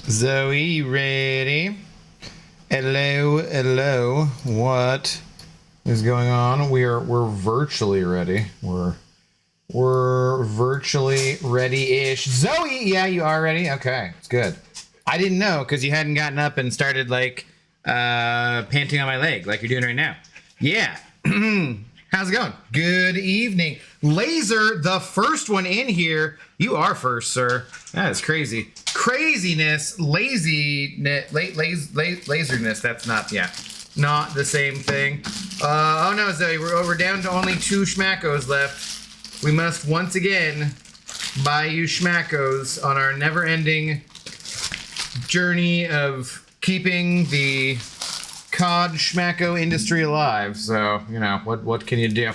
Zoe, you ready? Hello, hello. What is going on? We're virtually ready. We're virtually ready-ish. Zoe, yeah, you are ready. Okay, it's good. I didn't know because you hadn't gotten up and started like panting on my leg like you're doing right now. Yeah. How's it going? Good evening. Laser, the first one in here. You are first, sir. That is crazy. Craziness, laziness, laserness. That's not, yeah, not the same thing. Oh no, Zoe, we're down to only 2 schmackos left. We must once again buy you schmackos on our never-ending journey of keeping the COD schmacko industry alive. So, you know, what can you do?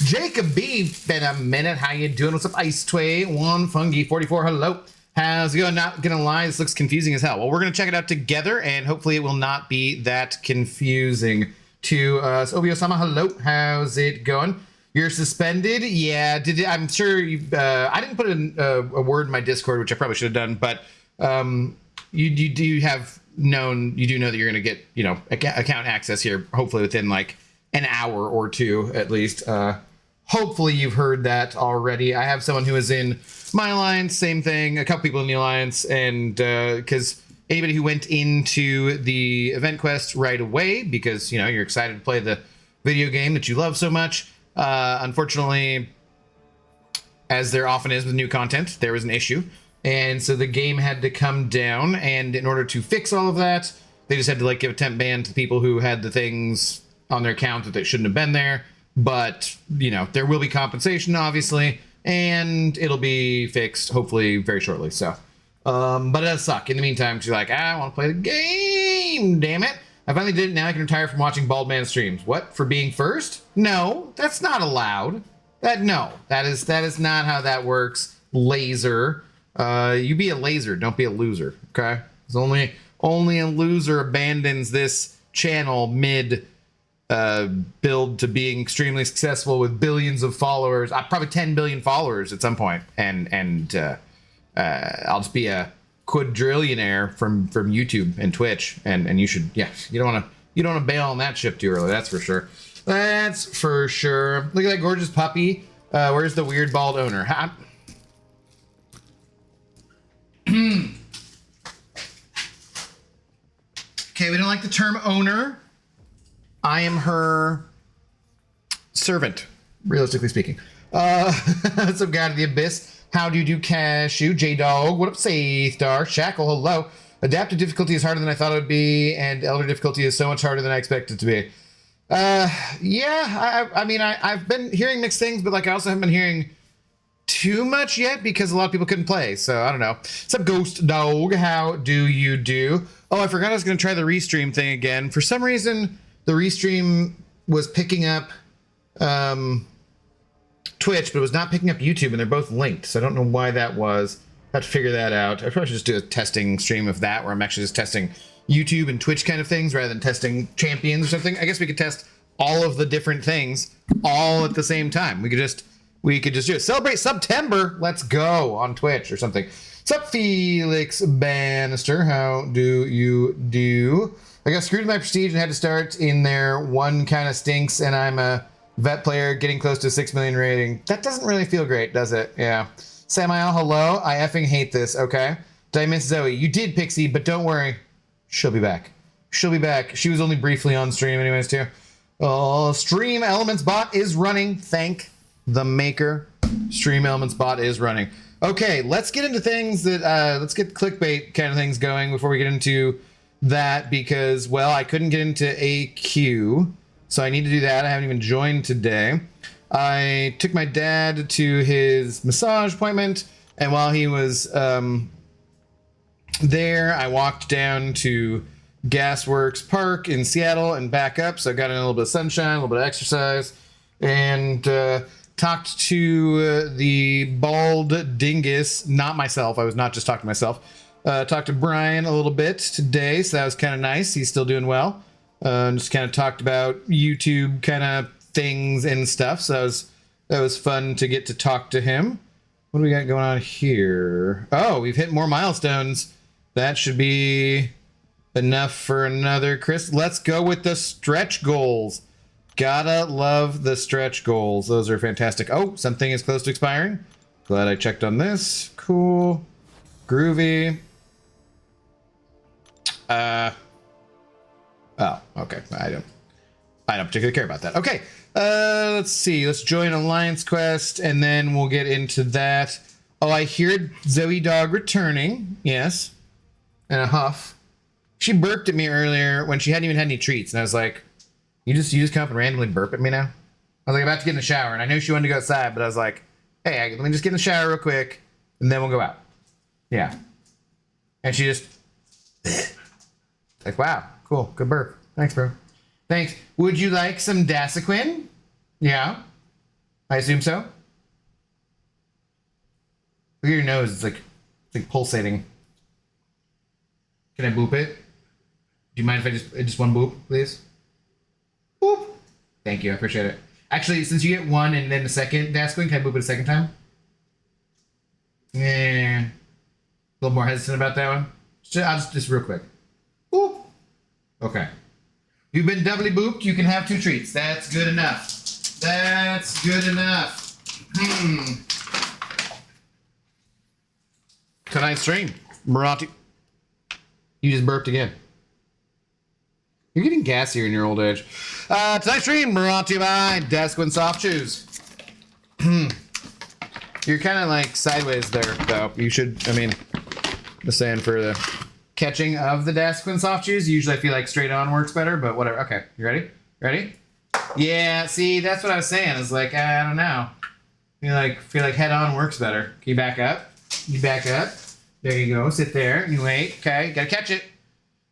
Jacob B, been a minute. How you doing? What's up, Ice Tway? One Fungi 44. Hello. How's it going? Not gonna lie, this looks confusing as hell. Well, we're gonna check it out together, and hopefully it will not be that confusing to us. Obio-sama, hello. How's it going? You're suspended? Yeah. I'm sure you. I didn't put a word in my Discord, which I probably should have done, but you do have known. You do know that you're gonna get account access here, hopefully within like an hour or two at least. Hopefully you've heard that already. I have someone who is in my alliance, same thing, a couple people in the alliance, and because anybody who went into the event quest right away because you're excited to play the video game that you love so much, unfortunately, as there often is with new content, there was an issue, and so the game had to come down, and in order to fix all of that, they just had to like give a temp ban to people who had the things on their account that they shouldn't have been there. But there will be compensation, obviously, and it'll be fixed hopefully very shortly. So but it does suck in the meantime because you're like, I want to play the game, damn it. I finally did it. Now I can retire from watching Bald Man streams. What, for being first? No, that's not allowed. That is not how that works. Laser, you be a laser, don't be a loser. Okay, it's only a loser abandons this channel mid build to being extremely successful with billions of followers, probably 10 billion followers at some point, and I'll just be a quadrillionaire from YouTube and Twitch, and you should, yeah, you don't want to bail on that ship too early. That's for sure. Look at that gorgeous puppy. Where's the weird bald owner? Okay, we don't like the term owner. I am her servant, realistically speaking. Some guy to the abyss. How do you do, Cashew? J-Dog. What up, Star? Shackle, hello. Adaptive difficulty is harder than I thought it would be, and Elder difficulty is so much harder than I expected it to be. Yeah, I mean, I've been hearing mixed things, but like I also haven't been hearing too much yet because a lot of people couldn't play, so I don't know. What's up, Ghost Dog? How do you do? Oh, I forgot I was going to try the restream thing again. For some reason, the restream was picking up Twitch, but it was not picking up YouTube, and they're both linked, so I don't know why that was. I have to figure that out. I probably should just do a testing stream of that, where I'm actually just testing YouTube and Twitch kind of things, rather than testing champions or something. I guess we could test all of the different things all at the same time. We could just do it. Celebrate September. Let's go on Twitch or something. What's up, Felix Bannister? How do you do? I got screwed in my prestige and had to start in there. One kind of stinks, and I'm a vet player getting close to 6 million rating. That doesn't really feel great, does it? Yeah. Samael, hello. I effing hate this, okay? Did I miss Zoe? You did, Pixie, but don't worry. She'll be back. She'll be back. She was only briefly on stream anyways, too. Stream Elements bot is running. Thank the maker. Stream Elements bot is running. Okay, let's get into things that, let's get clickbait kind of things going before we get into that, because, well, I couldn't get into AQ, so I need to do that. I haven't even joined today. I took my dad to his massage appointment, and while he was there, I walked down to Gasworks Park in Seattle and back up, so I got in a little bit of sunshine, a little bit of exercise, and talked to the bald dingus, not myself. I was not just talking to myself. Talked to Brian a little bit today, so that was kind of nice. He's still doing well. Just kind of talked about YouTube kind of things and stuff, so that was fun to get to talk to him. What do we got going on here? Oh, we've hit more milestones That should be enough for another Chris. Let's go with the stretch goals. Gotta love the stretch goals. Those are fantastic. Oh, something is close to expiring. Glad I checked on this. Cool. Groovy. Oh, okay. I don't particularly care about that. Okay. Let's see. Let's join Alliance Quest, and then we'll get into that. Oh, I hear Zoe Dog returning. Yes. And a huff. She burped at me earlier when she hadn't even had any treats, and I was like, You just come up and randomly burp at me now? I was like about to get in the shower, and I knew she wanted to go outside, but I was like, hey, let me just get in the shower real quick, and then we'll go out. Yeah. And she just... like, wow, cool, good burp. Thanks, bro. Thanks. Would you like some Dasequin? Yeah. I assume so. Look at your nose, it's like pulsating. Can I boop it? Do you mind if I just one boop, please? Boop. Thank you, I appreciate it. Actually, since you get one and then the second Dasequin, can I boop it a second time? Yeah. A little more hesitant about that one. I'll just real quick. Boop. Okay. You've been doubly booped, you can have 2 treats. That's good enough. That's good enough. Tonight's stream. Marathi. You just burped again. You're getting gassier in your old age. Tonight's stream brought to you by Dasequin Soft Chews. You're kind of like sideways there, though. You should, I mean, just saying for the catching of the Dasequin Soft Chews, usually I feel like straight on works better, but whatever. Okay, you ready? Ready? Yeah, see, that's what I was saying. It's like, I don't know. Feel like head on works better. Can you back up? You back up. There you go. Sit there. You wait. Okay, gotta catch it.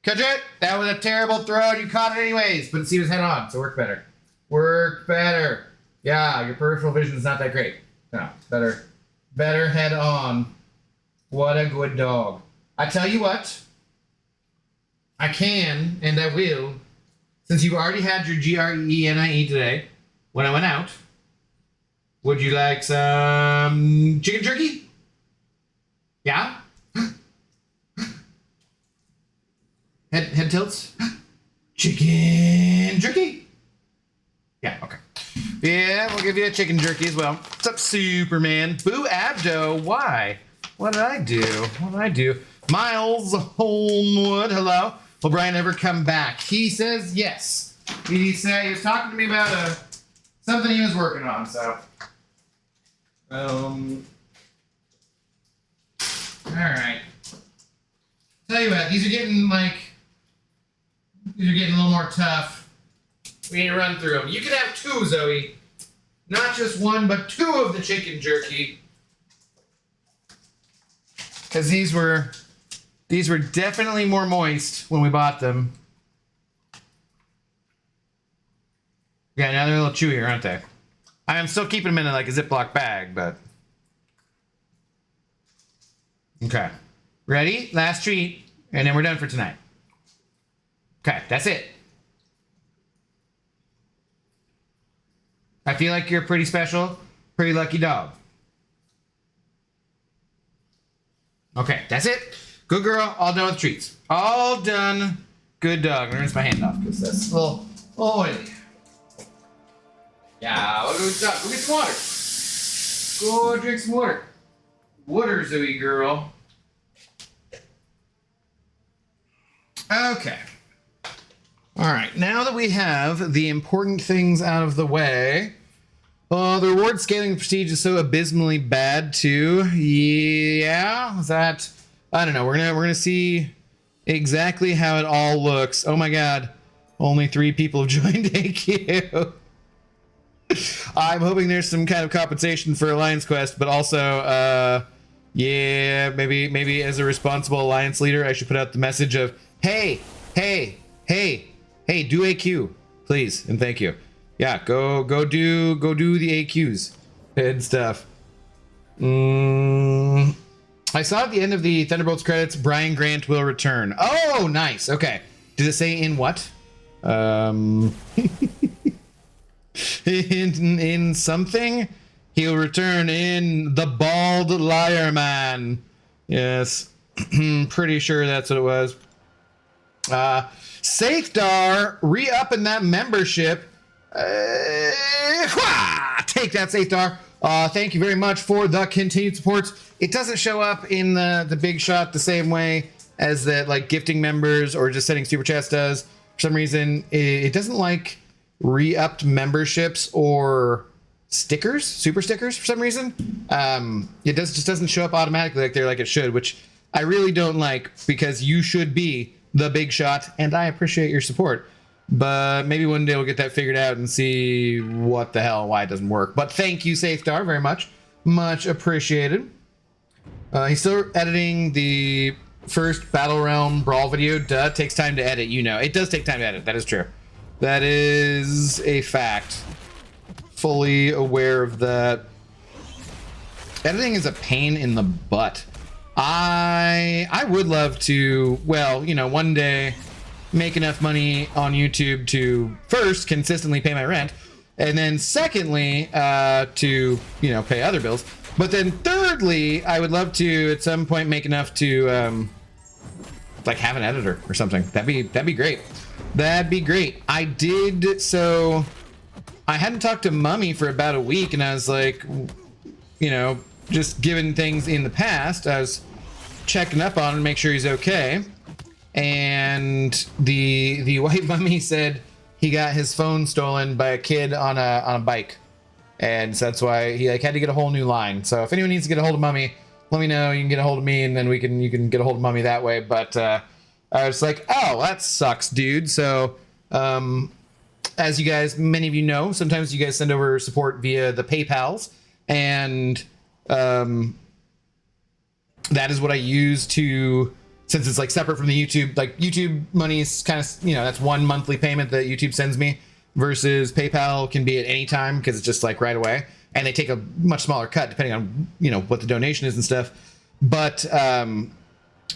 Catch it! That was a terrible throw, and you caught it anyways. But see, it was head on, so work better. Work better. Yeah, your peripheral vision is not that great. No, better head on. What a good dog. I tell you what, I can, and I will, since you've already had your GRENIE today, when I went out, would you like some chicken jerky? Yeah? Head tilts? Chicken jerky? Yeah, okay. Yeah, we'll give you a chicken jerky as well. What's up, Superman? Boo Abdo, why? What did I do? What did I do? Miles Holmwood, hello. Will Brian ever come back? He says yes. He was talking to me about something he was working on, so. Alright. Tell you what, these are getting a little more tough. We need to run through them. You can have 2, Zoe. Not just 1, but 2 of the chicken jerky. Because these were definitely more moist when we bought them. Yeah, now they're a little chewier, aren't they? I am still keeping them in like a Ziploc bag, but... Okay. Ready? Last treat, and then we're done for tonight. Okay, that's it. I feel like you're pretty special, pretty lucky dog. Okay, that's it. Good girl, all done with treats. All done. Good dog. I'm gonna rinse my hand off because that's a little oily. Yeah, we'll go get some water. Go drink some water. Water, Zoe girl. Okay. All right, now that we have the important things out of the way, the reward scaling prestige is so abysmally bad too. Yeah, is that? I don't know. We're gonna see exactly how it all looks. Oh my God, only 3 people have joined AQ. I'm hoping there's some kind of compensation for Alliance Quest, but also, yeah, maybe as a responsible Alliance leader, I should put out the message of, hey, do AQ, please, and thank you. Yeah, go do the AQs and stuff. I saw at the end of the Thunderbolts credits, Brian Grant will return. Oh, nice. Okay. Did it say in what? In something? He'll return in The Bald Liar Man. Yes. Pretty sure that's what it was. Safedar re-upping that membership. Take that, Safedar. Thank you very much for the continued support. It doesn't show up in the big shot the same way as that like gifting members or just sending super chats does. For some reason, it doesn't like re-upped memberships or stickers, super stickers for some reason. It just doesn't show up automatically like it should, which I really don't like because you should be the big shot and I appreciate your support. But maybe one day we'll get that figured out and see what the hell, why it doesn't work. But thank you, Safedar, very much. Much appreciated. He's still editing the first Battle Realm Brawl video. Duh, takes time to edit, you know. It does take time to edit, that is true. That is a fact. Fully aware of that. Editing is a pain in the butt. I would love to, well, you know, one day make enough money on YouTube to first consistently pay my rent, and then secondly to, you know, pay other bills. But then thirdly, I would love to at some point make enough to like have an editor or something. That'd be great. That'd be great. I hadn't talked to Mummy for about a week, and I was like, you know, just given things in the past, I was checking up on him to make sure he's okay. And the white mummy said he got his phone stolen by a kid on a bike, and so that's why he like had to get a whole new line. So if anyone needs to get a hold of Mummy, let me know. You can get a hold of me, and then you can get a hold of Mummy that way. But I was like, oh, that sucks, dude. So as you guys, many of you know, sometimes you guys send over support via the PayPals, and that is what I use to. Since it's like separate from the YouTube, like YouTube money is kind of, you know, that's one monthly payment that YouTube sends me versus PayPal can be at any time because it's just like right away. And they take a much smaller cut depending on, you know, what the donation is and stuff. But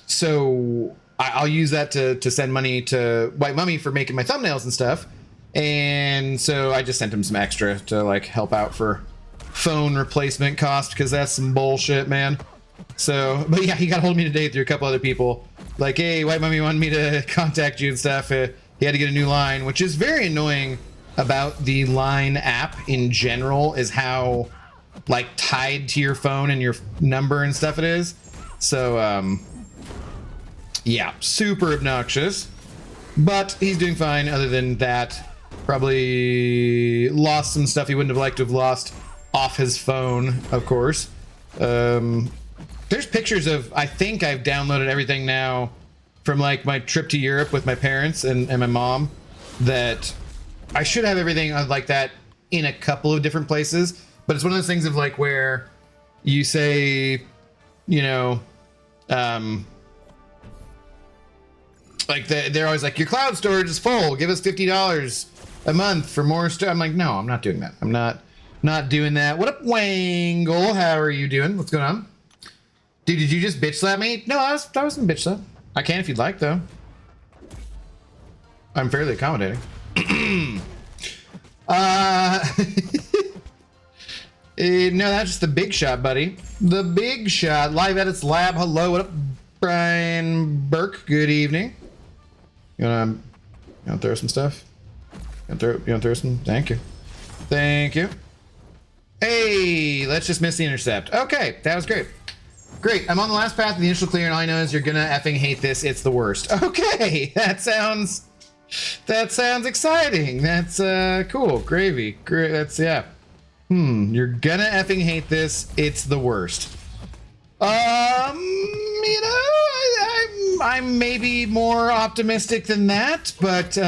so I'll use that to send money to White Mummy for making my thumbnails and stuff. And so I just sent him some extra to like help out for phone replacement cost because that's some bullshit, man. So, but yeah, he got a hold of me today through a couple other people. Like, hey, White Mummy wanted me to contact you and stuff. He had to get a new line, which is very annoying about the Line app in general, is how like tied to your phone and your number and stuff it is. So, yeah, super obnoxious. But he's doing fine other than that. Probably lost some stuff he wouldn't have liked to have lost off his phone, of course. There's pictures of, I think I've downloaded everything now from like my trip to Europe with my parents and my mom, that I should have everything like that in a couple of different places. But it's one of those things of like where you say, you know, like they're always like, your cloud storage is full, give us $50 a month for more stuff. I'm like, no, I'm not doing that. I'm not doing that. What up, Wangle? How are you doing? What's going on? Dude, did you just bitch slap me? No, I wasn't bitch slap. I can if you'd like, though. I'm fairly accommodating. No, that's just the big shot, buddy. The big shot. Live Edits Lab. Hello, what up, Brian Burke? Good evening. You wanna throw some stuff? You wanna throw some? Thank you. Thank you. Hey, let's just miss the intercept. Okay, that was great. Great, I'm on the last path of the initial clear, and all I know is you're gonna effing hate this. It's the worst. Okay, that sounds exciting. That's cool. Gravy. That's, yeah. You're gonna effing hate this. It's the worst. You know, I'm maybe more optimistic than that, but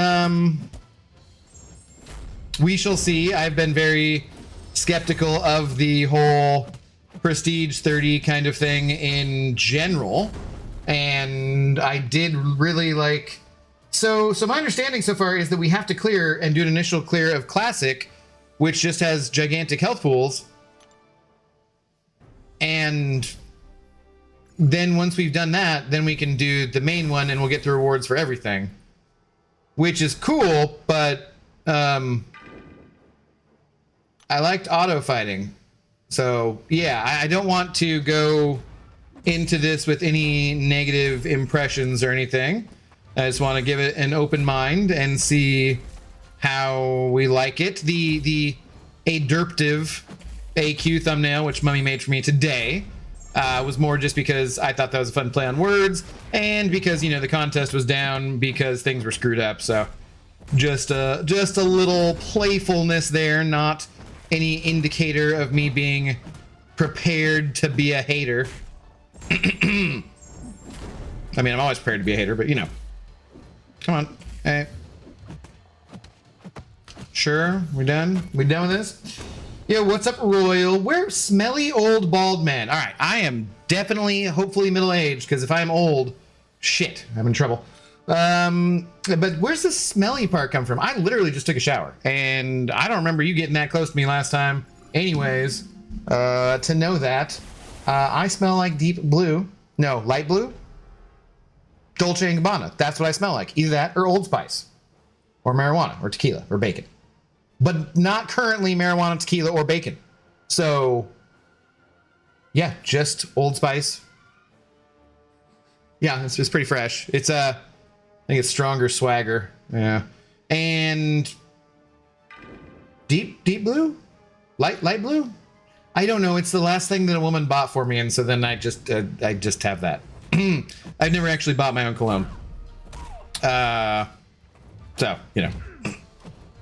we shall see. I've been very skeptical of the whole Prestige 30 kind of thing in general, and I did really like. So my understanding so far is that we have to clear and do an initial clear of Classic, which just has gigantic health pools, and then once we've done that, then we can do the main one and we'll get the rewards for everything, which is cool. But I liked auto fighting. So yeah, I don't want to go into this with any negative impressions or anything. I just want to give it an open mind and see how we like it. The adaptive AQ thumbnail, which Mummy made for me today, was more just because I thought that was a fun play on words, and because, you know, the contest was down because things were screwed up. So just a little playfulness there, not any indicator of me being prepared to be a hater. I mean, I'm always prepared to be a hater, but you know. Come on. Hey. Sure, we're done? We done with this? Yo, what's up, Royal? Where smelly old bald man? All right, I am definitely, hopefully middle-aged, because if I'm old, shit, I'm in trouble. But where's the smelly part come from? I literally just took a shower, and I don't remember you getting that close to me last time. Anyways, to know that, I smell like deep blue. No, light blue? Dolce & Gabbana. That's what I smell like. Either that or Old Spice. Or marijuana, or tequila, or bacon. But not currently marijuana, tequila, or bacon. So, yeah, just Old Spice. Yeah, it's pretty fresh. It's, I think it's stronger swagger. Yeah. And deep blue? Light blue? I don't know. It's the last thing that a woman bought for me, and so then I just have that. I've never actually bought my own cologne. So, you know.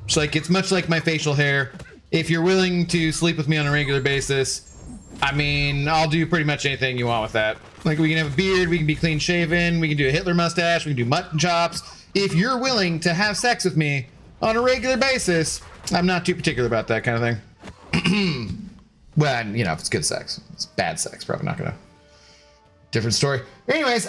It's like, it's much like my facial hair. If you're willing to sleep with me on a regular basis, I mean, I'll do pretty much anything you want with that. Like, we can have a beard, we can be clean shaven, we can do a Hitler mustache, we can do mutton chops. If you're willing to have sex with me on a regular basis, I'm not too particular about that kind of thing. Well, you know, if it's good sex. If it's bad sex, probably not gonna. Different story. Anyways,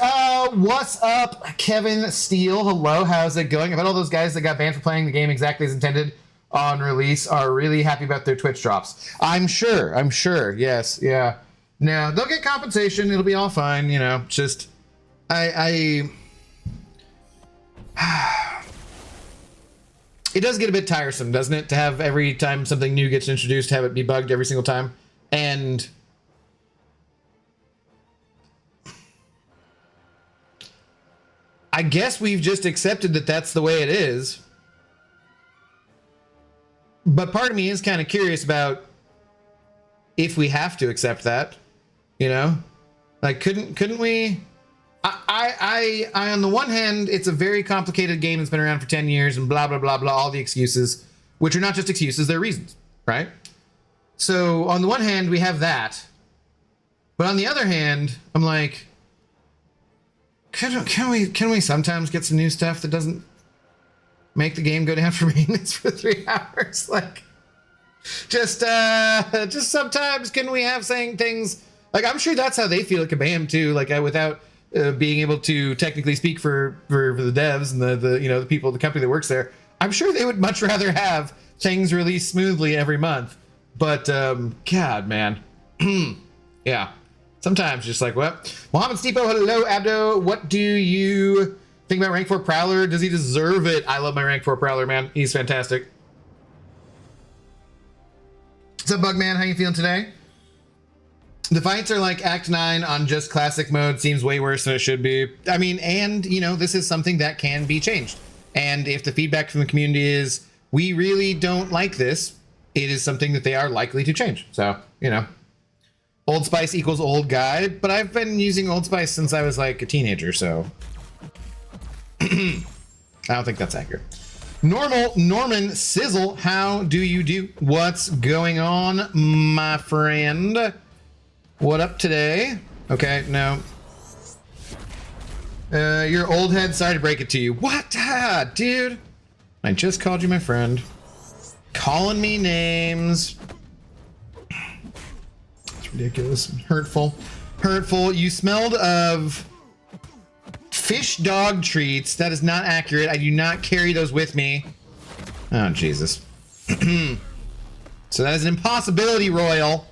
what's up, Kevin Steele? Hello, how's it going? I bet all those guys that got banned for playing the game exactly as intended on release are really happy about their Twitch drops. I'm sure. Yes, yeah. No, they'll get compensation. It'll be all fine. You know, just it does get a bit tiresome, doesn't it? To have every time something new gets introduced, have it be bugged every single time. And I guess we've just accepted that that's the way it is. But part of me is kind of curious about if we have to accept that, you know? Like, couldn't we? I on the one hand, it's a very complicated game that's been around for 10 years and blah, blah, blah, blah, all the excuses, which are not just excuses, they're reasons, right? So on the one hand, we have that. But on the other hand, I'm like, can we sometimes get some new stuff that doesn't make the game go down for maintenance for 3 hours? Like, just sometimes can we have saying things like, I'm sure that's how they feel at Kabam too. Like, without being able to technically speak for the devs and the you know, the people, the company that works there, I'm sure they would much rather have things released smoothly every month. But God, man, yeah. Sometimes just like, what? Mohammed Steepo, hello, Abdo. What do you think about Rank 4 Prowler? Does he deserve it? I love my Rank 4 Prowler, man. He's fantastic. What's up, Bugman? How you feeling today? The fights are like Act 9 on just classic mode. Seems way worse than it should be. I mean, and, you know, this is something that can be changed. And if the feedback from the community is, we really don't like this, it is something that they are likely to change. So, you know. Old Spice equals old guy, but I've been using Old Spice since I was like a teenager, so I don't think that's accurate. Norman Sizzle, how do you do? What's going on, my friend? What up today? Okay, no. You're old head, sorry to break it to you. What? Ah, dude. I just called you my friend. Calling me names. Ridiculous. Hurtful. You smelled of fish dog treats. That is not accurate. I do not carry those with me. Oh, Jesus. So that is an impossibility, Royal.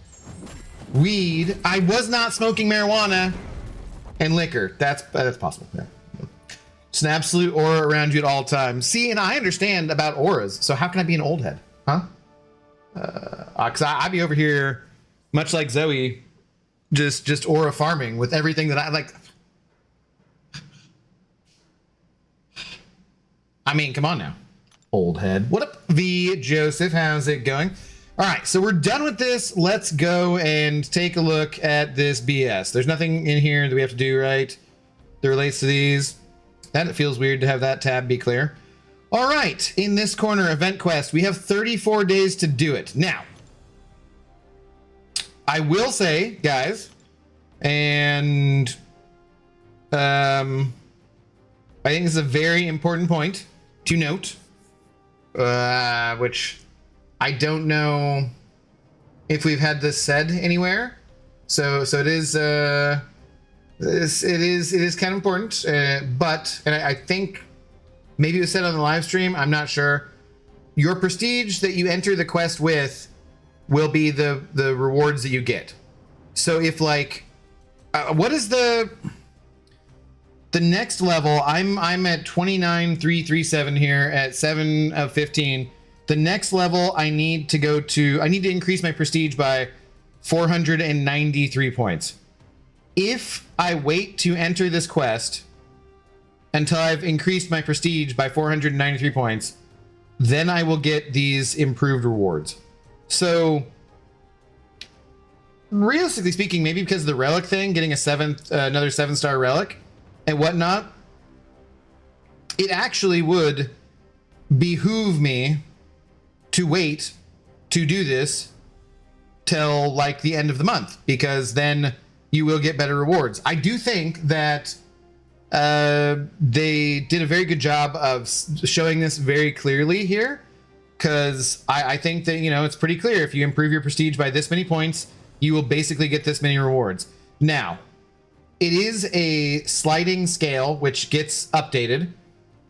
Weed. I was not smoking marijuana and liquor. That's possible. Yeah. It's an absolute aura around you at all times. See, and I understand about auras. So how can I be an old head? Huh? Because I'd be over here, much like Zoe, just aura farming with everything that I like. I mean, come on now, old head. What up, V Joseph? How's it going? All right, so we're done with this. Let's go and take a look at this BS. There's nothing in here that we have to do, right? That relates to these. That it feels weird to have that tab be clear. All right, in this corner, event quest, we have 34 days to do it. Now, I will say, guys, and I think this is a very important point to note, which I don't know if we've had this said anywhere. So it is it is kind of important, but I think maybe it was said on the live stream, I'm not sure. Your prestige that you enter the quest with will be the rewards that you get. So if like, what is the next level? I'm at 29,337 here at 7 of 15. The next level I need to increase my prestige by 493 points. If I wait to enter this quest until I've increased my prestige by 493 points, then I will get these improved rewards. So realistically speaking, maybe because of the relic thing, getting a another 7-star relic and whatnot, it actually would behoove me to wait to do this till like the end of the month, because then you will get better rewards. I do think that they did a very good job of showing this very clearly here, because I think that, you know, it's pretty clear. If you improve your prestige by this many points, you will basically get this many rewards. Now, it is a sliding scale, which gets updated.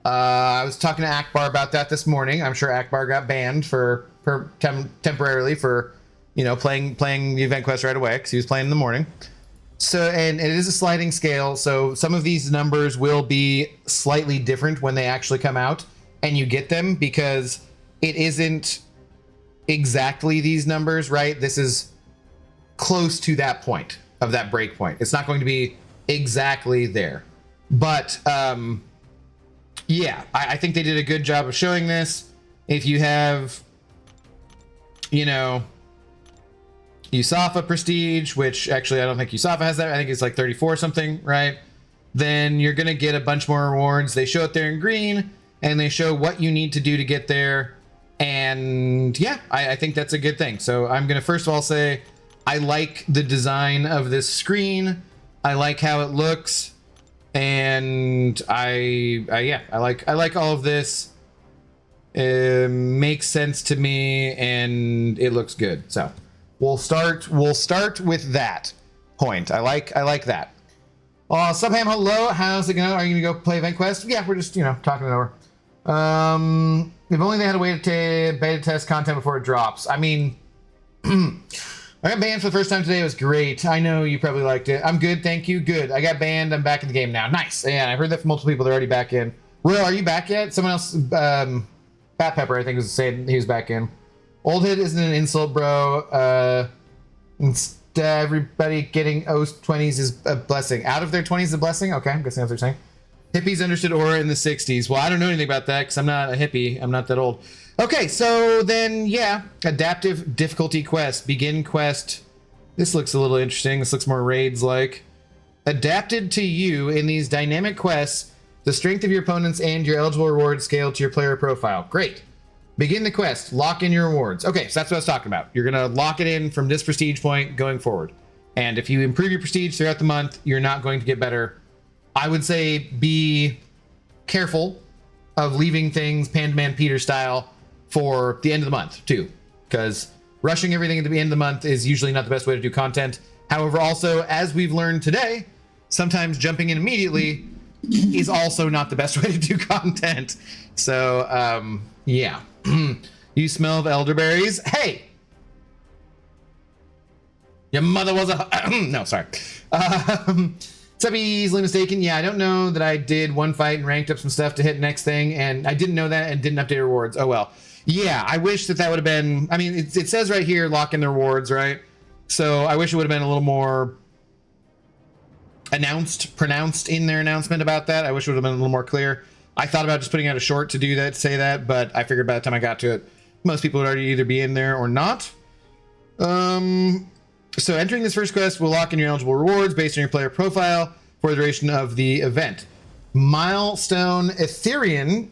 I was talking to Akbar about that this morning. I'm sure Akbar got banned temporarily for, you know, playing the event quest right away, because he was playing in the morning. So, and it is a sliding scale, so some of these numbers will be slightly different when they actually come out and you get them, because it isn't exactly these numbers, right? This is close to that point of that break point. It's not going to be exactly there, but yeah, I think they did a good job of showing this. If you have, you know, Yusafa prestige, which actually I don't think Yusafa has that. I think it's like 34 or something, right? Then you're going to get a bunch more rewards. They show it there in green, and they show what you need to do to get there. And yeah, I think that's a good thing. So I'm going to first of all say I like the design of this screen. I like how it looks. And I like all of this. It makes sense to me, and it looks good. So we'll start with that point. I like that. Subham, hello. How's it going? Are you gonna go play Event Quest? Yeah, we're just, you know, talking it over. If only they had a way to beta test content before it drops. I mean, I got banned for the first time today. It was great. I know you probably liked it. I'm good, thank you. Good. I got banned. I'm back in the game now. Nice. Yeah, I heard that from multiple people. They're already back in. Will, are you back yet? Someone else, Fat Pepper, I think, was saying he was back in. Old head isn't an insult, bro. Instead, everybody getting O20s is a blessing. Out of their 20s is a blessing? Okay, I'm guessing that's what they're saying. Hippies understood aura in the 60s. Well, I don't know anything about that because I'm not a hippie. I'm not that old. Okay, so then, yeah, adaptive difficulty quest. Begin quest. This looks a little interesting. This looks more raids-like. Adapted to you in these dynamic quests, the strength of your opponents and your eligible rewards scale to your player profile. Great. Begin the quest. Lock in your rewards. Okay, so that's what I was talking about. You're going to lock it in from this prestige point going forward. And if you improve your prestige throughout the month, you're not going to get better. I would say be careful of leaving things Panda Man Peter style for the end of the month too, because rushing everything at the end of the month is usually not the best way to do content. However, also, as we've learned today, sometimes jumping in immediately is also not the best way to do content. So, yeah. You smell of elderberries. Hey! Your mother was a... no, sorry. To be easily mistaken, yeah, I don't know that I did one fight and ranked up some stuff to hit next thing, and I didn't know that and didn't update rewards. Oh, well. Yeah, I wish that would have been... I mean, it says right here, lock in the rewards, right? So I wish it would have been a little more pronounced in their announcement about that. I wish it would have been a little more clear. I thought about just putting out a short to do that, to say that, but I figured by the time I got to it, most people would already either be in there or not. So entering this first quest will lock in your eligible rewards based on your player profile for the duration of the event. Milestone Ethereum,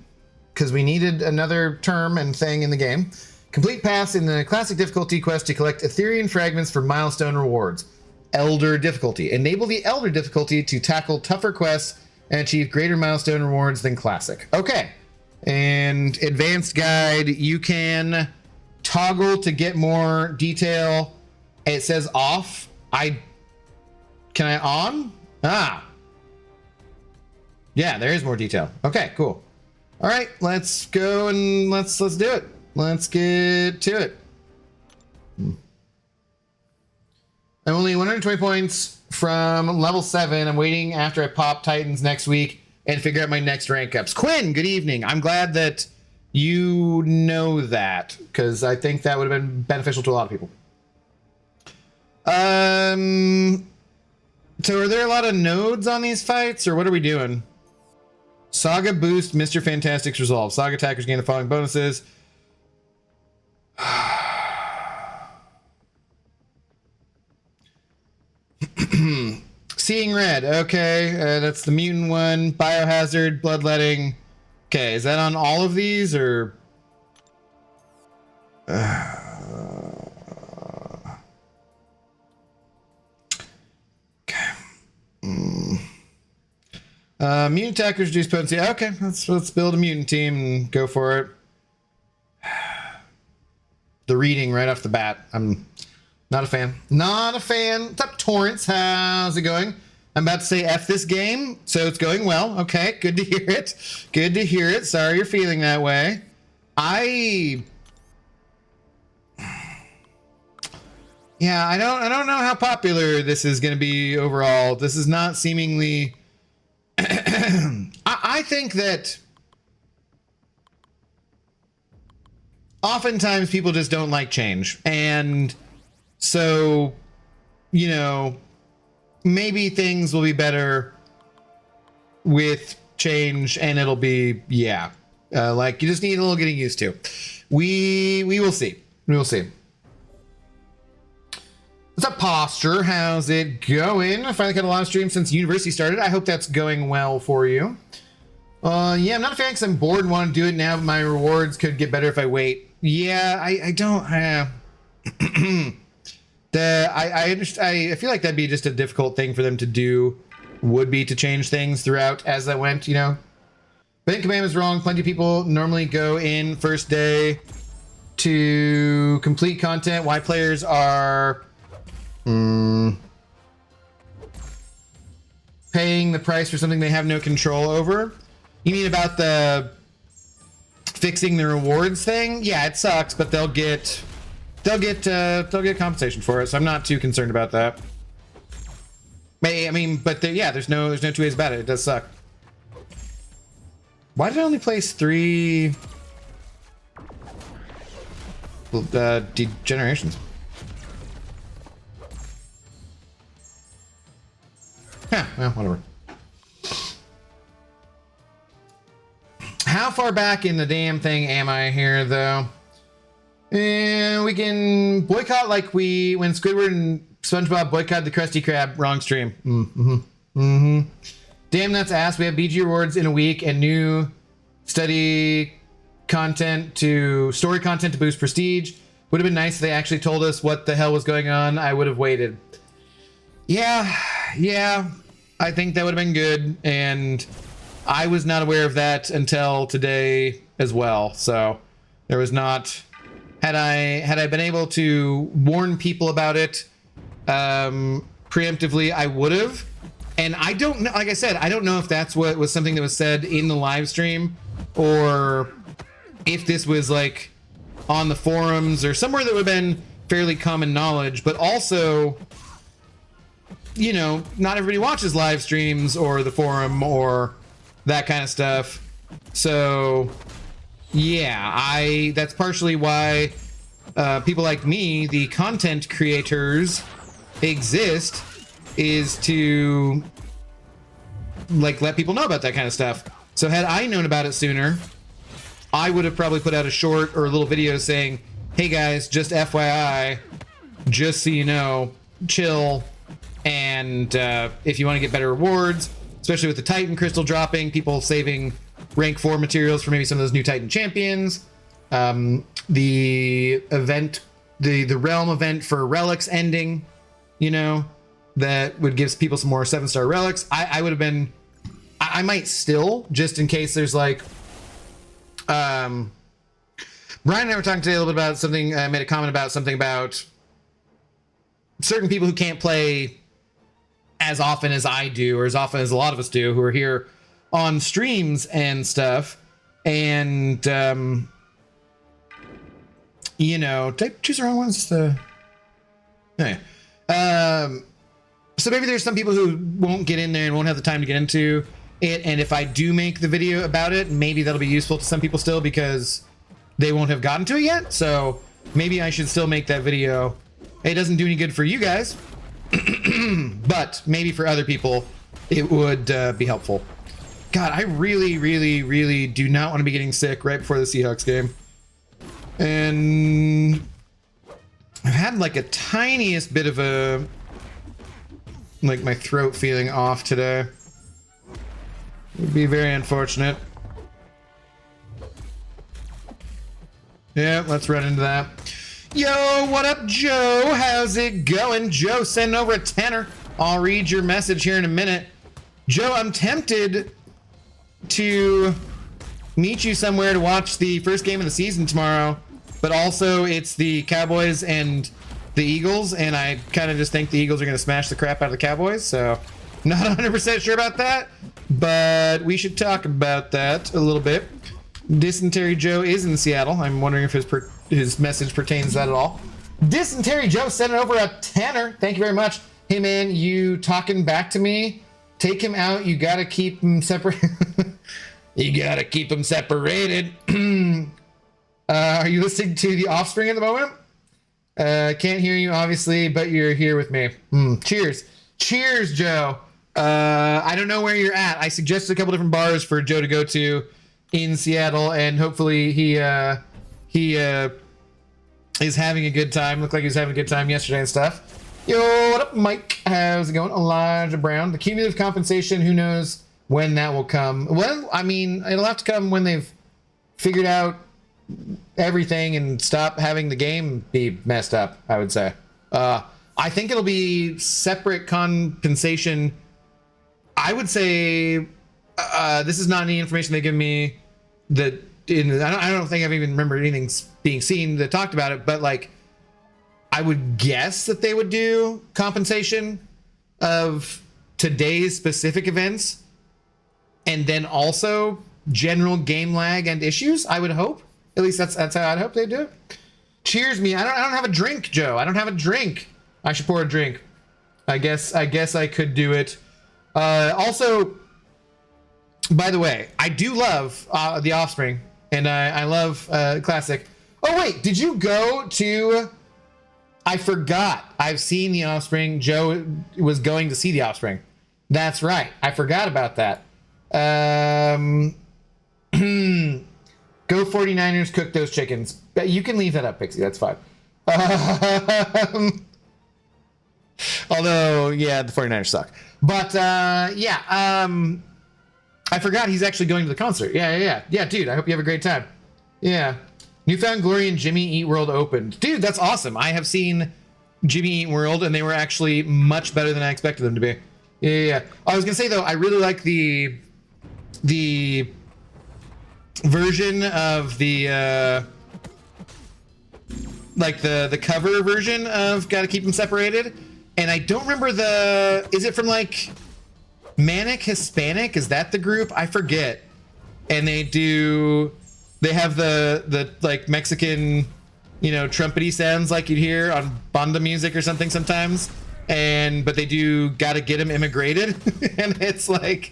because we needed another term and thing in the game. Complete paths in the classic difficulty quest to collect Ethereum fragments for milestone rewards. Elder difficulty. Enable the Elder difficulty to tackle tougher quests and achieve greater milestone rewards than classic. Okay. And advanced guide, you can toggle to get more detail. It says off. Can I on? Ah. Yeah, there is more detail. Okay, cool. All right, let's go and let's do it. Let's get to it. I'm only 120 points from level 7. I'm waiting after I pop Titans next week and figure out my next rank ups. Quinn, good evening. I'm glad that you know that, because I think that would have been beneficial to a lot of people. So are there a lot of nodes on these fights, or what are we doing? Saga boost Mr. Fantastic's resolve. Saga attackers gain the following bonuses. Seeing red. Okay, that's the mutant one. Biohazard, bloodletting. Okay, is that on all of these, or? Okay. Mutant attackers reduce potency. Okay, let's build a mutant team and go for it. The reading right off the bat. I'm not a fan. Not a fan. What's up, Torrance? How's it going? I'm about to say F this game, so it's going well. Okay, good to hear it. Good to hear it. Sorry you're feeling that way. Yeah, I don't know how popular this is going to be overall. This is not seemingly... I think that oftentimes people just don't like change. And so, you know, maybe things will be better with change, and it'll be, yeah. Like, you just need a little getting used to. We will see. We will see. What's up, Posture? How's it going? I finally got a lot of streams since university started. I hope that's going well for you. Yeah, I'm not a fan because I'm bored and want to do it now, but my rewards could get better if I wait. Yeah, I don't have... I feel like that'd be just a difficult thing for them to do, would be to change things throughout as I went, you know. But I think Command was wrong. Plenty of people normally go in first day to complete content. Why players are paying the price for something they have no control over. You mean about the fixing the rewards thing? Yeah, it sucks, but they'll get compensation for it, so I'm not too concerned about that. I mean, but yeah, there's no two ways about it. It does suck. Why did I only place 3 degenerations? Yeah, well, whatever. How far back in the damn thing am I here, though? And we can boycott like when Squidward and SpongeBob boycotted the Krusty Krab. Wrong stream. Damn, that's ass. We have BG rewards in a week and new story content to boost prestige. Would have been nice if they actually told us what the hell was going on. I would have waited. Yeah. I think that would have been good, and I was not aware of that until today as well. So there was not. Had I been able to warn people about it preemptively, I would have. And I don't know, like I said, I don't know if that's what was something that was said in the live stream, or if this was like on the forums or somewhere that would have been fairly common knowledge. But also, you know, not everybody watches live streams or the forum or that kind of stuff. So yeah, that's partially why people like me, the content creators, exist, is to like let people know about that kind of stuff. So had I known about it sooner, I would have probably put out a short or a little video saying, hey guys, just FYI, just so you know, chill. And if you want to get better rewards, especially with the Titan crystal dropping, people saving rank 4 materials for maybe some of those new Titan champions, the event, the realm event for relics ending, you know, that would give people some more 7-star relics. I would have been, I might still, just in case there's like, Brian and I were talking today a little bit about something. I made a comment about something about certain people who can't play as often as I do, or as often as a lot of us do, who are here on streams and stuff. And, you know, did I choose the wrong ones? Anyway. So maybe there's some people who won't get in there and won't have the time to get into it. And if I do make the video about it, maybe that'll be useful to some people still because they won't have gotten to it yet. So maybe I should still make that video. It doesn't do any good for you guys, but maybe for other people, it would be helpful. God, I really, really, really do not want to be getting sick right before the Seahawks game. And I've had like a tiniest bit of a, like my throat feeling off today. It would be very unfortunate. Yeah, let's run into that. Yo, what up, Joe? How's it going? Joe, send over a tenner. I'll read your message here in a minute. Joe, I'm tempted to meet you somewhere to watch the first game of the season tomorrow, but also it's the Cowboys and the Eagles, and I kind of just think the Eagles are going to smash the crap out of the Cowboys, so not 100% sure about that, but we should talk about that a little bit. Dysentery Joe is in Seattle. I'm wondering if his message pertains to that at all. Dysentery Joe sent over a tenner. Thank you very much. Hey man, you talking back to me? Take him out. You gotta keep him separate. You gotta keep him separated. Are you listening to The Offspring at the moment? Can't hear you obviously, but you're here with me. Cheers. Cheers, Joe. I don't know where you're at. I suggested a couple different bars for Joe to go to in Seattle, and hopefully he is having a good time. Looked like he was having a good time yesterday and stuff. Yo, what up, Mike? How's it going? Elijah Brown. The cumulative compensation, who knows when that will come. Well, I mean, it'll have to come when they've figured out everything and stop having the game be messed up, I would say. I think it'll be separate compensation. I would say this is not any information they give me that I don't think I've even remembered anything being seen that talked about it, but like I would guess that they would do compensation of today's specific events and then also general game lag and issues. I would hope. At least that's how I'd hope they do it. Cheers me. I don't have a drink, Joe. I don't have a drink. I should pour a drink. I guess I could do it. Also, by the way, I do love The Offspring, and I love Classic. Oh wait, did you go to? I forgot. I've seen The Offspring. Joe was going to see The Offspring. That's right. I forgot about that. Go 49ers, cook those chickens. You can leave that up, Pixie. That's fine. Although, yeah, the 49ers suck. But, yeah, I forgot he's actually going to the concert. Yeah, dude, I hope you have a great time. Yeah. Newfound Glory and Jimmy Eat World opened. Dude, that's awesome. I have seen Jimmy Eat World, and they were actually much better than I expected them to be. Yeah. I was going to say, though, I really like the version of the, like the cover version of Gotta Keep Them Separated. And I don't remember is it from like Manic Hispanic? Is that the group? I forget. And they have the like Mexican, trumpety sounds like you'd hear on banda music or something sometimes. But they do Gotta Get 'Em Immigrated. And it's like,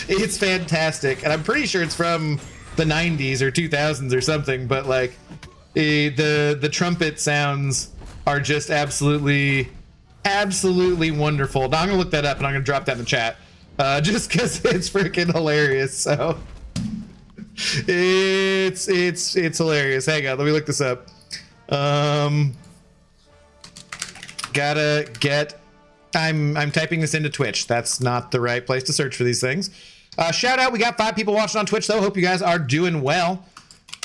it's fantastic. And I'm pretty sure it's from the 90s or 2000s or something. But like the trumpet sounds are just absolutely wonderful. Now I'm gonna look that up and I'm gonna drop that in the chat. just because it's freaking hilarious. So it's hilarious. Hang on, let me look this up. Gotta get. I'm typing this into Twitch. That's not the right place to search for these things. Shout out, we got 5 people watching on Twitch though. Hope you guys are doing well.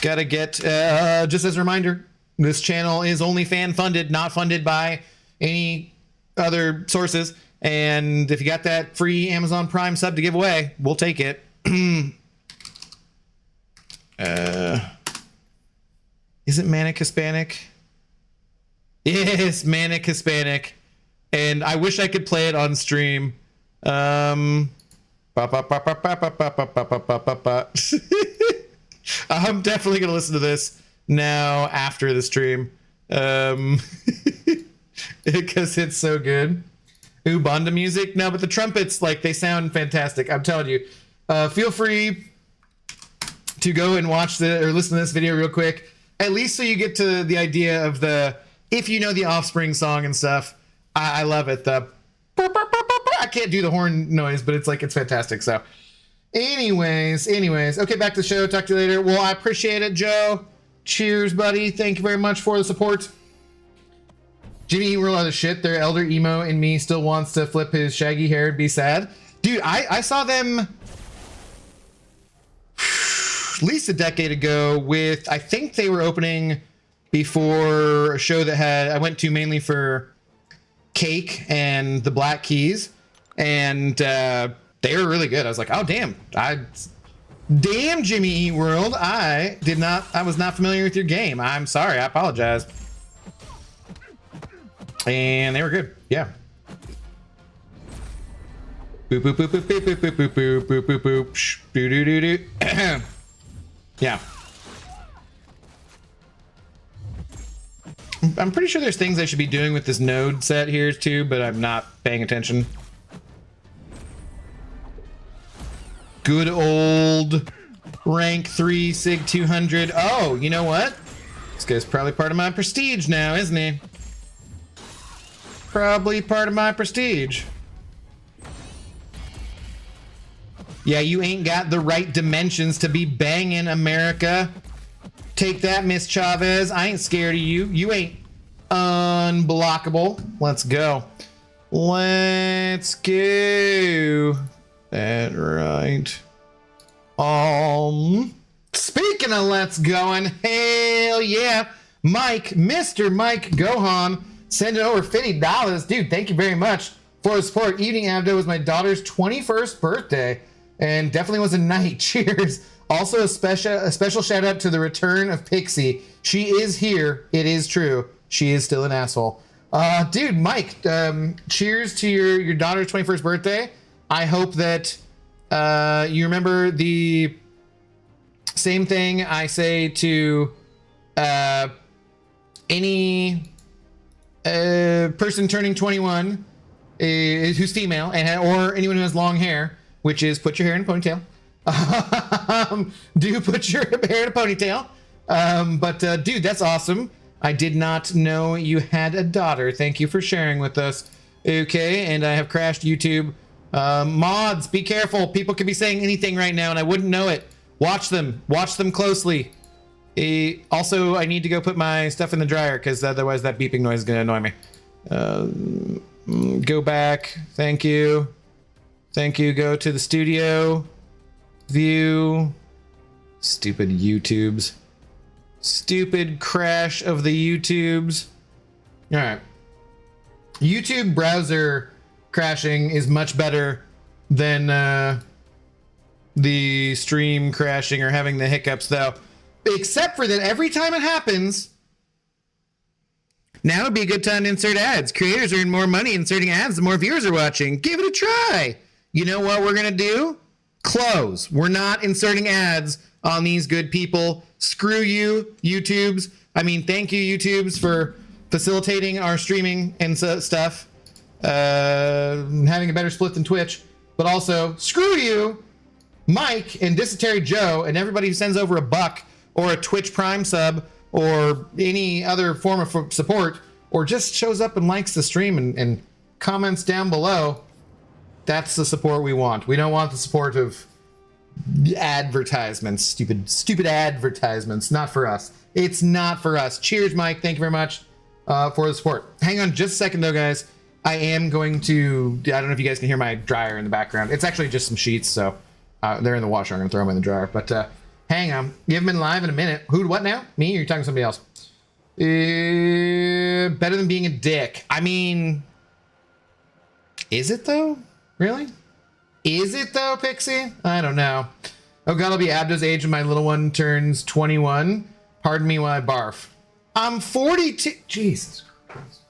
Gotta get, just as a reminder, this channel is only fan funded, not funded by any other sources. And if you got that free Amazon Prime sub to give away, we'll take it. Is it Manic Hispanic? Yes, Manic Hispanic. And I wish I could play it on stream. I'm definitely gonna listen to this now after the stream, because it's so good. Ooh, Banda music. No, but the trumpets, like, they sound fantastic. I'm telling you. Feel free to go and watch or listen to this video real quick, at least so you get to the idea of if you know the Offspring song and stuff. I love it. I can't do the horn noise, but it's fantastic. So anyways, okay, back to the show. Talk to you later. Well, I appreciate it, Joe. Cheers, buddy. Thank you very much for the support. Jimmy Eat World are the shit. Their elder emo in me still wants to flip his shaggy hair and be sad. Dude, I saw them at least a decade ago with, I think they were opening before a show that I went to mainly for Cake and the Black Keys, and they were really good. I was like, oh damn, damn Jimmy Eat World, I was not familiar with your game. I'm sorry, I apologize. And they were good, yeah. Boop boop boop boop boop boop boop boop boop boop boop boop boop doo doo doo doo. Yeah. I'm pretty sure there's things I should be doing with this node set here too, but I'm not paying attention. Good old rank 3 Sig 200. Oh, you know what? This guy's probably part of my prestige now, isn't he? Probably part of my prestige. Yeah, you ain't got the right dimensions to be banging, America. Take that, Miss Chavez. I ain't scared of you. You ain't unblockable. Let's go. Let's go. That right. Speaking of let's going, hell yeah. Mike, Mr. Mike Gohan, sending over $50. Dude, thank you very much for the support. Evening Abdo was my daughter's 21st birthday, and definitely was a night. Cheers. Also, a special shout out to the return of Pixie. She is here. It is true. She is still an asshole. Dude, Mike, cheers to your daughter's 21st birthday. I hope that you remember the same thing I say to any person turning 21 who's female or anyone who has long hair, which is put your hair in a ponytail. Do put your hair in a ponytail. But dude, that's awesome. I did not know you had a daughter. Thank you for sharing with us. Okay, and I have crashed YouTube. Mods, be careful. People could be saying anything right now and I wouldn't know it. Watch them closely. Also, I need to go put my stuff in the dryer because otherwise that beeping noise is gonna annoy me. Go back. Thank you. Go to the studio. View. Stupid YouTubes. Stupid crash of the YouTubes. All right. YouTube browser crashing is much better than the stream crashing or having the hiccups, though. Except for that, every time it happens, now would be a good time to insert ads. Creators earn more money inserting ads the more viewers are watching. Give it a try. You know what we're going to do? Close. We're not inserting ads on these good people. Screw you, YouTubes. I mean, thank you, YouTubes, for facilitating our streaming and stuff. Having a better split than Twitch. But also, screw you, Mike and Dysentery Joe, and everybody who sends over $1 or a Twitch Prime sub or any other form of support, or just shows up and likes the stream and comments down below. That's the support we want. We don't want the support of advertisements. Stupid advertisements. Not for us. It's not for us. Cheers, Mike. Thank you very much for the support. Hang on just a second, though, guys. I am going to... I don't know if you guys can hear my dryer in the background. It's actually just some sheets, so they're in the washer. I'm going to throw them in the dryer. But hang on. You haven't been live in a minute. Who? What now? Me? Or are you talking to somebody else? Better than being a dick. I mean... Is it, though? Really? Is it, though, Pixie? I don't know. Oh, God, I'll be Abdo's age when my little one turns 21. Pardon me while I barf. I'm 42. Jesus Christ.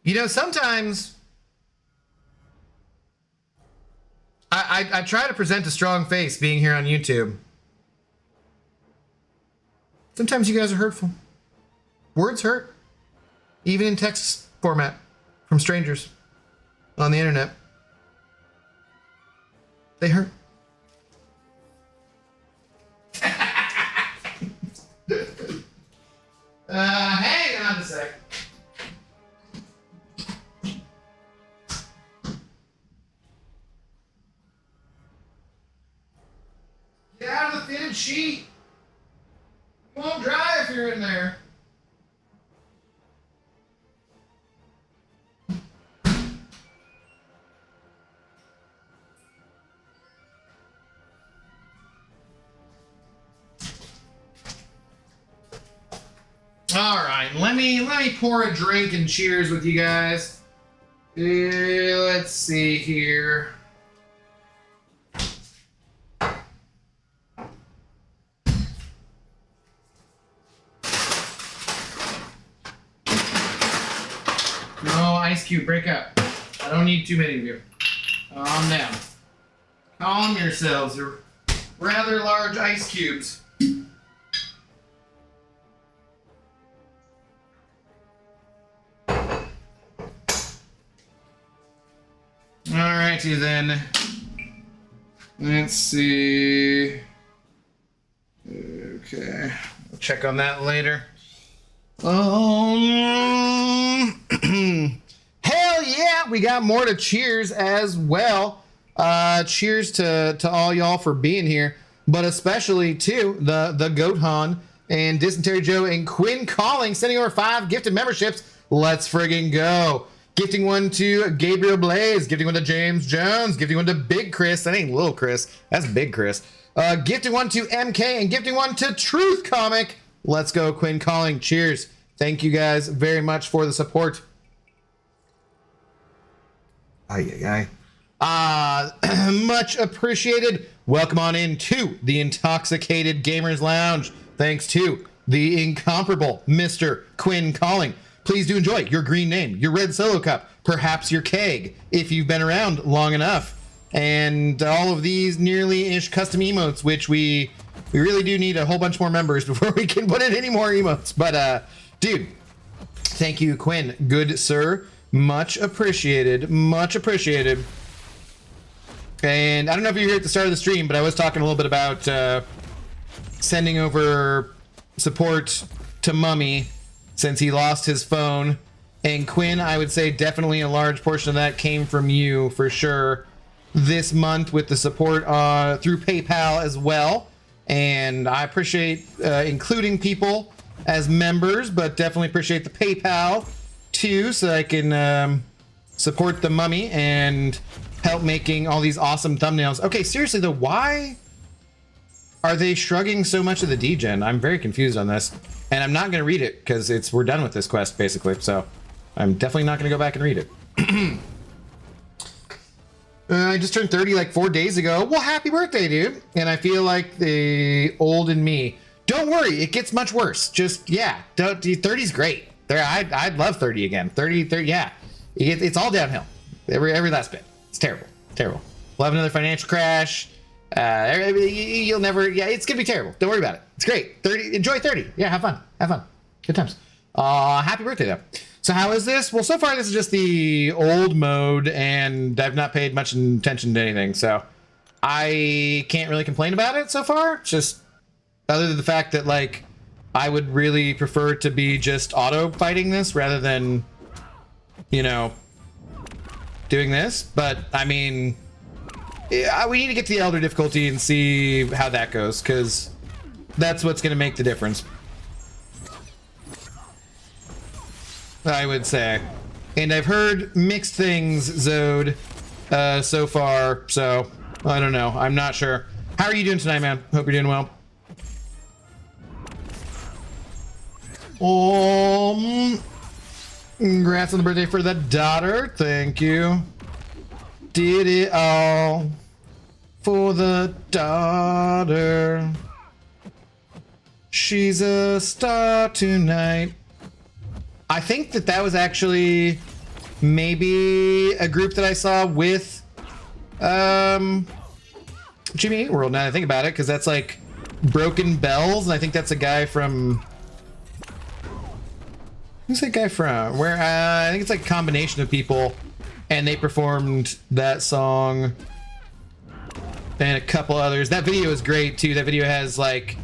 You know, sometimes I try to present a strong face being here on YouTube. Sometimes you guys are hurtful. Words hurt. Even in text format from strangers on the internet. They hurt. Hang on a sec. Get out of the fitted sheet. You won't dry if you're in there. All right, let me pour a drink and cheers with you guys. Let's see here. No, Ice Cube, break up. I don't need too many of you. Calm down. Calm yourselves. You're rather large ice cubes. Alrighty then. Let's see. Okay. We'll check on that later. Hell yeah! We got more to cheers as well. Cheers to all y'all for being here, but especially to the Goathan and Dysentery Joe and Quinn Calling sending over 5 gifted memberships. Let's friggin' go. Gifting one to Gabriel Blaze, gifting one to James Jones, gifting one to Big Chris. That ain't little Chris, that's Big Chris. Gifting one to MK and gifting one to Truth Comic. Let's go, Quinn Calling. Cheers. Thank you guys very much for the support. Much appreciated. Welcome on into the Intoxicated Gamers Lounge. Thanks to the incomparable Mr. Quinn Calling. Please do enjoy your green name, your red solo cup, perhaps your keg, if you've been around long enough. And all of these nearly-ish custom emotes, which we really do need a whole bunch more members before we can put in any more emotes. But, dude, thank you, Quinn. Good sir. Much appreciated. Much appreciated. And I don't know if you were here at the start of the stream, but I was talking a little bit about sending over support to Mummy since he lost his phone. And Quinn, I would say definitely a large portion of that came from you for sure this month with the support through PayPal as well. And I appreciate including people as members, but definitely appreciate the PayPal too, so I can support the Mummy and help making all these awesome thumbnails. Okay, seriously though, why are they shrugging so much of the degen? I'm very confused on this. And I'm not going to read it because we're done with this quest basically. So I'm definitely not going to go back and read it. I just turned 30 like 4 days ago. Well, happy birthday, dude. And I feel like the old in me. Don't worry, it gets much worse. Just, yeah, 30's great. I'd love 30 again. 30, yeah. It's all downhill. Every last bit. It's terrible. Terrible. We'll have another financial crash. You'll never, yeah, it's gonna be terrible. Don't worry about it. It's great. 30, enjoy 30. Yeah, have fun. Have fun. Good times. Happy birthday though. So how is this? Well, so far this is just the old mode and I've not paid much attention to anything. So I can't really complain about it so far. Just other than the fact that like I would really prefer to be just auto fighting this rather than, you know, doing this. But I mean, yeah, we need to get to the Elder difficulty and see how that goes, because that's what's going to make the difference, I would say. And I've heard mixed things, Zode, so far, so I don't know. I'm not sure. How are you doing tonight, man? Hope you're doing well. Congrats on the birthday for the daughter. Thank you. Did it all for the daughter. She's a star tonight. I think that was actually maybe a group that I saw with Jimmy Eat World, now that I think about it, because that's like Broken Bells, and I think that's a guy from... Who's that guy from? Where I think it's like a combination of people, and they performed that song and a couple others. That video is great too. That video has like,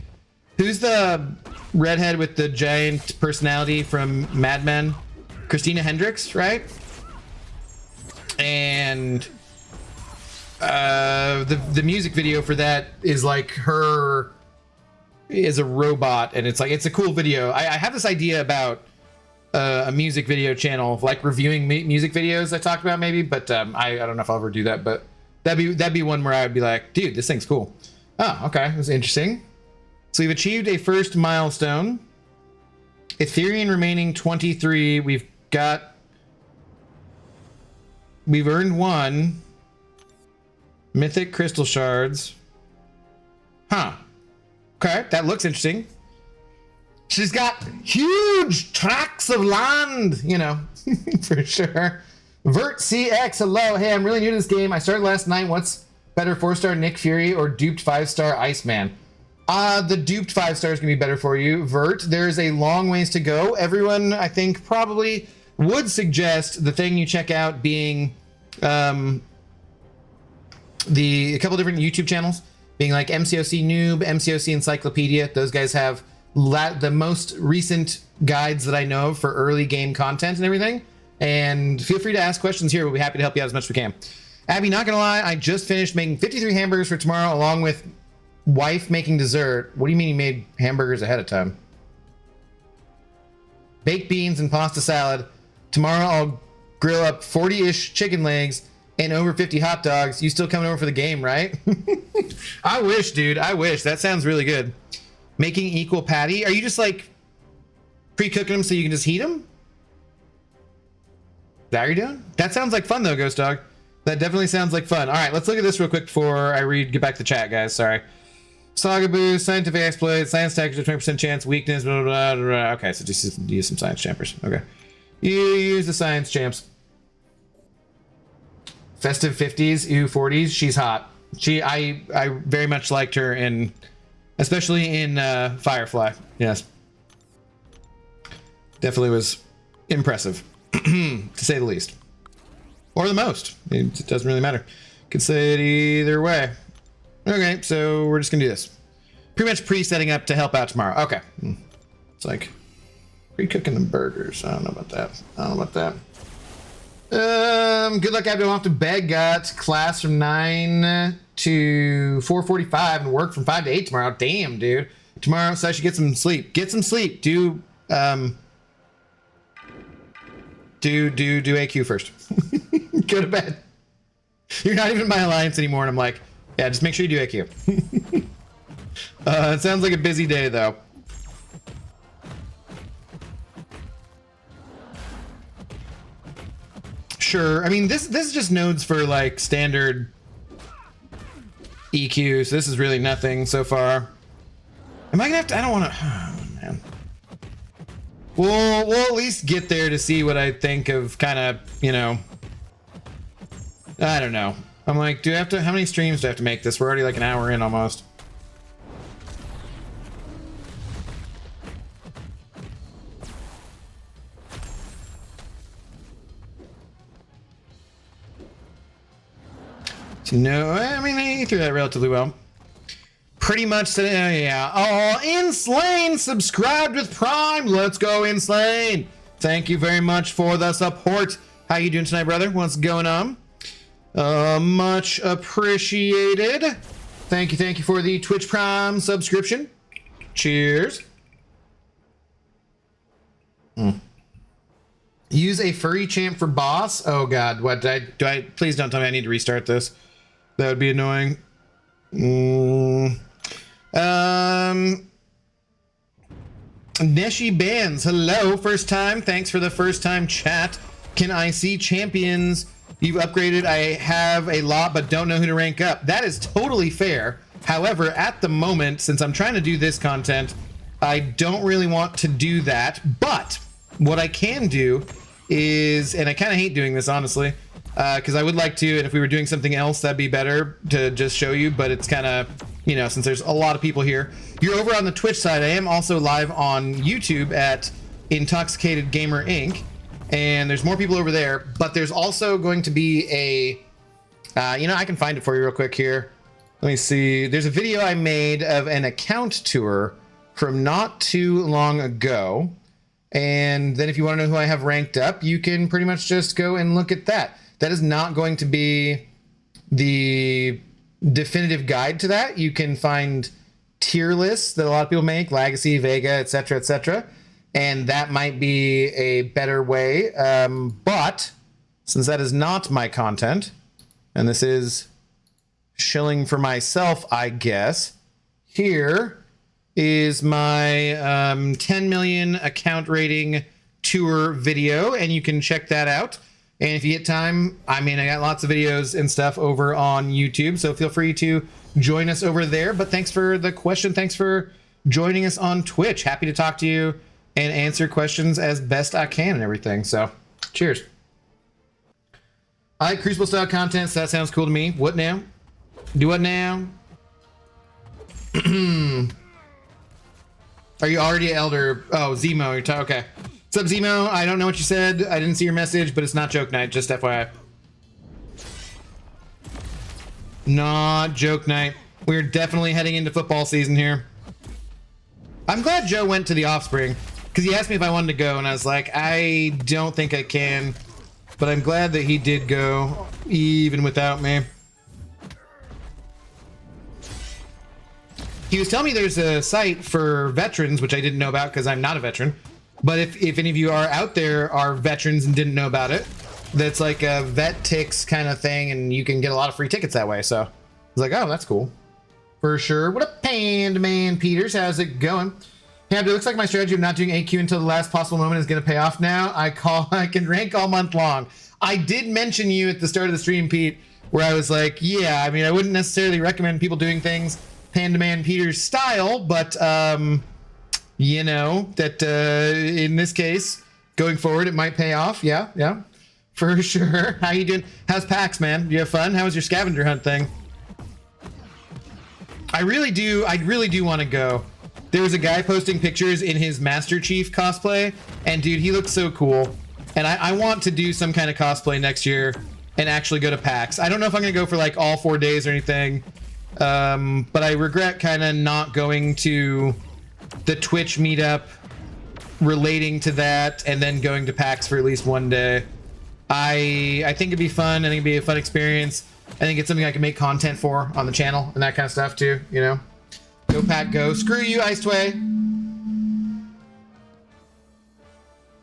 who's the redhead with the giant personality from Mad Men? Christina Hendricks, right? And the music video for that is like her is a robot, and it's like, it's a cool video. I have this idea about a music video channel of like reviewing music videos I talked about maybe, but I don't know if I'll ever do that, but that'd be one where I would be like, dude, this thing's cool. Oh, okay, that's interesting. So we've achieved a first milestone. Ethereum remaining 23. We've earned 1 mythic crystal shards. Huh. Okay, that looks interesting. She's got huge tracts of land, you know, for sure. Vert CX, hello. Hey, I'm really new to this game. I started last night. What's better, 4-star Nick Fury or duped 5-star Iceman? The duped 5-star is going to be better for you, Vert. There's a long ways to go. Everyone, I think, probably would suggest the thing you check out being a couple different YouTube channels, being like MCOC Noob, MCOC Encyclopedia. Those guys have the most recent guides that I know for early game content and everything. And feel free to ask questions here. We'll be happy to help you out as much as we can. Abby, not gonna lie, I just finished making 53 hamburgers for tomorrow, along with wife making dessert. What do you mean you made hamburgers ahead of time? Baked beans and pasta salad. Tomorrow I'll grill up 40-ish chicken legs and over 50 hot dogs. You still coming over for the game, right? I wish, dude. I wish. That sounds really good. Making equal patty. Are you just like pre-cooking them so you can just heat them? Is that what you're doing? That sounds like fun though, Ghost Dog. That definitely sounds like fun. All right, let's look at this real quick before I get back to chat, guys. Sorry. Saga boost, scientific exploit, science texture, 20% chance, weakness, blah, blah, blah, blah. Okay, so just use some science champers. Okay. You use the science champs. Festive 50s, EU40s. She's hot. I very much liked her in, especially in Firefly. Yes. Definitely was impressive, to say the least. Or the most. It doesn't really matter. Could say it either way. Okay, so we're just gonna do this. Pretty much pre-setting up to help out tomorrow. Okay. It's like pre-cooking the burgers. I don't know about that. Good luck. I don't have to beg. Got class from 9 to 4:45 and work from 5 to 8 tomorrow. Damn, dude. Tomorrow, so I should get some sleep. Get some sleep. Do AQ first. Go to bed. You're not even in my alliance anymore, and I'm like, yeah, just make sure you do AQ. It sounds like a busy day, though. Sure. I mean, this is just nodes for like standard EQ, so this is really nothing so far. Am I gonna have to? I don't want to. Oh, man. We'll at least get there to see what I think of, kind of, you know. I don't know. I'm like, do I have to? How many streams do I have to make this? We're already like an hour in almost. No, I mean, he threw that relatively well. pretty much today, yeah. Oh, Inslane subscribed with Prime. Let's go, Inslane. Thank you very much for the support. How you doing tonight, brother? What's going on? Much appreciated. Thank you for the Twitch Prime subscription. Cheers. Use a furry champ for boss. Oh god, what do I please don't tell me I need to restart this. That would be annoying. Neshi Bands, hello, first time. Thanks for the first time chat. Can I see champions you've upgraded? I have a lot, but don't know who to rank up. That is totally fair. However, at the moment, since I'm trying to do this content, I don't really want to do that. But what I can do is, and I kind of hate doing this, honestly, because I would like to, and if we were doing something else, that'd be better to just show you, but it's kind of, you know, since there's a lot of people here. You're over on the Twitch side. I am also live on YouTube at Intoxicated Gamer Inc., and there's more people over there, but there's also going to be a, you know, I can find it for you real quick here. Let me see. There's a video I made of an account tour from not too long ago. And then if you want to know who I have ranked up, you can pretty much just go and look at that. That is not going to be the definitive guide to that. You can find tier lists that a lot of people make, Legacy, Vega, etc., etc., and that might be a better way. But since that is not my content, and this is shilling for myself, I guess, here is my 10 million account rating tour video, and you can check that out. And if you get time, I mean, I got lots of videos and stuff over on YouTube, so feel free to join us over there. But thanks for the question. Thanks for joining us on Twitch. Happy to talk to you and answer questions as best I can and everything. So cheers. I like Crucible style content, so that sounds cool to me. What now? Do what now? Are you already Elder? Oh, Zemo, you're talking. Okay. What's up, Zemo? I don't know what you said. I didn't see your message, but it's not joke night, just FYI. Not joke night. We're definitely heading into football season here. I'm glad Joe went to the Offspring, because he asked me if I wanted to go, and I was like, I don't think I can. But I'm glad that he did go, even without me. He was telling me there's a site for veterans, which I didn't know about because I'm not a veteran. But if any of you are out there are veterans and didn't know about it, that's like a vet ticks kind of thing, and you can get a lot of free tickets that way. So I was like, oh, that's cool. For sure. What up, Pand Man Peters? How's it going? Yeah, it looks like my strategy of not doing AQ until the last possible moment is going to pay off now. I can rank all month long. I did mention you at the start of the stream, Pete, where I was like, yeah, I mean, I wouldn't necessarily recommend people doing things Panda Man Peter's style, but you know that in this case, going forward, it might pay off. Yeah, for sure. How you doing? How's PAX, man? Do you have fun? How was your scavenger hunt thing? I really do want to go. There was a guy posting pictures in his Master Chief cosplay, and dude, he looks so cool. And I want to do some kind of cosplay next year and actually go to PAX. I don't know if I'm gonna go for like all 4 days or anything. But I regret kind of not going to the Twitch meetup relating to that and then going to PAX for at least one day. I think it'd be fun. I think it'd be a fun experience. I think it's something I can make content for on the channel and that kind of stuff too, you know? Go Pack, go. Screw you, Ice Tway.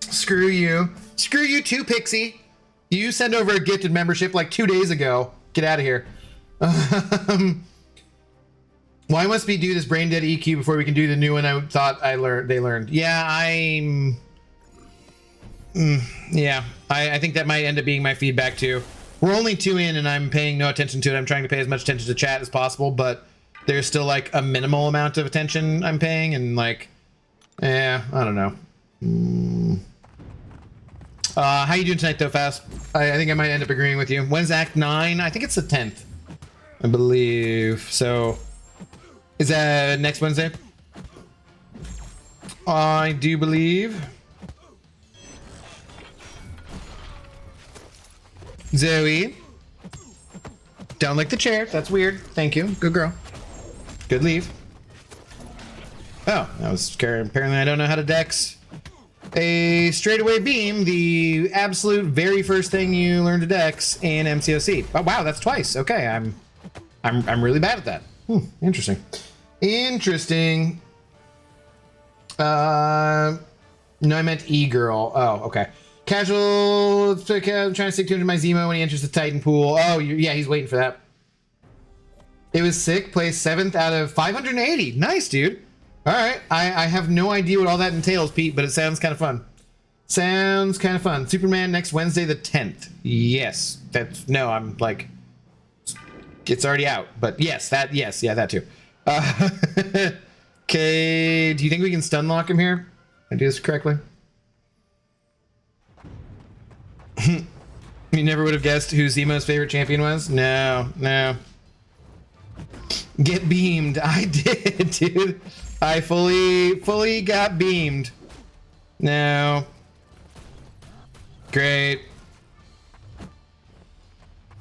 Screw you. Screw you too, Pixie. You sent over a gifted membership like 2 days ago. Get out of here. Why must we do this brain dead EQ before we can do the new one I thought they learned? Yeah, yeah, I think that might end up being my feedback too. We're only 2 in and I'm paying no attention to it. I'm trying to pay as much attention to chat as possible, but there's still like a minimal amount of attention I'm paying, and like, I don't know. How you doing tonight though, Fast? I think I might end up agreeing with you. When's Act 9? I think it's the 10th, I believe. So is that next Wednesday? I do believe. Zoe, don't lick the chair. That's weird. Thank you. Good girl. Good leave. Oh, that was scary. Apparently I don't know how to dex a straightaway beam, the absolute very first thing you learn to dex in MCOC. Oh wow, that's twice. Okay, I'm really bad at that. Interesting. Interesting. No, I meant E-Girl. Oh, okay. Casual, trying to stick to my Zemo when he enters the Titan pool. Oh, yeah, he's waiting for that. It was sick. Placed 7th out of 580. Nice, dude. All right. I have no idea what all that entails, Pete, but it sounds kind of fun. Sounds kind of fun. Superman next Wednesday the 10th. Yes. That's, no, I'm like, it's already out. But yes, that, yes, yeah, that too. Okay, do you think we can stun lock him here? I do this correctly? You never would have guessed who Zemo's favorite champion was? No, no. Get beamed. I did, dude. I fully got beamed. No. Great.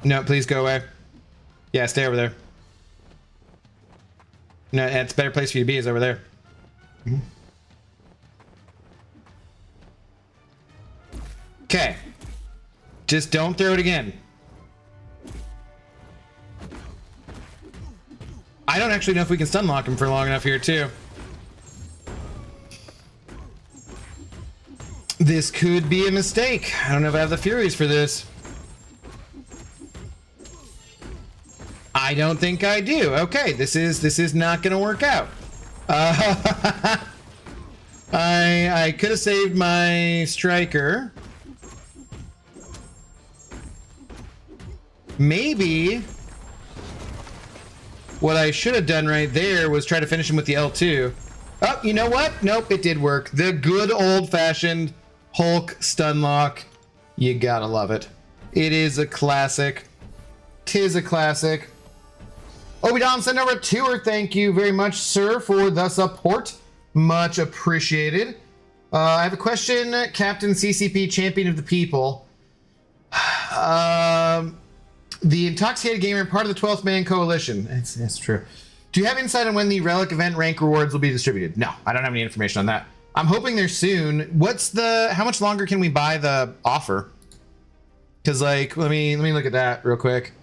No, please go away. Yeah, stay over there. No, it's a better place for you to be is over there. Okay. Just don't throw it again. I don't actually know if we can stun lock him for long enough here, too. This could be a mistake. I don't know if I have the Furies for this. I don't think I do. Okay, this is not gonna work out. I could have saved my striker. Maybe what I should have done right there was try to finish him with the L2. Oh, you know what? Nope, it did work. The good old-fashioned Hulk stun lock. You gotta love it. It is a classic. 'Tis a classic. Obidon sent over a tour. Thank you very much, sir, for the support. Much appreciated. I have a question, Captain CCP, Champion of the People. The Intoxicated Gamer, part of the 12th Man Coalition. It's true. Do you have insight on when the Relic event rank rewards will be distributed? No, I don't have any information on that. I'm hoping they're soon. How much longer can we buy the offer? Because, like, let me look at that real quick.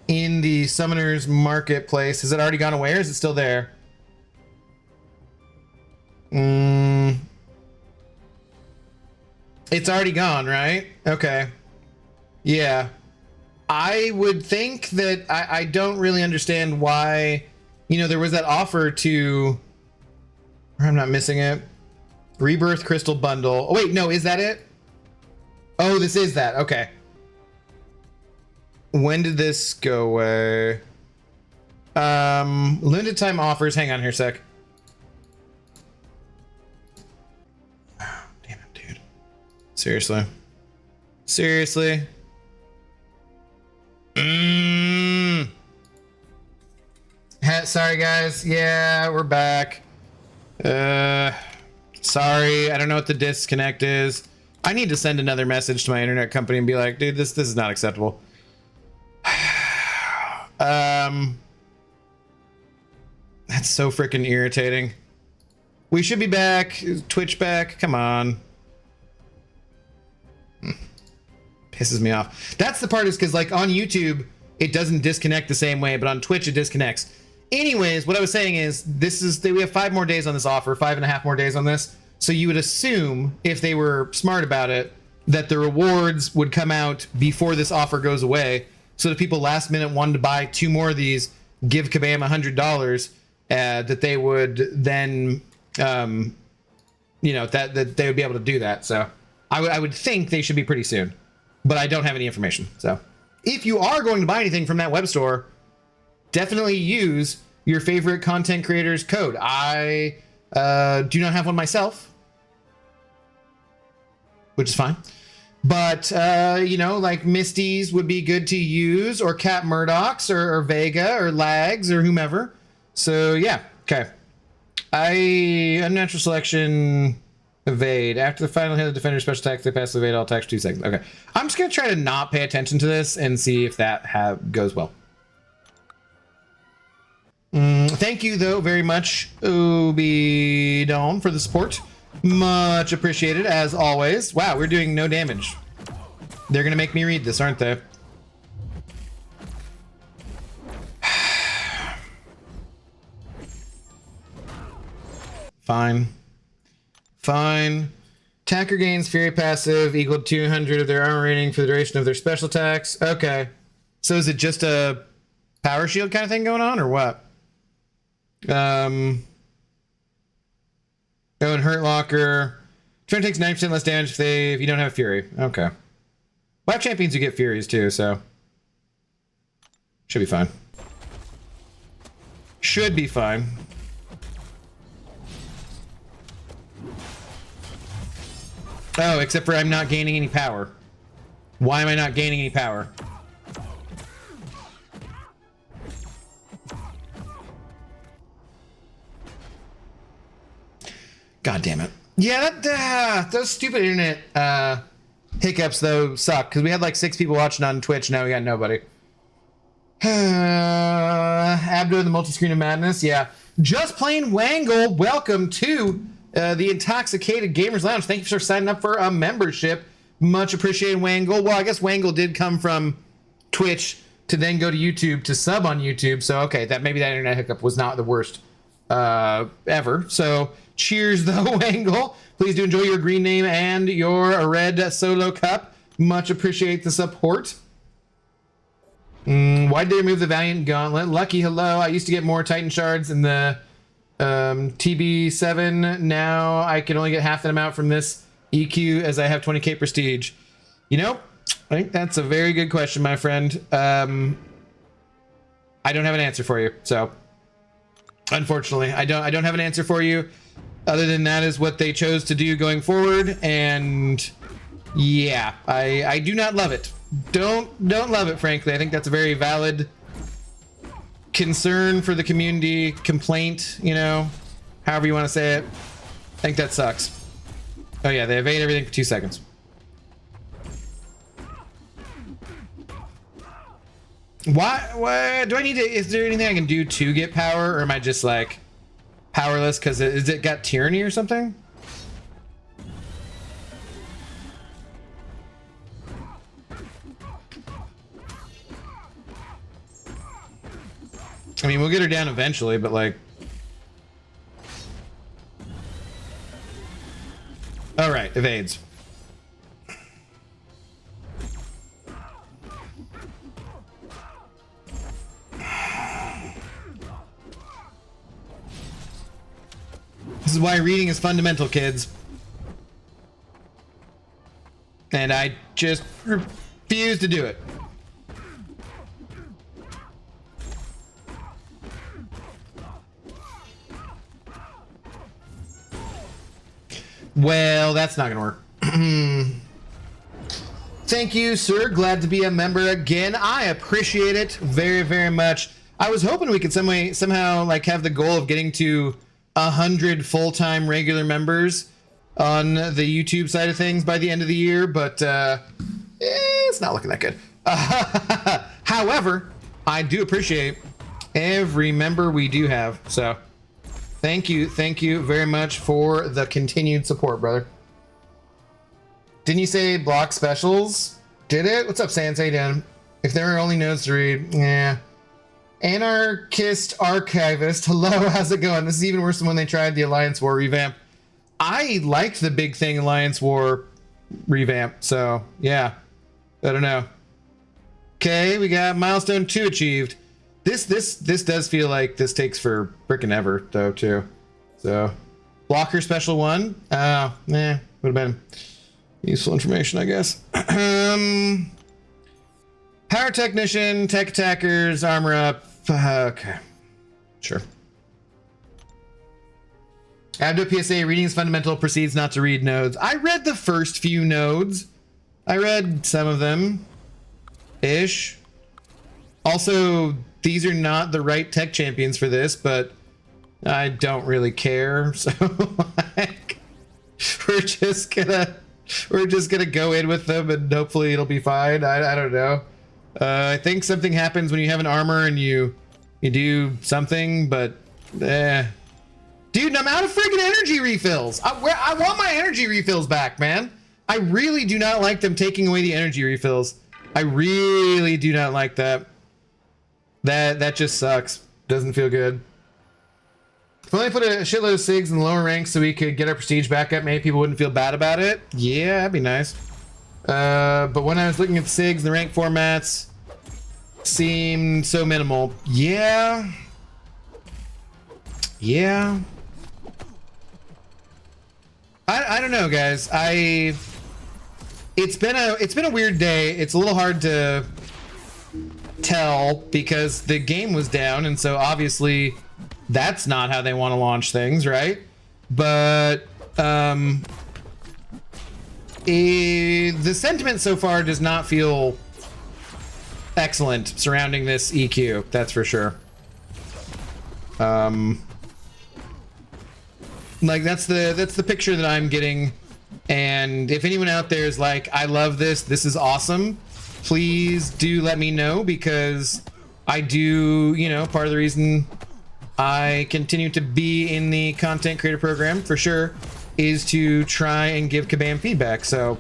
In the Summoners Marketplace, has it already gone away or is it still there? It's already gone, right? Okay. Yeah. I would think that I don't really understand why, you know, there was that offer to, I'm not missing it. Rebirth Crystal Bundle. Oh, wait, no, is that it? Oh, this is that. Okay. When did this go away? Limited time offers. Hang on here a sec. Oh, damn it, dude. Seriously. Seriously. Sorry, guys. Yeah, we're back. Sorry. I don't know what the disconnect is. I need to send another message to my internet company and be like, dude, this is not acceptable. That's so freaking irritating. We should be back. Twitch back. Come on. Pisses me off. That's the part is because like on YouTube, it doesn't disconnect the same way, but on Twitch it disconnects. Anyways, what I was saying is we have 5 more days on this offer, 5.5 more days on this. So you would assume if they were smart about it, that the rewards would come out before this offer goes away. So that people last minute wanted to buy 2 more of these, give Kabam $100, that they would then, you know, that they would be able to do that. So I would think they should be pretty soon, but I don't have any information. So if you are going to buy anything from that web store, definitely use your favorite content creator's code. I do not have one myself, which is fine. But, you know, like Misty's would be good to use, or Cat Murdoch's, or Vega, or Lags, or whomever. So, yeah, okay. Unnatural selection, evade. After the final hit of the defender special attack, they pass the evade all attacks for 2 seconds. Okay. I'm just going to try to not pay attention to this and see if that goes well. Thank you, though, very much, Obi-Don, for the support. Much appreciated, as always. Wow, we're doing no damage. They're gonna make me read this, aren't they? Fine. Fine. Attacker gains Fury passive equal to 200 of their armor rating for the duration of their special attacks. Okay. So is it just a power shield kind of thing going on, or what? Oh, and Hurt Locker. Turn takes 9% less damage if you don't have Fury. Okay. Well, champions who get Furies too, so should be fine. Should be fine. Oh, except for I'm not gaining any power. Why am I not gaining any power? God damn it. Yeah, those stupid internet hiccups, though, suck. Because we had like 6 people watching on Twitch, now we got nobody. Abdo, the multi-screen of madness. Yeah. Just Plain Wangle, welcome to the Intoxicated Gamers Lounge. Thank you for signing up for a membership. Much appreciated, Wangle. Well, I guess Wangle did come from Twitch to then go to YouTube to sub on YouTube. So, okay, maybe that internet hiccup was not the worst ever. So, cheers, though, Wangle. Please do enjoy your green name and your red solo cup. Much appreciate the support. Why did they remove the Valiant Gauntlet? Lucky, hello. I used to get more Titan shards in the TB7. Now I can only get half that amount from this EQ as I have 20k prestige. You know, I think that's a very good question, my friend. I don't have an answer for you, so unfortunately, I don't have an answer for you. Other than that is what they chose to do going forward, and yeah, I do not love it. Don't love it, frankly. I think that's a very valid concern for the community, complaint, you know, however you want to say it. I think that sucks. Oh yeah, they evade everything for 2 seconds. Why do I need to, is there anything I can do to get power, or am I just like powerless because is it got tyranny or something? I mean, we'll get her down eventually, but like... Alright, evades. This is why reading is fundamental, kids. And I just refuse to do it. Well, that's not gonna work. Thank you, sir. Glad to be a member again. I appreciate it very, very much. I was hoping we could somehow like have the goal of getting to 100 full-time regular members on the YouTube side of things by the end of the year, but it's not looking that good. However, I do appreciate every member we do have, so thank you very much for the continued support, brother. Didn't you say block specials? Did it? What's up, Sans? How you doing? If there are only notes to read, yeah. Anarchist Archivist, hello, how's it going? This is even worse than when they tried the Alliance War revamp. I liked the Big Thing Alliance War revamp, so yeah. I don't know. Okay, we got milestone 2 achieved. This does feel like this takes for frickin' ever, though, too. So, blocker special 1. Would have been useful information, I guess. Power technician, tech attackers, armor up. Okay, sure. Abdo PSA, reading is fundamental, proceeds not to read nodes. I read the first few nodes. I read some of them. Ish. Also, these are not the right tech champions for this, but I don't really care. So like, we're just gonna go in with them and hopefully it'll be fine. I don't know. I think something happens when you have an armor and you You do something, but dude, I'm out of friggin' energy refills. I want my energy refills back, man. I really do not like them taking away the energy refills. I really do not like that. That just sucks. Doesn't feel good. If only put a shitload of SIGs in the lower ranks so we could get our prestige back up, maybe people wouldn't feel bad about it. Yeah, that'd be nice. But when I was looking at the SIGs, the rank formats seemed so minimal. Yeah. Yeah. I don't know, guys. It's been a weird day. It's a little hard to tell because the game was down, and so obviously that's not how they want to launch things, right? But the sentiment so far does not feel excellent surrounding this EQ, that's for sure. Like that's the picture that I'm getting. And if anyone out there is like, I love this, this is awesome, please do let me know, because I do, you know, part of the reason I continue to be in the content creator program for sure is to try and give Kabam feedback. So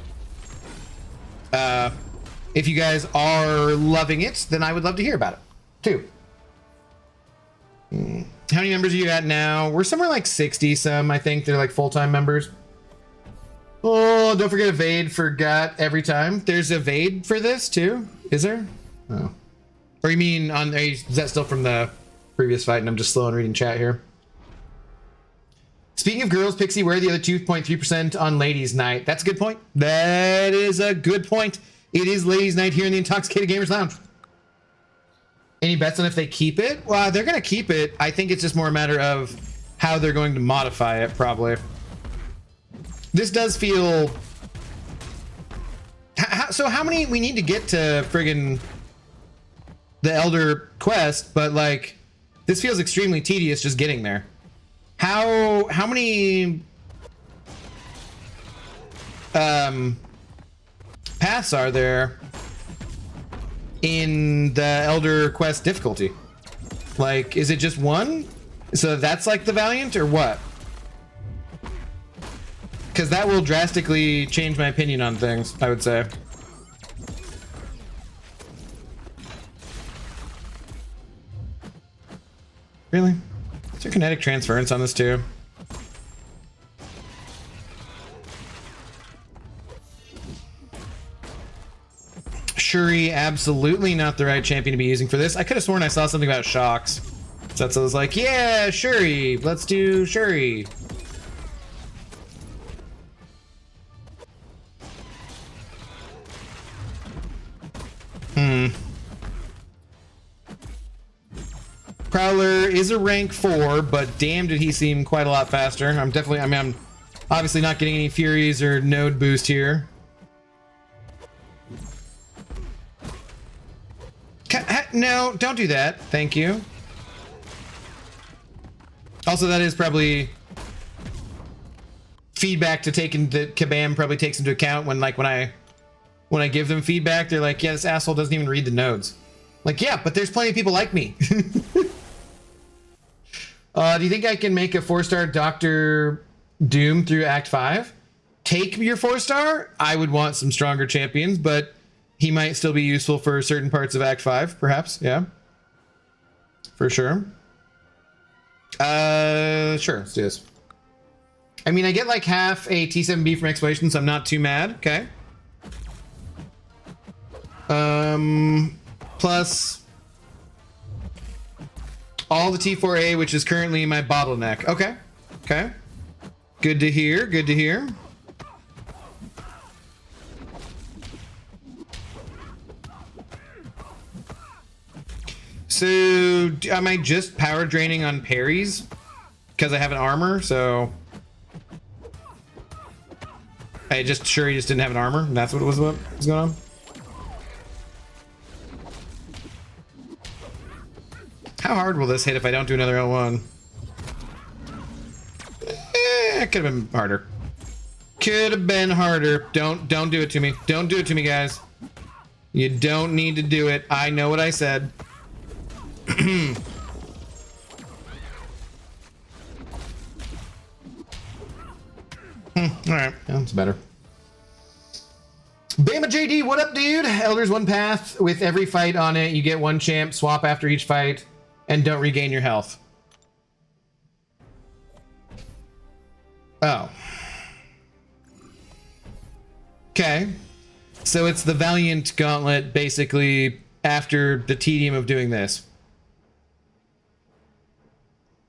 if you guys are loving it, then I would love to hear about it too. How many members are you at now? We're somewhere like 60 some, I think. They're like full-time members. Oh, don't forget evade. Forgot every time. There's evade for this too, is there? Oh. Or you mean on, is that still from the previous fight and I'm just slow on reading chat here? Speaking of girls, Pixie, where are the other 2.3% on ladies night? That's a good point. That is a good point. It is ladies night here in the Intoxicated Gamers Lounge. Any bets on if they keep it? Well, they're going to keep it. I think it's just more a matter of how they're going to modify it, probably. This does feel... So how many... We need to get to friggin' the Elder Quest, but like, this feels extremely tedious just getting there. How many... paths are there in the Elder Quest difficulty? Like, is it just one? So that's like the Valiant or what? Because that will drastically change my opinion on things, I would say. Really? Is there kinetic transference on this too? Shuri, absolutely not the right champion to be using for this. I could have sworn I saw something about shocks. So I was like, yeah, Shuri, let's do Shuri. Prowler is a rank 4, but damn did he seem quite a lot faster. I'm obviously not getting any Furies or node boost here. No, don't do that. Thank you. Also, that is probably feedback to take into Kabam probably takes into account when I give them feedback, they're like, yeah, this asshole doesn't even read the nodes. Like, yeah, but there's plenty of people like me. Do you think I can make a 4-star Dr. Doom through Act 5? Take your 4-star? I would want some stronger champions, but he might still be useful for certain parts of Act 5, perhaps. Yeah. For sure. Sure, let's do this. I mean, I get like half a T7B from Exploration, so I'm not too mad. Okay. Plus all the T4A, which is currently my bottleneck. Okay. Okay. Good to hear. Good to hear. So am I just power draining on parries because I have an armor? So I just sure he just didn't have an armor. And that's what was going on. How hard will this hit if I don't do another L1? It could have been harder. Could have been harder. Don't do it to me. Don't do it to me, guys. You don't need to do it. I know what I said. All right, that's better. Bama JD, what up, dude? Elders one path with every fight on it. You get one champ, swap after each fight, and don't regain your health. Oh. Okay. So it's the Valiant Gauntlet, basically, after the tedium of doing this.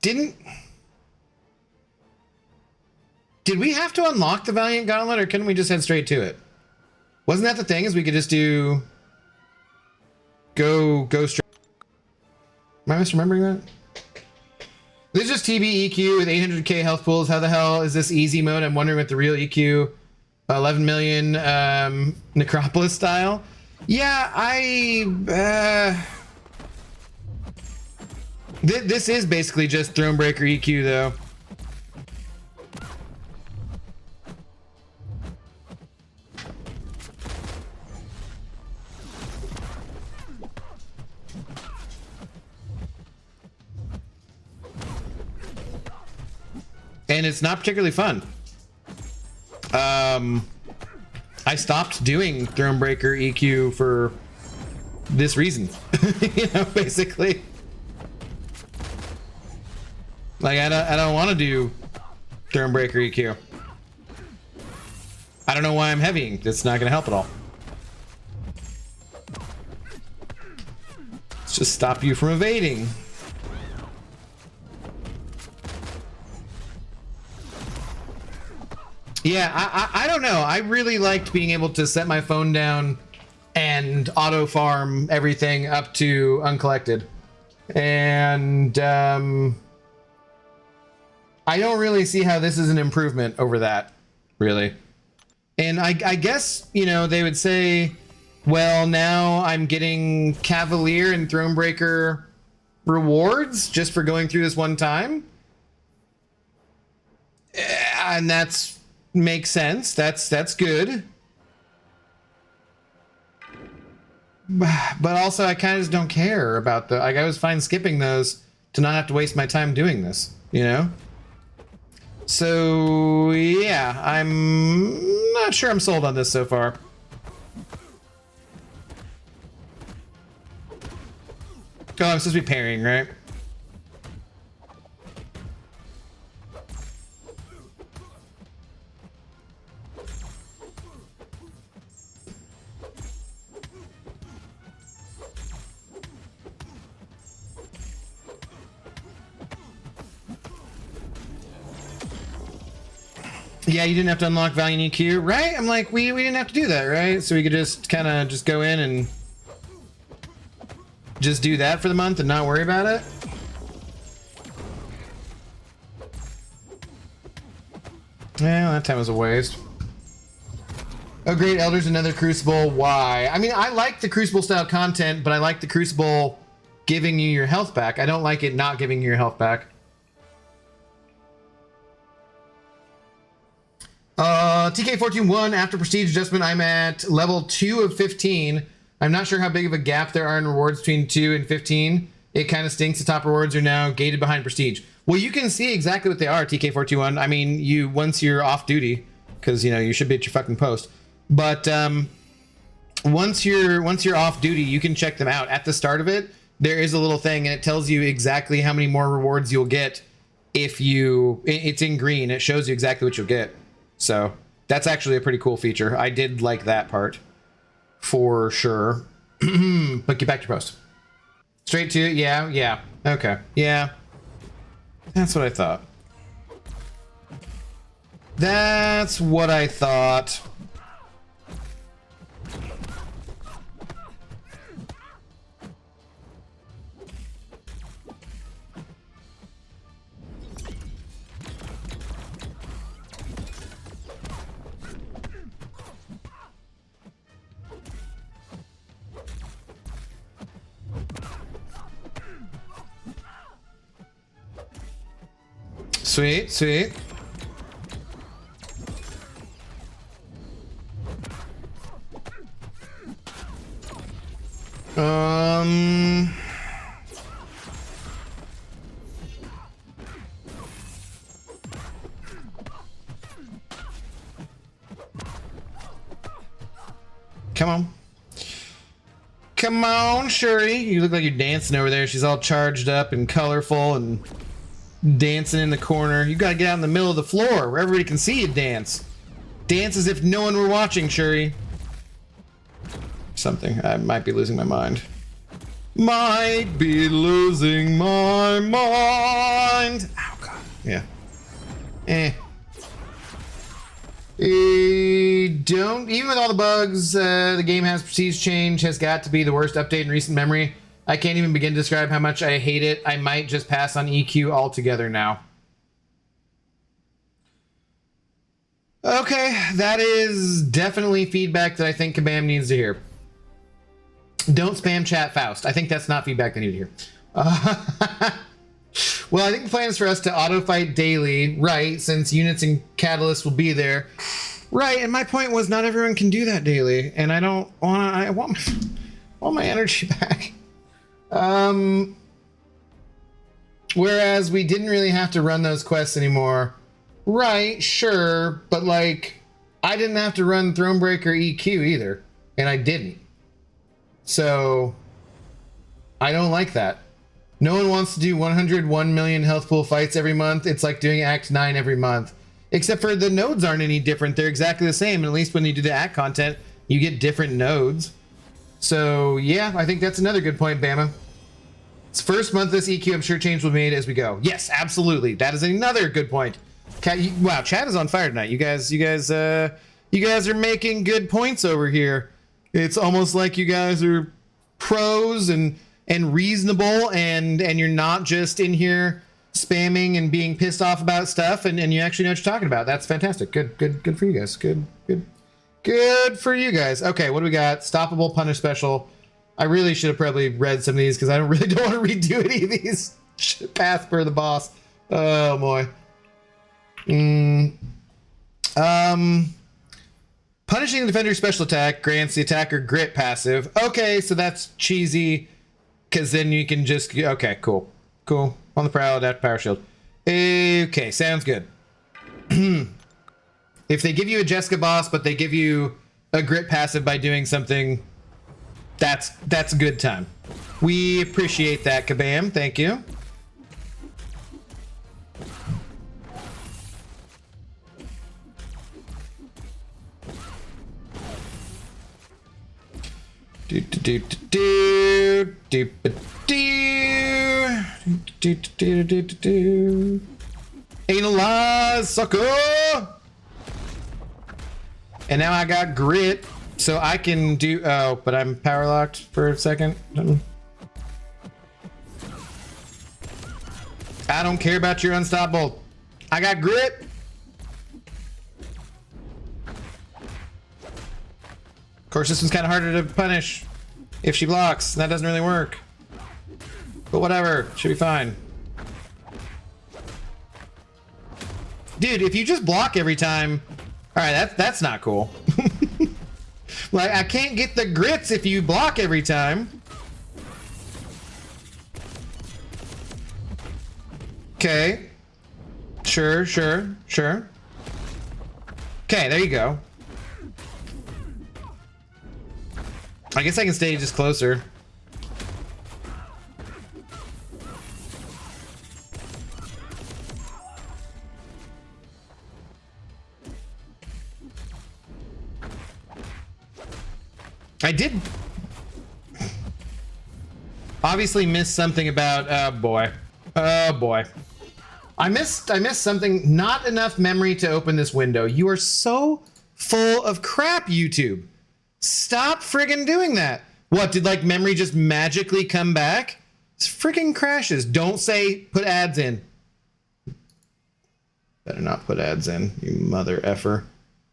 Did we have to unlock the Valiant Gauntlet, or couldn't we just head straight to it? Wasn't that the thing, is we could just do... Go straight... Am I misremembering that? This is just TB with 800k health pools. How the hell is this easy mode? I'm wondering what the real EQ... 11 million Necropolis style. Yeah, this is basically just Thronebreaker EQ though. And it's not particularly fun. I stopped doing Thronebreaker EQ for this reason. You know, basically. Like, I don't want to do Thronebreaker EQ. I don't know why I'm heavying. It's not going to help at all. Let's just stop you from evading. Yeah, I don't know. I really liked being able to set my phone down and auto farm everything up to uncollected. And I don't really see how this is an improvement over that, really. And I guess, you know, they would say, well, now I'm getting Cavalier and Thronebreaker rewards just for going through this one time. And that's... makes sense. That's good. But also, I kind of just don't care about the... Like, I was fine skipping those to not have to waste my time doing this, you know? So, yeah, I'm not sure I'm sold on this so far. Oh, I'm supposed to be parrying, right? Yeah, you didn't have to unlock Valiant EQ, right? I'm like, we didn't have to do that, right? So we could just kind of just go in and just do that for the month and not worry about it. Yeah, that time was a waste. Oh, great, Elders, another Crucible. Why? I mean, I like the Crucible style content, but I like the Crucible giving you your health back. I don't like it not giving you your health back. TK141, after Prestige Adjustment, I'm at level 2 of 15. I'm not sure how big of a gap there are in rewards between 2 and 15. It kind of stinks. The top rewards are now gated behind Prestige. Well, you can see exactly what they are, TK421. I mean, once you're off duty, because, you know, you should be at your fucking post. But once you're off duty, you can check them out. At the start of it, there is a little thing, and it tells you exactly how many more rewards you'll get if you... It's in green. It shows you exactly what you'll get. So that's actually a pretty cool feature. I did like that part for sure. But get back to your post. Straight to it. Yeah. Okay. Yeah. That's what I thought. That's what I thought. Sweet, sweet. Come on. Come on, Shuri. You look like you're dancing over there. She's all charged up and colorful and dancing in the corner. You gotta get out in the middle of the floor where everybody can see you dance. Dance as if no one were watching, Shuri. Something. I might be losing my mind. Might be losing my mind. Ow, God. Yeah. Don't, even with all the bugs, the game has prestige change, has got to be the worst update in recent memory. I can't even begin to describe how much I hate it. I might just pass on EQ altogether now. Okay, that is definitely feedback that I think Kabam needs to hear. Don't spam chat Faust. I think that's not feedback they need to hear. Well, I think the plan is for us to auto fight daily, right? Since units and catalysts will be there. Right, and my point was not everyone can do that daily, and I don't want to, I want my energy back. Whereas we didn't really have to run those quests anymore. Right, sure, but like, I didn't have to run Thronebreaker EQ either, and I didn't. So, I don't like that. No one wants to do 101 million health pool fights every month. It's like doing Act 9 every month. Except for the nodes aren't any different. They're exactly the same. And at least when you do the Act content, you get different nodes. So, yeah, I think that's another good point, Bama. It's first month this EQ, I'm sure change will be made as we go. Yes, absolutely. That is another good point. Wow, chat is on fire tonight. You guys are making good points over here. It's almost like you guys are pros and reasonable, and you're not just in here spamming and being pissed off about stuff, and you actually know what you're talking about. That's fantastic. Good for you guys. Good for you guys. Okay, what do we got? Stoppable Punish Special. I really should have probably read some of these because I don't want to redo any of these. Path for the boss. Oh boy. Punishing the defender's special attack grants the attacker grit passive. Okay, so that's cheesy, because then you can just... Okay, cool. On the prowl, adapt power shield. Okay, sounds good. If they give you a Jessica boss, but they give you a grit passive by doing something, that's a good time. We appreciate that, Kabam. Thank you. Analyze, sucker! And now I got grit, so I can do... Oh, but I'm power locked for a second. I don't care about your unstoppable. I got grit. Of course, this one's kind of harder to punish if she blocks. That doesn't really work. But whatever, should be fine. Dude, if you just block every time... Alright, that's not cool. Like, I can't get the grits if you block every time. Okay. Sure. Okay, there you go. I guess I can stay just closer. I did obviously miss something about... Oh boy. I missed something. Not enough memory to open this window. You are so full of crap, YouTube. Stop friggin' doing that. What, did like memory just magically come back? It's freaking crashes. Don't say put ads in. Better not put ads in, you mother effer.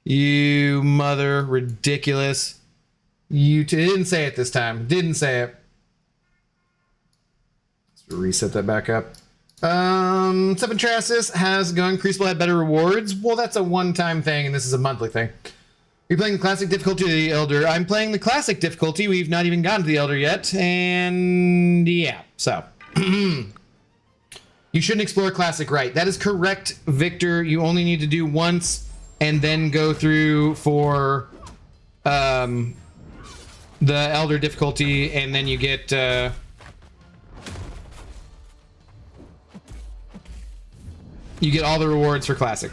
You mother ridiculous. You didn't say it this time. Didn't say it. Let's reset that back up. Seven Trasis has gone. Crucible had better rewards. Well, that's a one-time thing, and this is a monthly thing. You're playing the classic difficulty of the Elder. I'm playing the classic difficulty. We've not even gotten to the Elder yet, and yeah, so. You shouldn't explore classic, right? That is correct, Victor. You only need to do once, and then go through for, the Elder difficulty, and then you get all the rewards for Classic.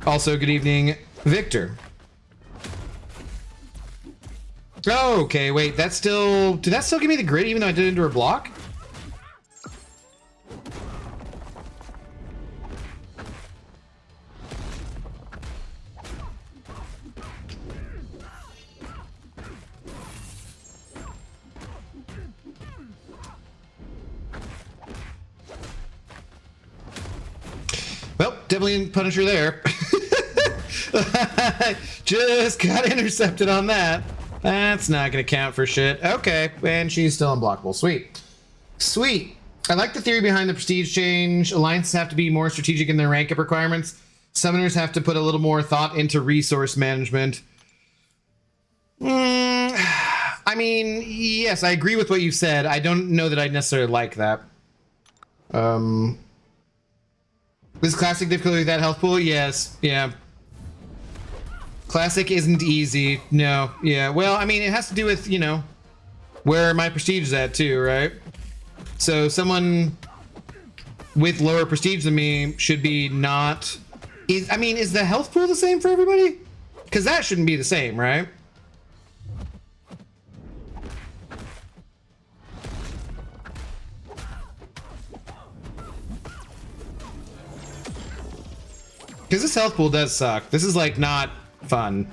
Also, good evening, Victor. Oh, okay, wait, that's still... Did that still give me the grid even though I did it into a block? Well, definitely Punisher there. Just got intercepted on that. That's not gonna count for shit. Okay, and she's still unblockable. Sweet. Sweet. I like the theory behind the prestige change. Alliances have to be more strategic in their rank up requirements. Summoners have to put a little more thought into resource management. I mean, yes, I agree with what you said. I don't know that I necessarily like that. This Classic difficulty with that health pool? Yes, yeah. Classic isn't easy. No, yeah. Well, I mean, it has to do with, you know, where my prestige is at too, right? So someone with lower prestige than me should be not... I mean, is the health pool the same for everybody? Because that shouldn't be the same, right? Because this health pool does suck. This is like not fun.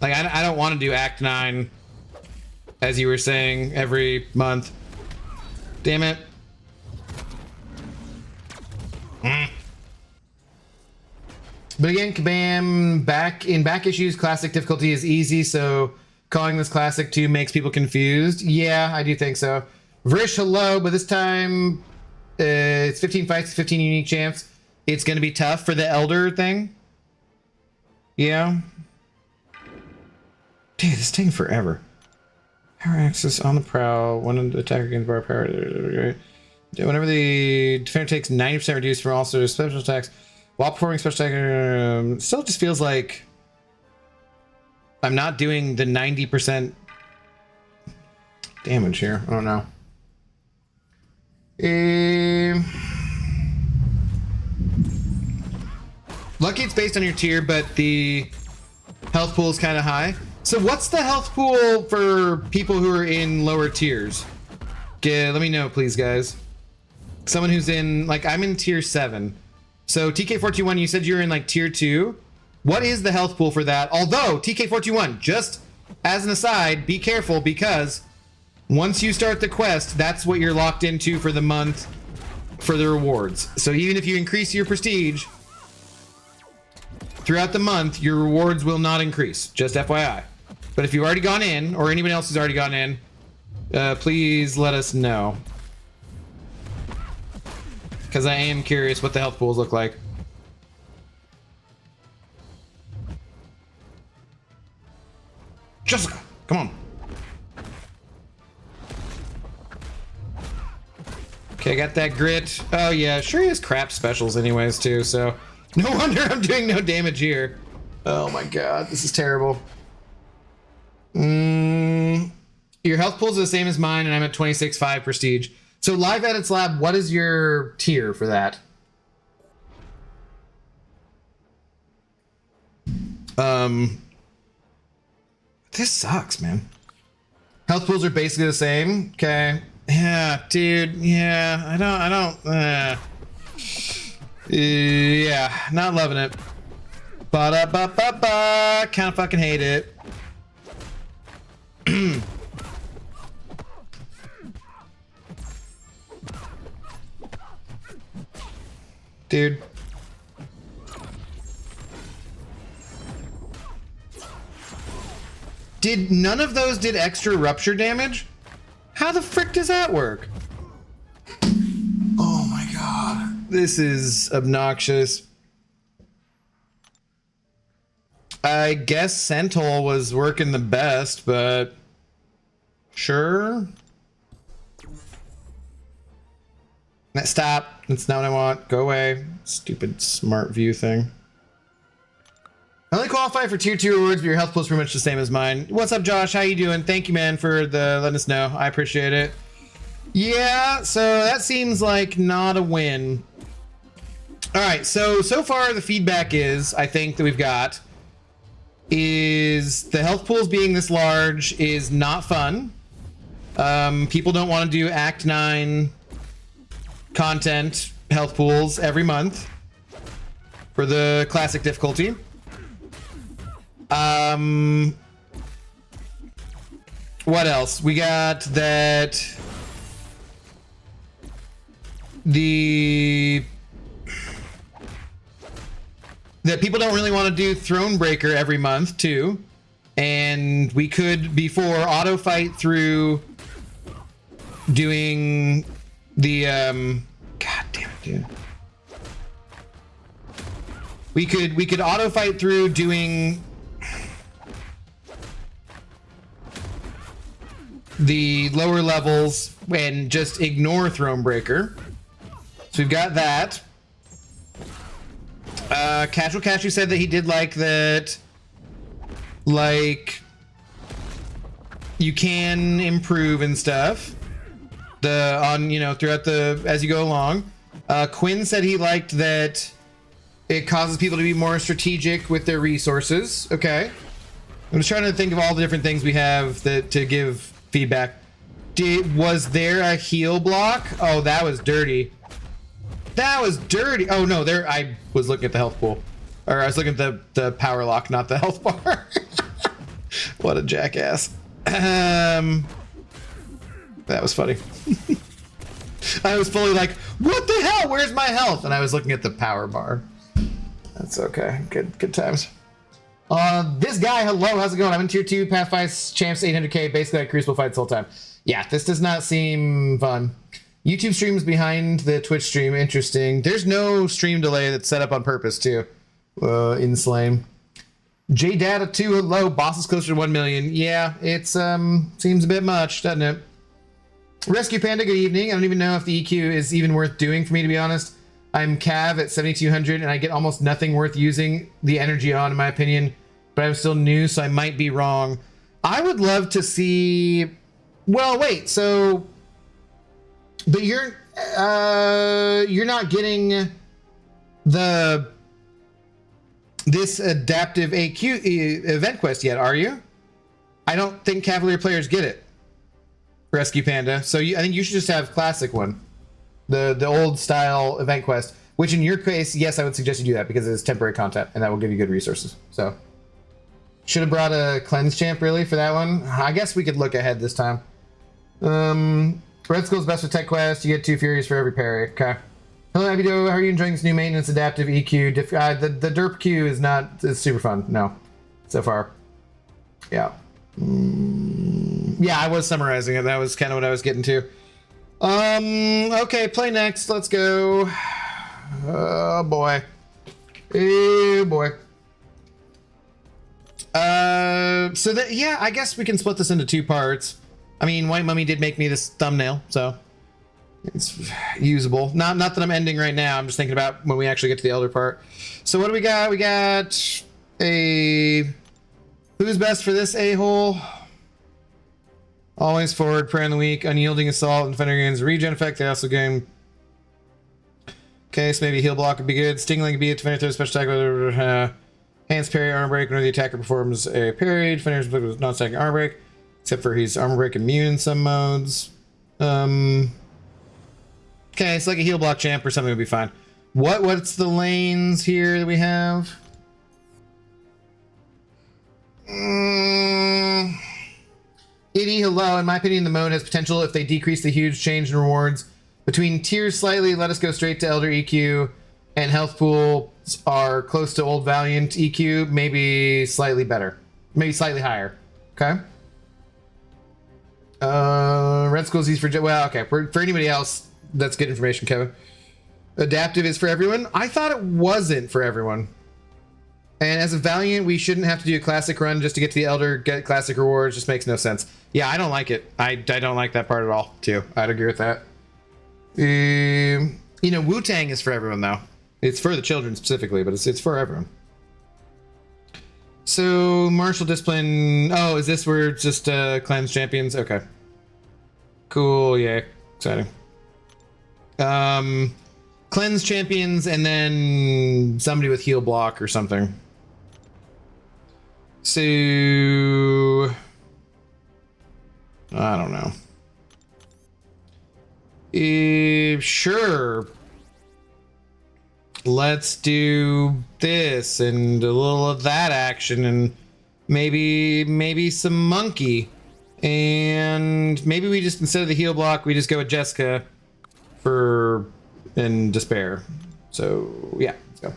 Like, I don't want to do Act 9, as you were saying, every month. Damn it. But again, Kabam, back issues, Classic difficulty is easy, so calling this Classic 2 makes people confused. Yeah, I do think so. Vrish, hello, but this time it's 15 fights, 15 unique champs. It's going to be tough for the Elder thing. Yeah. Dude, this is taking forever. Power access on the prowl. One attack against bar power. Whenever the defender takes 90% reduced from all sorts of special attacks while performing special attack, still just feels like I'm not doing the 90% damage here. I don't know. Lucky it's based on your tier, but the health pool is kind of high. So what's the health pool for people who are in lower tiers? Let me know, please, guys. Someone who's in, like, I'm in tier 7. So TK421, you said you're in, like, tier 2. What is the health pool for that? Although, TK421, just as an aside, be careful, because once you start the quest, that's what you're locked into for the month for the rewards. So even if you increase your prestige throughout the month, your rewards will not increase. Just FYI. But if you've already gone in, or anyone else who's already gone in, please let us know. Because I am curious what the health pools look like. Jessica, come on. Okay, I got that grit. Oh yeah, sure he has crap specials anyways too, so no wonder I'm doing no damage here. Oh my god, this is terrible. Your health pools are the same as mine, and I'm at 26.5 prestige. So Live Edits Lab, what is your tier for that? This sucks, man. Health pools are basically the same. Okay. Yeah, dude. Yeah, I don't. Yeah, not loving it. Ba-da-ba-ba-ba. Kind of fucking hate it. Dude. Did none of those did extra rupture damage? How the frick does that work? Oh my god. This is obnoxious. I guess Centaur was working the best, but sure. Stop. That's not what I want. Go away. Stupid smart view thing. I only qualify for tier 2 rewards, but your health pool is pretty much the same as mine. What's up, Josh? How you doing? Thank you, man, for letting us know. I appreciate it. Yeah, so that seems like not a win. All right, so far the feedback is, I think that we've got, is the health pools being this large is not fun. People don't want to do Act 9 content health pools every month for the classic difficulty. What else? We got that that people don't really want to do Thronebreaker every month too, and we could before auto fight through doing the god damn it, dude. We could auto fight through doing the lower levels and just ignore Thronebreaker. So we've got that. Casual Cashew said that he did like that, like, you can improve and stuff throughout as you go along. Quinn said he liked that it causes people to be more strategic with their resources. Okay. I'm just trying to think of all the different things we have to give feedback. Was there a heal block? Oh, that was dirty. That was dirty. Oh no, I was looking at the health pool. Or I was looking at the power lock, not the health bar. What a jackass. That was funny. I was fully like, what the hell? Where's my health? And I was looking at the power bar. That's okay. Good times. This guy, hello, how's it going? I'm in tier 2, Path 5 champs 800k, basically like Crucible fights the whole time. Yeah, this does not seem fun. YouTube streams behind the Twitch stream, interesting. There's no stream delay that's set up on purpose too. Inslame. JData 2, hello, boss is closer to 1 million. Yeah, it seems a bit much, doesn't it? Rescue Panda, good evening. I don't even know if the EQ is even worth doing for me, to be honest. I'm Cav at 7200 and I get almost nothing worth using the energy on, in my opinion, but I'm still new, so I might be wrong. I would love to see, well, wait, so, but you're not getting this adaptive AQ event quest yet, are you? I don't think Cavalier players get it. Rescue Panda. So I think you should just have classic one. The old style event quest, which in your case, yes, I would suggest you do that because it's temporary content and that will give you good resources. So should have brought a cleanse champ really for that one. I guess we could look ahead this time. Red Skull's best for tech quest. You get 2 furies for every parry. Okay. Hello, Abido. How are you enjoying this new maintenance adaptive EQ? The derp Q is it's super fun. No, so far. Yeah. Yeah, I was summarizing it. That was kind of what I was getting to. Okay, play next. Let's go. Oh boy. Oh boy. So that, yeah, I guess we can split this into 2 parts. I mean, White Mummy did make me this thumbnail, so it's usable. Not that I'm ending right now. I'm just thinking about when we actually get to the Elder part. So what do we got? We got who's best for this a-hole? Always forward, prayer in the week, unyielding assault, and defender gains regen effect. They also gain. Okay, so maybe heal block would be good. Stingling would be a defender throws special attack. Hands parry, armor break. Whenever the attacker performs a parry, defender's with non-stacking armor break, except for he's armor break immune in some modes. Okay, it's like a heal block champ or something would be fine. What's the lanes here that we have? Itty, hello. In my opinion, the mode has potential if they decrease the huge change in rewards. Between tiers slightly, let us go straight to Elder EQ, and health pools are close to Old Valiant EQ, maybe slightly better. Maybe slightly higher. Okay? Red Skull's easy for... Well, okay. For anybody else, that's good information, Kevin. Adaptive is for everyone? I thought it wasn't for everyone. And as a Valiant, we shouldn't have to do a classic run just to get to the Elder, get classic rewards. Just makes no sense. Yeah, I don't like it. I don't like that part at all, too. I'd agree with that. You know, Wu-Tang is for everyone though. It's for the children specifically, but it's for everyone. So martial discipline. Oh, is this where it's just cleanse champions? Okay. Cool. Yeah. Exciting. Cleanse champions and then somebody with heal block or something. So I don't know. Sure. Let's do this and a little of that action and maybe some monkey. And maybe we just, instead of the heal block, we just go with Jessica in despair. So yeah, let's go.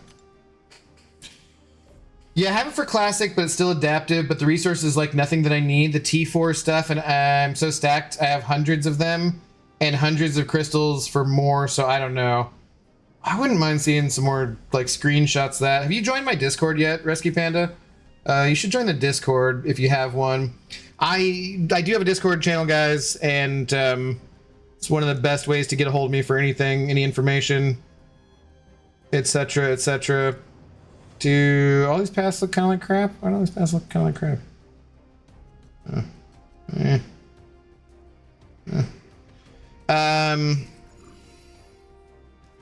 Yeah, I have it for classic, but it's still adaptive, but the resources like nothing that I need. The T4 stuff, and I'm so stacked. I have hundreds of them and hundreds of crystals for more, so I don't know. I wouldn't mind seeing some more like screenshots of that. Have you joined my Discord yet, Rescue Panda? You should join the Discord if you have one. I do have a Discord channel, guys, and it's one of the best ways to get a hold of me for anything, any information, etc., etc. Do all these paths look kind of like crap? Why don't these paths look kind of like crap?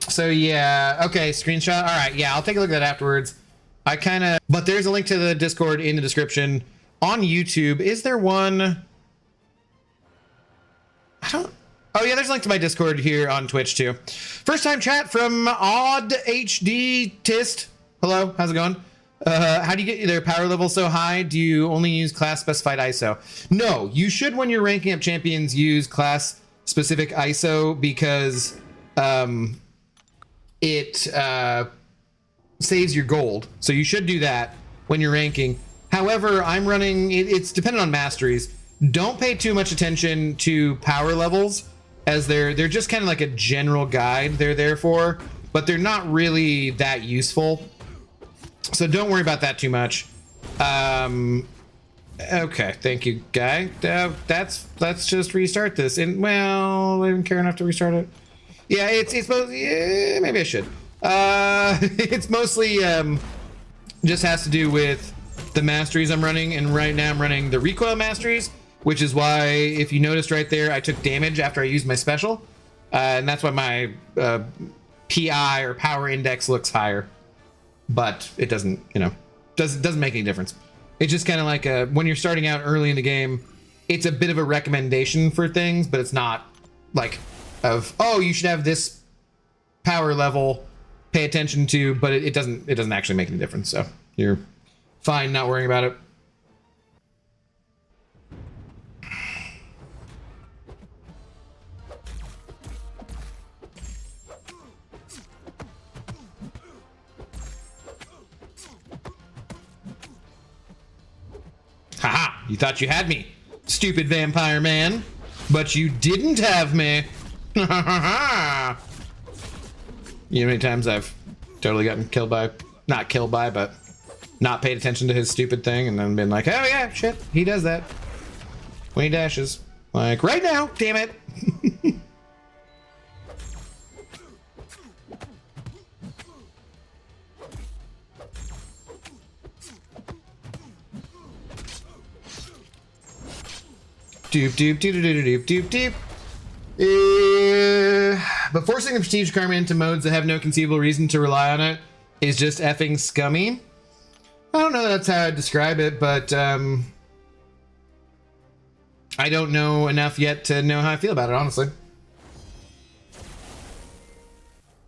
So yeah, okay, screenshot. All right, yeah, I'll take a look at that afterwards. But there's a link to the Discord in the description. On YouTube, is there one? Oh yeah, there's a link to my Discord here on Twitch too. First time chat from Odd HD Tist. Hello, how's it going? How do you get their power level so high? Do you only use class specified ISO? No, you should, when you're ranking up champions, use class specific ISO because it saves your gold. So you should do that when you're ranking. However, I'm running, it's dependent on masteries. Don't pay too much attention to power levels, as they're just kind of like a general guide they're there for, but they're not really that useful. So don't worry about that too much. Okay, thank you, guy. Let's just restart this. And well, I didn't care enough to restart it. Yeah, it's mostly, yeah, maybe I should. It's mostly just has to do with the masteries I'm running, and right now I'm running the recoil masteries, which is why, if you noticed right there, I took damage after I used my special, and that's why my PI or power index looks higher. But it doesn't, you know, doesn't make any difference. It's just kind of like when you're starting out early in the game, it's a bit of a recommendation for things, but it's not like oh, you should have this power level, pay attention to, but it doesn't actually make any difference. So you're fine not worrying about it. Haha, you thought you had me, stupid vampire man, but you didn't have me. You know how many times I've totally gotten killed by, not killed by, but not paid attention to his stupid thing and then been like, oh yeah, shit, he does that when he dashes. Like, right now, damn it. Doop doop doop doop doop doop doop. But forcing the prestige karma into modes that have no conceivable reason to rely on it is just effing scummy. I don't know that's how I'd describe it, but I don't know enough yet to know how I feel about it, honestly.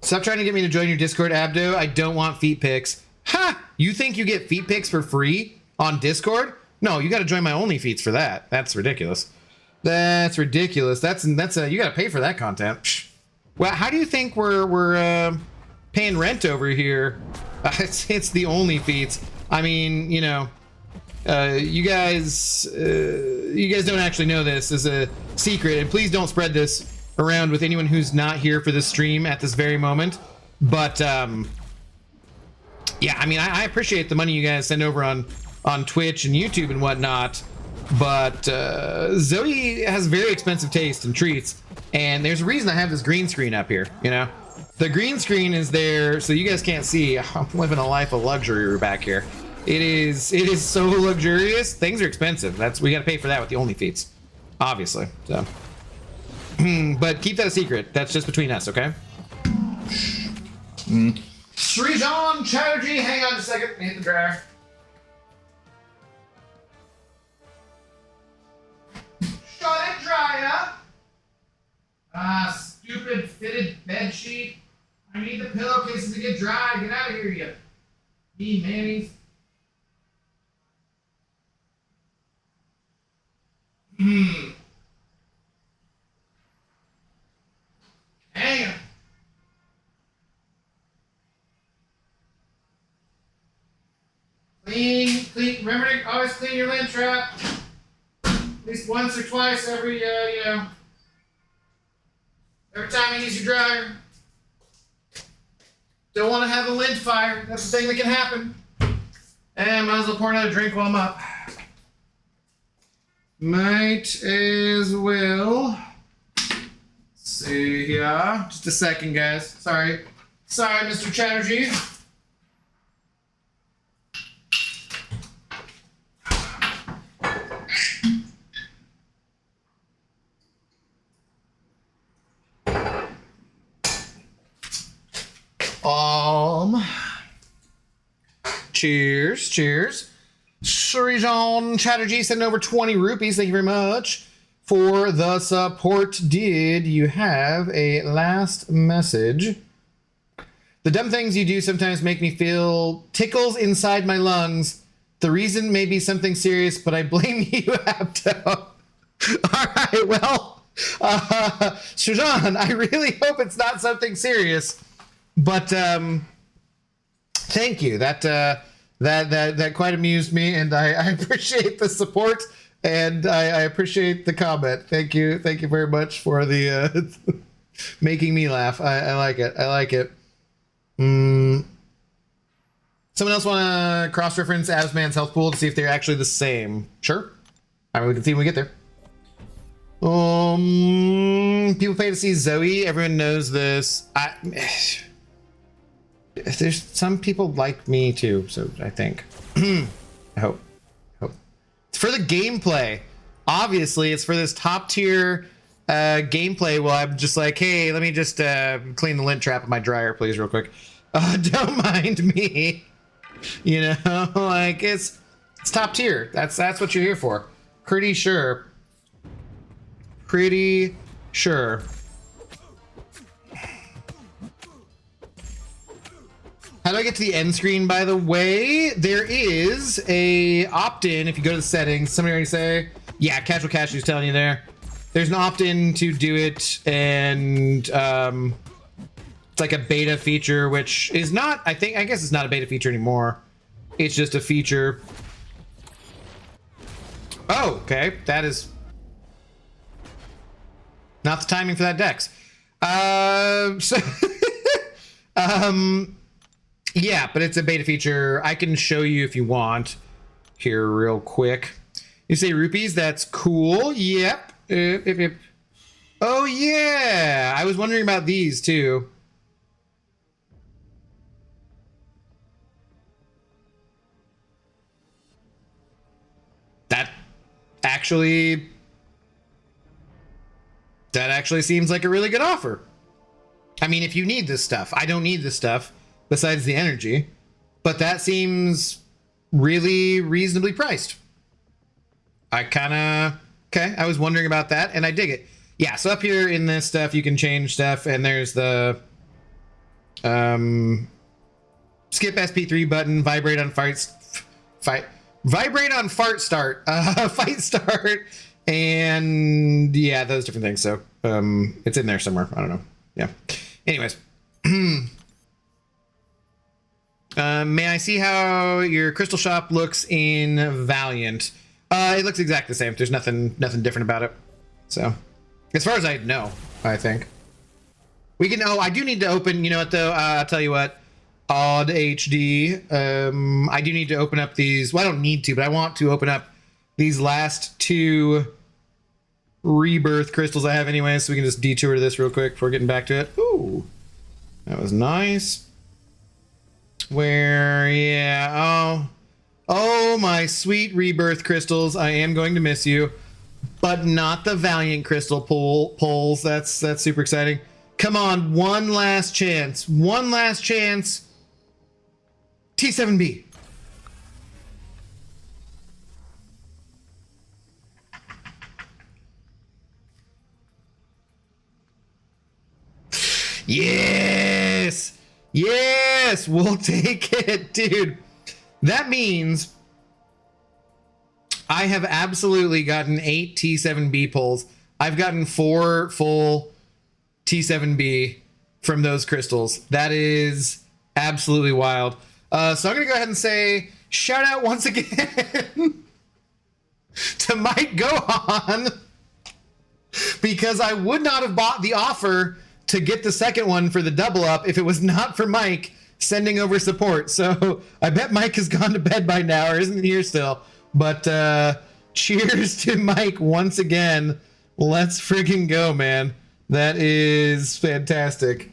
Stop trying to get me to join your Discord, Abdo. I don't want feet pics. Ha! You think you get feet pics for free on Discord? No, you got to join my OnlyFeets for that. That's ridiculous. That's ridiculous. That's you got to pay for that content. Psh. Well, how do you think we're paying rent over here? It's the OnlyFeets. I mean, you know, you guys don't actually know this as a secret, and please don't spread this around with anyone who's not here for this stream at this very moment. But yeah, I mean, I appreciate the money you guys send over on Twitch and YouTube and whatnot, but Zoe has very expensive taste in treats, And there's a reason I have this green screen up here, you know? The green screen is there so you guys can't see. I'm living a life of luxury back here. It is so luxurious. Things are expensive. We got to pay for that with the only feats, obviously. So, but keep that a secret. That's just between us, okay? Srijan Chatterjee, hang on a second. Hit the dryer. Shut it, dryer. Stupid fitted bed sheet. I need the pillowcases to get dry. Get out of here, you mammies. Hang on. Clean. Remember to always clean your lint trap. At least once or twice every time you use your dryer. Don't want to have a lint fire. That's the thing that can happen. And might as well pour another drink while I'm up. Might as well. Let's see here. Just a second, guys. Sorry, Mr. Chatterjee. Cheers. Srijan Chatterjee sending over 20 rupees. Thank you very much for the support. Did you have a last message? The dumb things you do sometimes make me feel tickles inside my lungs. The reason may be something serious, but I blame you, Apto. All right, well, Srijan, I really hope it's not something serious, but thank you. That quite amused me, and I appreciate the support, and I appreciate the comment. Thank you very much for the making me laugh. I like it. Someone else want to cross-reference Absman's health pool to see if they're actually the same? Sure. I mean, we can see when we get there. People pay to see Zoe. Everyone knows this. There's some people like me too, so I think. I hope. It's for the gameplay. Obviously, it's for this top tier gameplay. Well, I'm just like, hey, let me just clean the lint trap of my dryer, please, real quick. Don't mind me. You know, like it's top tier. That's what you're here for. Pretty sure. How do I get to the end screen, by the way? There is a opt-in if you go to the settings. Somebody already say? Yeah, Casual Cashew's telling you there. There's an opt-in to do it, and it's like a beta feature, which is not, I guess it's not a beta feature anymore. It's just a feature. Oh, okay. That is not the timing for that Dex. Yeah, but it's a beta feature. I can show you if you want here real quick. You say rupees? That's cool. Yep. Oh, yeah. I was wondering about these, too. That actually seems like a really good offer. I mean, if you need this stuff. I don't need this stuff. Besides the energy, but that seems really reasonably priced. I was wondering about that, and I dig it. Yeah, so up here in this stuff, you can change stuff, and there's the skip SP3 button, vibrate on fart start, fight start, and yeah, those different things. So it's in there somewhere. I don't know. Yeah. Anyways. May I see how your crystal shop looks in Valiant? It looks exactly the same. There's nothing different about it. So, as far as I know, I think. We can, I do need to open, you know what though? I'll tell you what. Odd HD. I do need to open up these, well, I don't need to, but I want to open up these last two rebirth crystals I have anyway, so we can just detour to this real quick before getting back to it. Ooh, that was nice. Where, yeah, oh my sweet rebirth crystals, I am going to miss you, but not the Valiant crystal pulls. That's super exciting. Come on, one last chance. One last chance. T7B. Yes! Yes! We'll take it, dude. That means I have absolutely gotten 8 T7B pulls. I've gotten 4 full T7B from those crystals. That is absolutely wild. So I'm going to go ahead and say shout out once again to Mike Gohan, because I would not have bought the offer to get the second one for the double up if it was not for Mike sending over support. So I bet Mike has gone to bed by now or isn't here still. But cheers to Mike once again. Let's friggin' go, man. That is fantastic.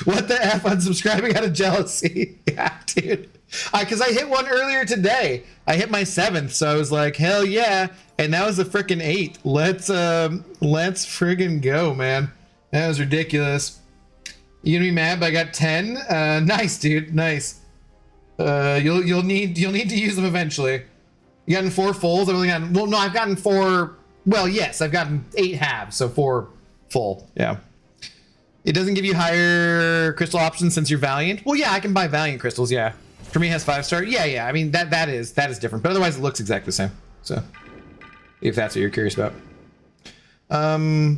What the F, unsubscribing out of jealousy? Yeah, dude. Because I hit one earlier today. I hit my 7th, so I was like, hell yeah. And that was the frickin' 8th. Let's friggin' go, man. That was ridiculous. You gonna be mad, but I got 10? Nice, dude. Nice. You'll need to use them eventually. You gotten 4 fulls? I've only gotten, well, no, I've gotten 4. Well, yes, I've gotten 8 halves, so 4 full. Yeah. It doesn't give you higher crystal options since you're Valiant. Well, yeah, I can buy Valiant crystals. Yeah, for me it has 5-star. Yeah. I mean that is different, but otherwise it looks exactly the same. So, if that's what you're curious about,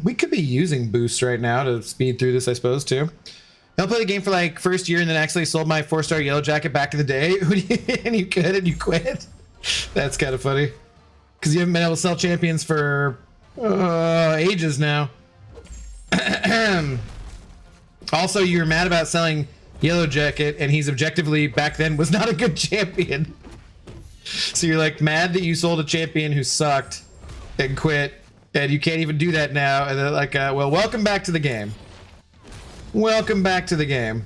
we could be using boosts right now to speed through this, I suppose too. I'll play the game for like first year and then actually sold my 4-star Yellow Jacket back in the day, and you could and you quit. That's kind of funny because you haven't been able to sell champions for ages now. Also, you were mad about selling Yellow Jacket, and he's objectively back then was not a good champion. So you're like mad that you sold a champion who sucked and quit, and you can't even do that now. And they're like, well, welcome back to the game. Welcome back to the game.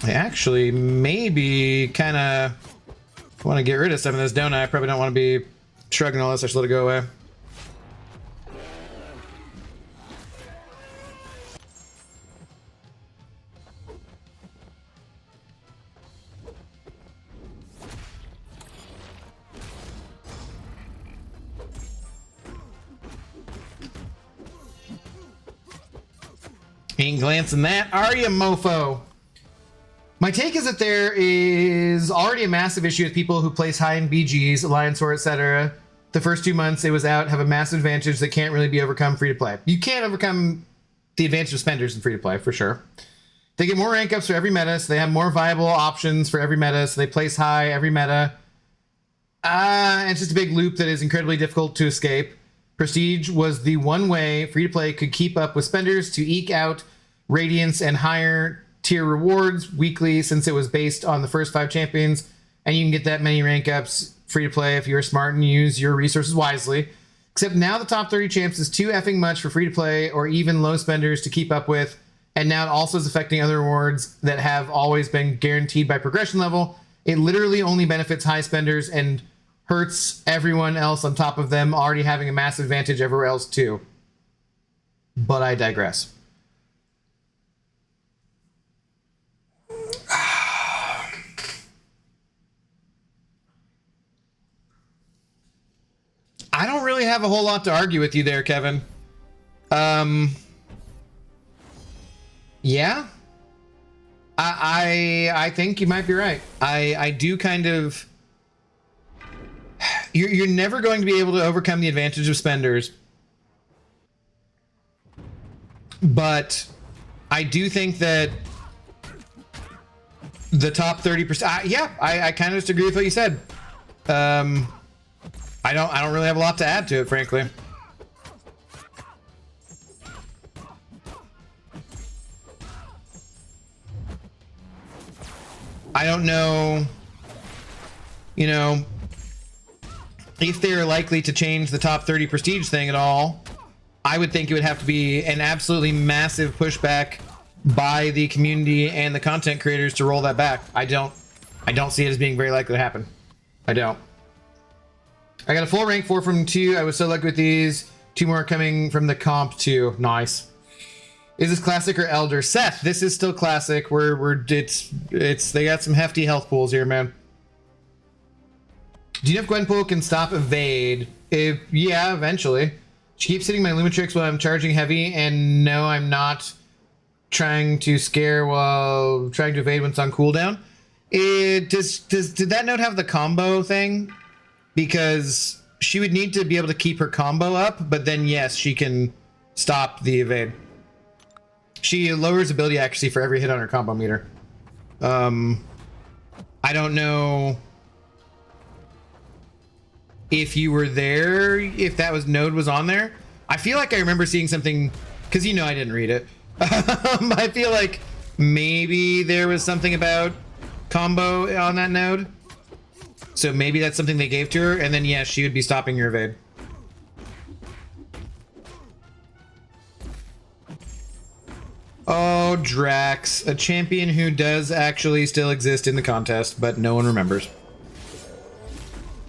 I actually maybe kind of want to get rid of some of this, don't I? I probably don't want to be shrugging all this. I should let it go away. Ain't glancing that, are you, mofo? My take is that there is already a massive issue with people who place high in BGs, Alliance War, etc. The first 2 months it was out have a massive advantage that can't really be overcome free to play. You can't overcome the advantage of spenders in free to play for sure. They get more rank ups for every meta, so they have more viable options for every meta, so they place high every meta. And it's just a big loop that is incredibly difficult to escape. Prestige was the one way free to play could keep up with spenders to eke out radiance and higher tier rewards weekly, since it was based on the first 5 champions, and you can get that many rank ups free to play if you're smart and use your resources wisely. Except now the top 30 champs is too effing much for free to play or even low spenders to keep up with, and now it also is affecting other rewards that have always been guaranteed by progression level. It literally only benefits high spenders and hurts everyone else on top of them already having a massive advantage everywhere else too. But I digress. I don't really have a whole lot to argue with you there, Kevin. Yeah. I think you might be right. I do kind of... You're never going to be able to overcome the advantage of spenders. But I do think that the top 30%... yeah, I kind of just agree with what you said. I don't really have a lot to add to it, frankly. I don't know you know, if they're likely to change the top 30 prestige thing at all, I would think it would have to be an absolutely massive pushback by the community and the content creators to roll that back. I don't see it as being very likely to happen. I don't. I got a full rank 4 from 2. I was so lucky with these. 2 more coming from the comp too. Nice. Is this classic or elder? Seth, this is still classic. It's they got some hefty health pools here, man. Do you know if Gwenpool can stop evade? Yeah, eventually. She keeps hitting my Lumitrix while I'm charging heavy, and no, I'm not trying to scare while trying to evade when it's on cooldown. Did that node have the combo thing? Because she would need to be able to keep her combo up, but then yes, she can stop the evade. She lowers ability accuracy for every hit on her combo meter. I don't know if you were there, if that node was on there. I feel like I remember seeing something, because you know I didn't read it. I feel like maybe there was something about combo on that node. So maybe that's something they gave to her, and then yeah, she would be stopping your evade. Oh, Drax, a champion who does actually still exist in the contest, but no one remembers.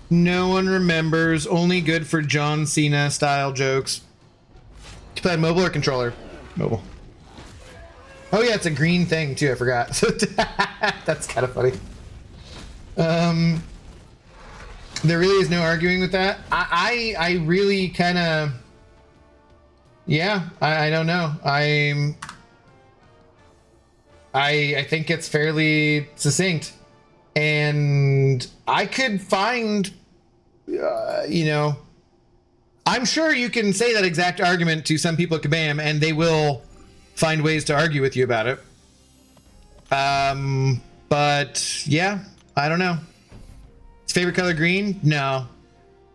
No one remembers. Only good for John Cena style jokes. You play mobile or controller? Mobile. Oh yeah, it's a green thing too. I forgot. That's kind of funny. There really is no arguing with that. I really kind of. Yeah, I don't know. I think it's fairly succinct, and I could find, you know, I'm sure you can say that exact argument to some people at Kabam, and they will find ways to argue with you about it. But yeah, I don't know. His favorite color green? No,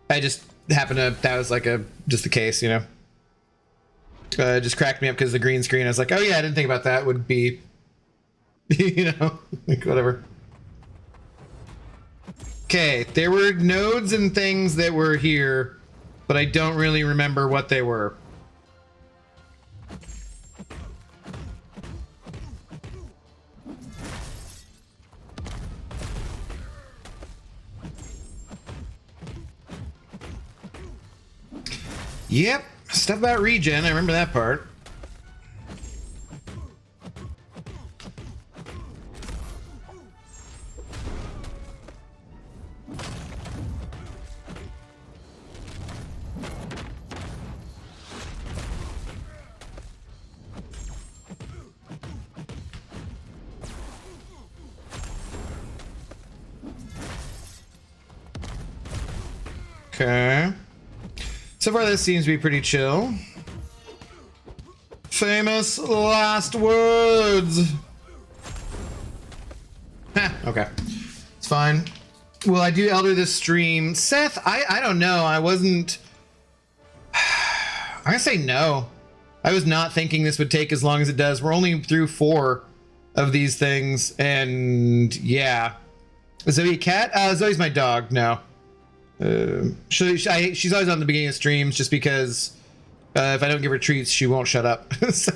I just happened to. That was like just the case, you know. It just cracked me up because the green screen. I was like, oh yeah, I didn't think about that. Would be. You know, like whatever. Okay, there were nodes and things that were here, but I don't really remember what they were. Yep, stuff about regen, I remember that part. Okay. So far, this seems to be pretty chill. Famous last words. Okay. It's fine. Will I do Elder this stream? Seth, I don't know. I wasn't... I'm gonna say no. I was not thinking this would take as long as it does. We're only through 4 of these things, and yeah. Zoe a cat? Zoe's my dog, no. She's always on the beginning of streams just because if I don't give her treats, she won't shut up. So,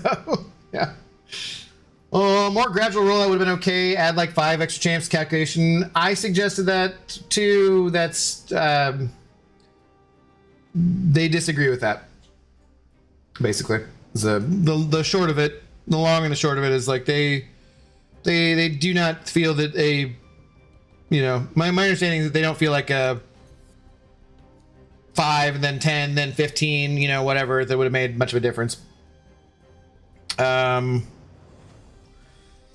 yeah. More gradual rollout would have been okay. Add like 5 extra champs calculation. I suggested that too. That's they disagree with that. Basically, the short of it, the long and the short of it is like they do not feel that you know, my understanding is that they don't feel like a 5 and then 10 then 15, you know, whatever, that would have made much of a difference.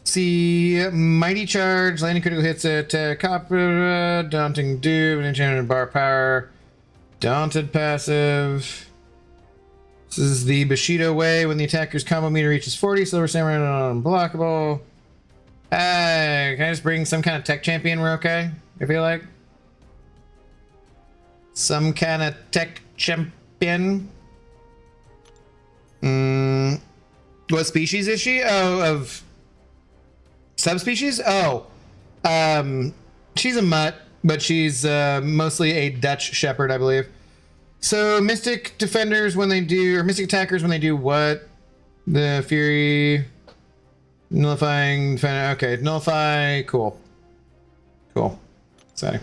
See, mighty charge, landing critical hits at copper, daunting doom, enchanted bar power, daunted passive. This is the Bushido way. When the attacker's combo meter reaches 40, Silver Samurai unblockable. Can I just bring some kind of tech champion? We're okay, I feel like. Some kind of tech champion. What species is she? Oh, of subspecies? Oh. She's a mutt. but she's mostly a Dutch Shepherd, I believe. So Mystic Defenders when they do, or Mystic Attackers when they do what? The Fury, Nullifying, okay, Nullify, cool. Cool, exciting.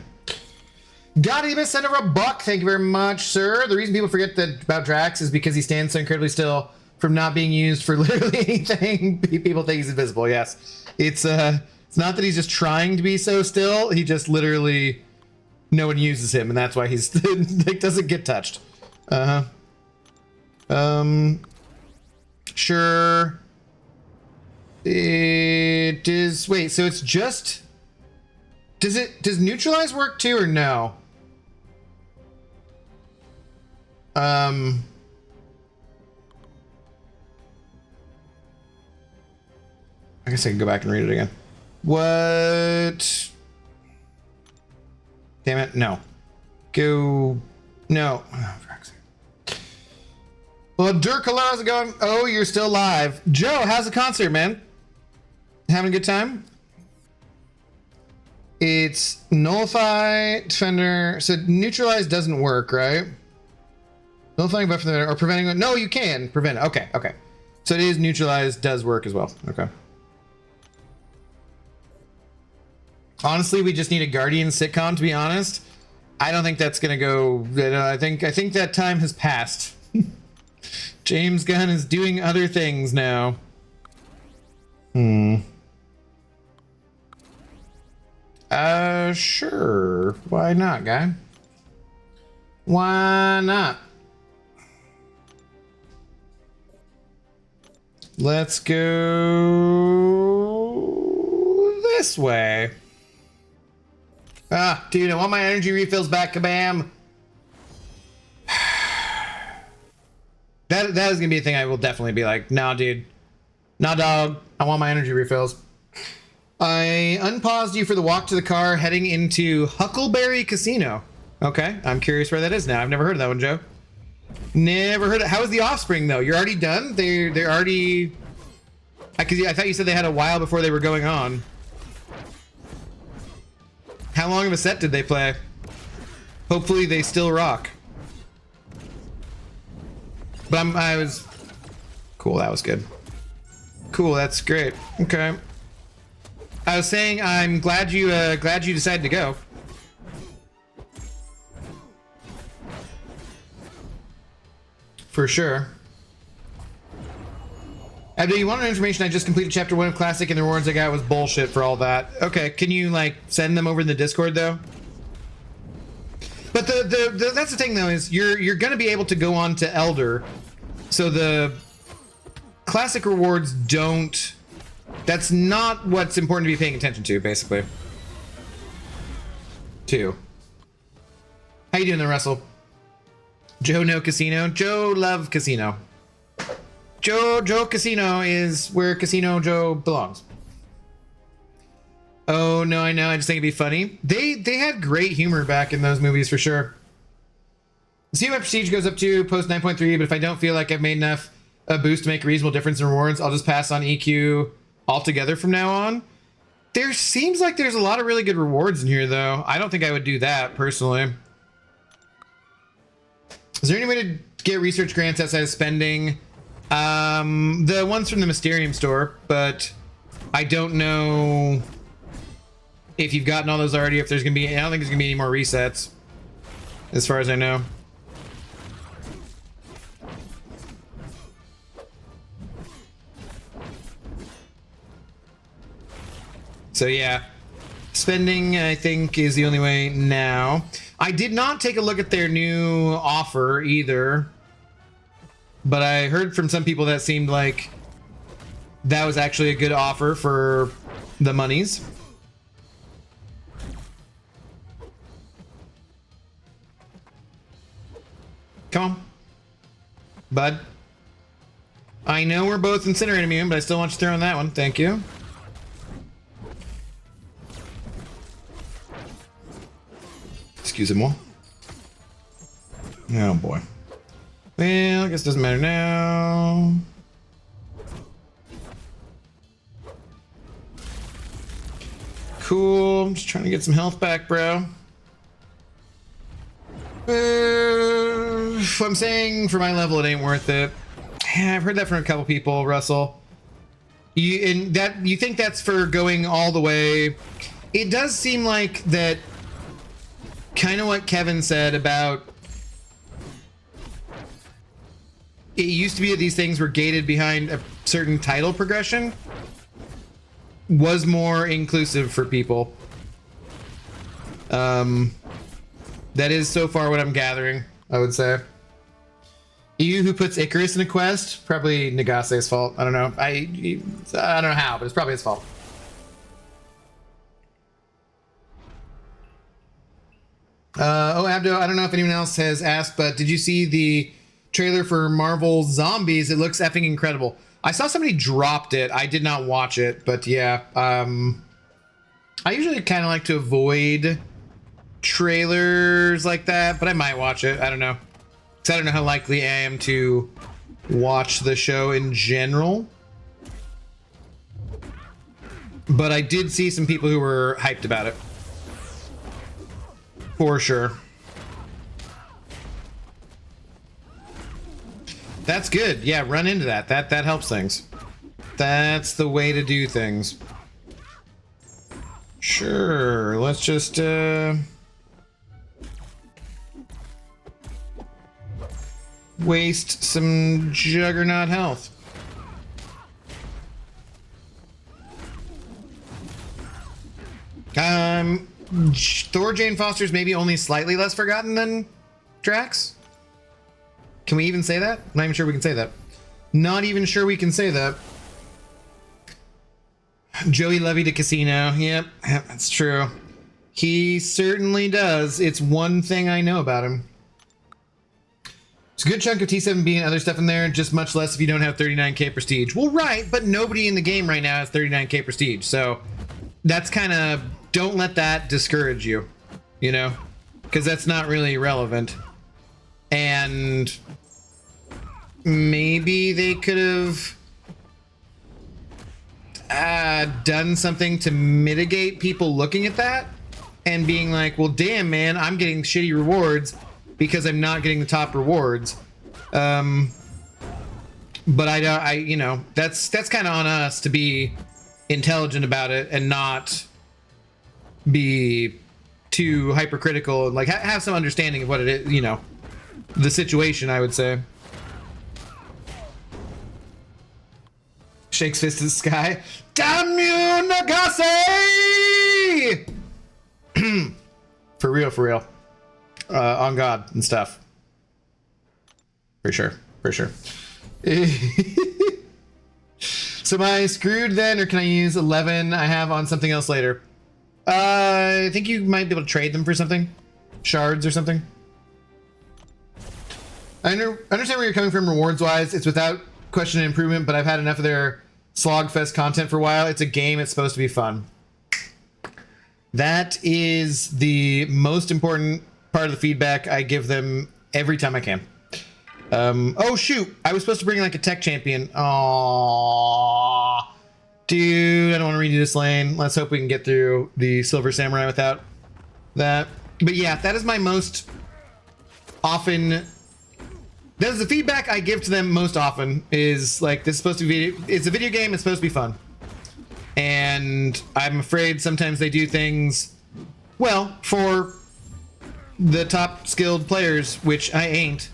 Godibus, send over $1. Thank you very much, sir. The reason people forget that about Drax is because he stands so incredibly still from not being used for literally anything. People think he's invisible, yes. It's not that he's just trying to be so still, he just literally, no one uses him, and that's why he's like doesn't get touched. Sure. It is, wait, so it's just, does neutralize work too or no? I guess I can go back and read it again. What? Damn it, no. Go, no. Oh, well, Dirk, hello, how's it going? Oh, you're still live. Joe, how's the concert, man? Having a good time? It's Nullify, Defender. So neutralize doesn't work, right? Nullifying buff or preventing. No, you can prevent it. Okay, okay. So it is neutralize, does work as well. Okay. Honestly, we just need a Guardian sitcom, to be honest. I don't think that's gonna go. I think that time has passed. James Gunn is doing other things now. Sure. Why not, guy? Why not? Let's go this way. Ah, dude, I want my energy refills back, kabam. That is gonna be a thing I will definitely be like, nah, dude. Nah, dog. I want my energy refills. I unpaused you for the walk to the car heading into Huckleberry Casino. Okay, I'm curious where that is now. I've never heard of that one, Joe. Never heard of. How is the Offspring though? You're already done? They're already. I thought you said they had a while before they were going on. How long of a set did they play? Hopefully they still rock. But I was cool. That was good. Cool. That's great. Okay. I was saying I'm glad you decided to go. For sure. Abdo, you want information? I just completed chapter 1 of Classic and the rewards I got was bullshit for all that. Okay, can you like send them over in the Discord though? But the that's the thing though, is you're gonna be able to go on to Elder. So the Classic rewards don't, that's not what's important to be paying attention to, basically. How you doing there, Russell? Joe no Casino. Joe love Casino. Joe Casino is where Casino Joe belongs. Oh no, I know. I just think it'd be funny. They had great humor back in those movies for sure. See what my prestige goes up to post 9.3, but if I don't feel like I've made enough a boost to make a reasonable difference in rewards, I'll just pass on EQ altogether from now on. There seems like there's a lot of really good rewards in here though. I don't think I would do that personally. Is there any way to get research grants outside of spending? The ones from the Mysterium store, but I don't know if you've gotten all those already, if there's gonna be, I don't think there's gonna be any more resets, as far as I know. So yeah, spending I think is the only way now. I did not take a look at their new offer either, but I heard from some people that seemed like that was actually a good offer for the monies. Come on, bud. I know we're both Incinerate immune, but I still want you to throw in that one. Thank you. Excusez-moi. Oh boy. Well, I guess it doesn't matter now. Cool. I'm just trying to get some health back, bro. I'm saying for my level, it ain't worth it. Yeah, I've heard that from a couple people, Russell. You think that's for going all the way? It does seem like that. Kind of what Kevin said about it used to be that these things were gated behind a certain title progression was more inclusive for people. That is so far what I'm gathering, I would say. You who puts Icarus in a quest, probably Nagase's fault. I don't know. I don't know how, but it's probably his fault. Oh, Abdo, I don't know if anyone else has asked, but did you see the trailer for Marvel Zombies? It looks effing incredible. I saw somebody dropped it. I did not watch it, but yeah. I usually kind of like to avoid trailers like that, but I might watch it. I don't know. Because I don't know how likely I am to watch the show in general. But I did see some people who were hyped about it. For sure. That's good. Yeah, run into that. That helps things. That's the way to do things. Sure. Let's just waste some Juggernaut health. Thor Jane Foster's maybe only slightly less forgotten than Drax. Can we even say that? I'm not even sure we can say that. Not even sure we can say that. Joey levied a casino. Yep, that's true. He certainly does. It's one thing I know about him. It's a good chunk of T7B and other stuff in there, just much less if you don't have 39k prestige. Well, right, but nobody in the game right now has 39k prestige, so that's kind of... Don't let that discourage you, you know? Because that's not really relevant. And maybe they could have done something to mitigate people looking at that and being like, well, damn, man, I'm getting shitty rewards because I'm not getting the top rewards. But you know, that's kind of on us to be intelligent about it and not be too hypercritical and like have some understanding of what it is, you know, the situation, I would say. Shakes fist to the sky. Damn you, Nagase! For real, for real. On God and stuff. For sure, for sure. So am I screwed then, or can I use 11 I have on something else later? I think you might be able to trade them for something. Shards or something. I understand where you're coming from rewards-wise. It's without question an improvement, but I've had enough of their Slogfest content for a while. It's a game. It's supposed to be fun. That is the most important part of the feedback I give them every time I can. Oh, shoot. I was supposed to bring like a tech champion. Aww. Dude, I don't want to redo this lane. Let's hope we can get through the Silver Samurai without that. But yeah, that is my most often... That is the feedback I give to them most often, is like, this is supposed to be... It's a video game, it's supposed to be fun. And I'm afraid sometimes they do things, well, for the top skilled players, which I ain't.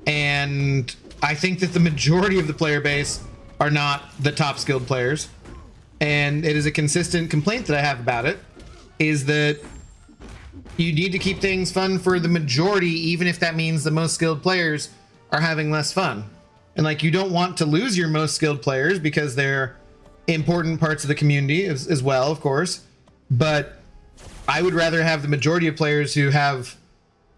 And I think that the majority of the player base are not the top skilled players. And it is a consistent complaint that I have about it, is that you need to keep things fun for the majority, even if that means the most skilled players are having less fun. And like, you don't want to lose your most skilled players because they're important parts of the community as well, of course. But I would rather have the majority of players who have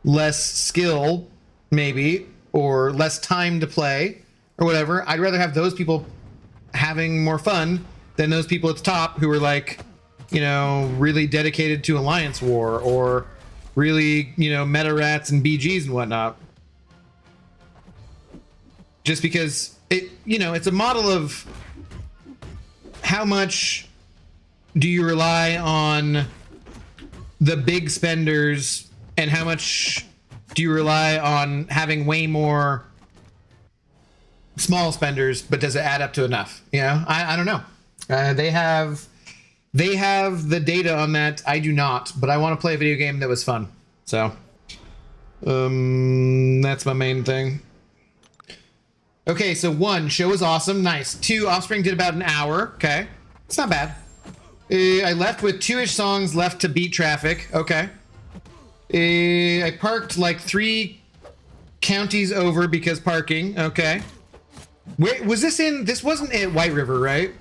less skill, maybe, or less time to play, or whatever. I'd rather have those people having more fun than those people at the top who are like, you know, really dedicated to Alliance War, or really, you know, meta rats and BGs and whatnot. Just because it, you know, it's a model of how much do you rely on the big spenders and how much do you rely on having way more small spenders, but does it add up to enough? You know, I don't know. They have the data on that. I do not, but I want to play a video game that was fun. So, that's my main thing. Okay, so 1, show was awesome, nice. 2, Offspring did about an hour. Okay, it's not bad. I left with 2-ish songs left to beat traffic. Okay. I parked like 3 counties over because parking. Okay. Wait, was this in? This wasn't at White River, right?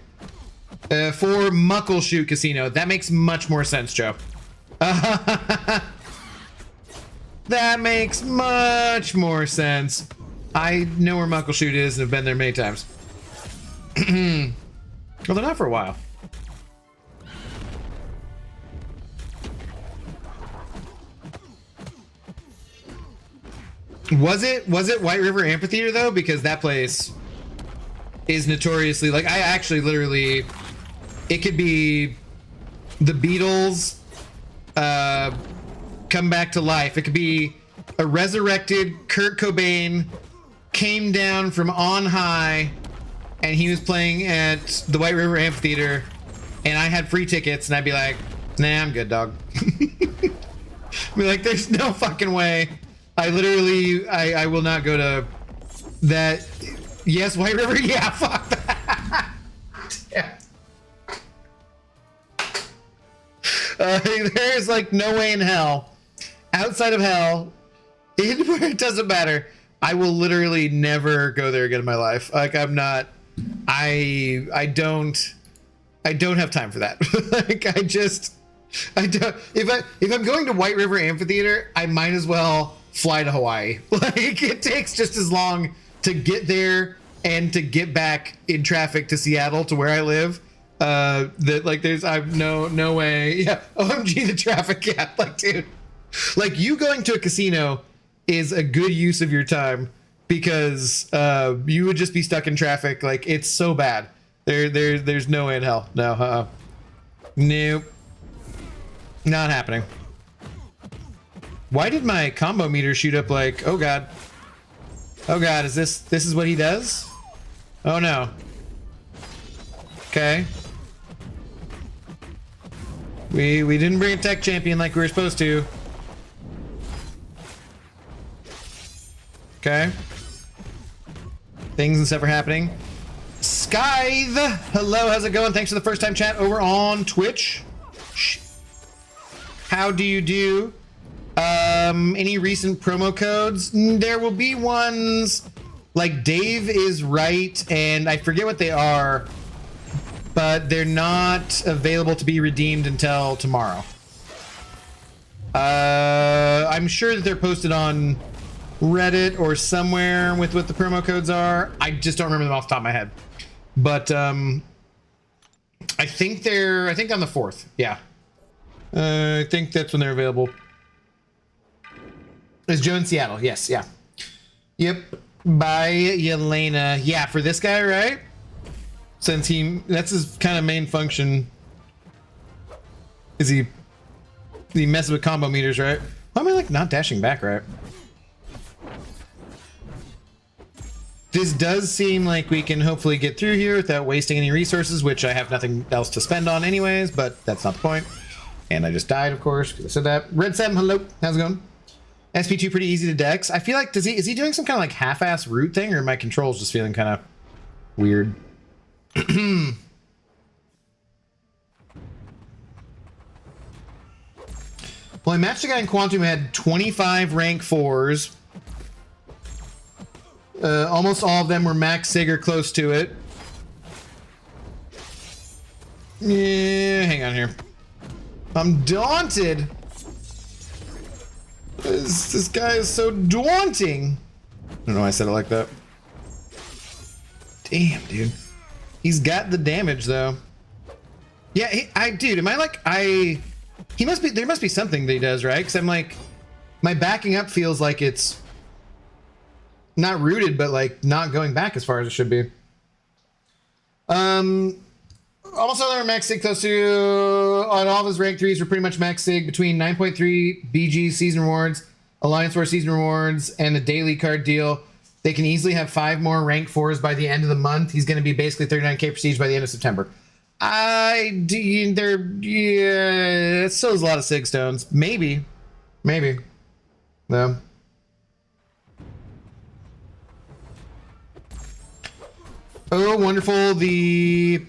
For Muckleshoot Casino. That makes much more sense, Joe. That makes much more sense. I know where Muckleshoot is and have been there many times. Well, they're not for a while. Was it White River Amphitheater though? Because that place is notoriously, like, I actually literally, it could be the Beatles come back to life. It could be a resurrected Kurt Cobain came down from on high and he was playing at the White River Amphitheater and I had free tickets and I'd be like, nah, I'm good, dog. Be like, there's no fucking way. I literally, I will not go to that. Yes, White River. Yeah, fuck that. Yeah. There's like no way in hell, outside of hell, it doesn't matter. I will literally never go there again in my life. Like, I'm not. I don't have time for that. Like, I don't. If I'm going to White River Amphitheater, I might as well fly to Hawaii. Like, it takes just as long to get there and to get back in traffic to Seattle to where I live. That, like, I've no way. Yeah, OMG the traffic. Yeah, like, dude, like, you going to a casino is a good use of your time because you would just be stuck in traffic. Like, it's so bad. There's no way in hell. No, nope, not happening. Why did my combo meter shoot up? Like, oh god, is this is what he does? Oh no. Okay. We didn't bring a tech champion like we were supposed to. Okay. Things and stuff are happening. Scythe! Hello, how's it going? Thanks for the first time chat over on Twitch. How do you do? Any recent promo codes? There will be ones, like Dave is right, and I forget what they are, but they're not available to be redeemed until tomorrow. I'm sure that they're posted on Reddit or somewhere with what the promo codes are. I just don't remember them off the top of my head. But I think on the 4th. Yeah. I think that's when they're available. Is Joe in Seattle? Yes, yeah. Yep. By Yelena. Yeah, for this guy, right? Since that's his kind of main function. Is he messes with combo meters, right? Why am I like not dashing back, right? This does seem like we can hopefully get through here without wasting any resources, which I have nothing else to spend on anyways, but that's not the point. And I just died, of course, because I said that. Red Sam, hello. How's it going? SP2 pretty easy to dex. I feel like, is he doing some kind of like half-ass root thing, or my controls just feeling kind of weird? Well, I matched a guy in Quantum who had 25 rank 4s. Almost all of them were max sig or close to it. Yeah, hang on here. I'm daunted. This guy is so daunting. I don't know why I said it like that. Damn, dude. He's got the damage though. Yeah, dude, am I like, he must be, there must be something that he does, right? Because I'm like, my backing up feels like it's not rooted, but like not going back as far as it should be. Almost all of them are max sig close to, on all of his rank 3s were pretty much max sig between 9.3 BG season rewards Alliance War season rewards, and the daily card deal. They can easily have 5 more rank 4s by the end of the month. He's going to be basically 39k prestige by the end of September. Yeah, it still is a lot of Sig Stones. Maybe. No. Oh, wonderful. The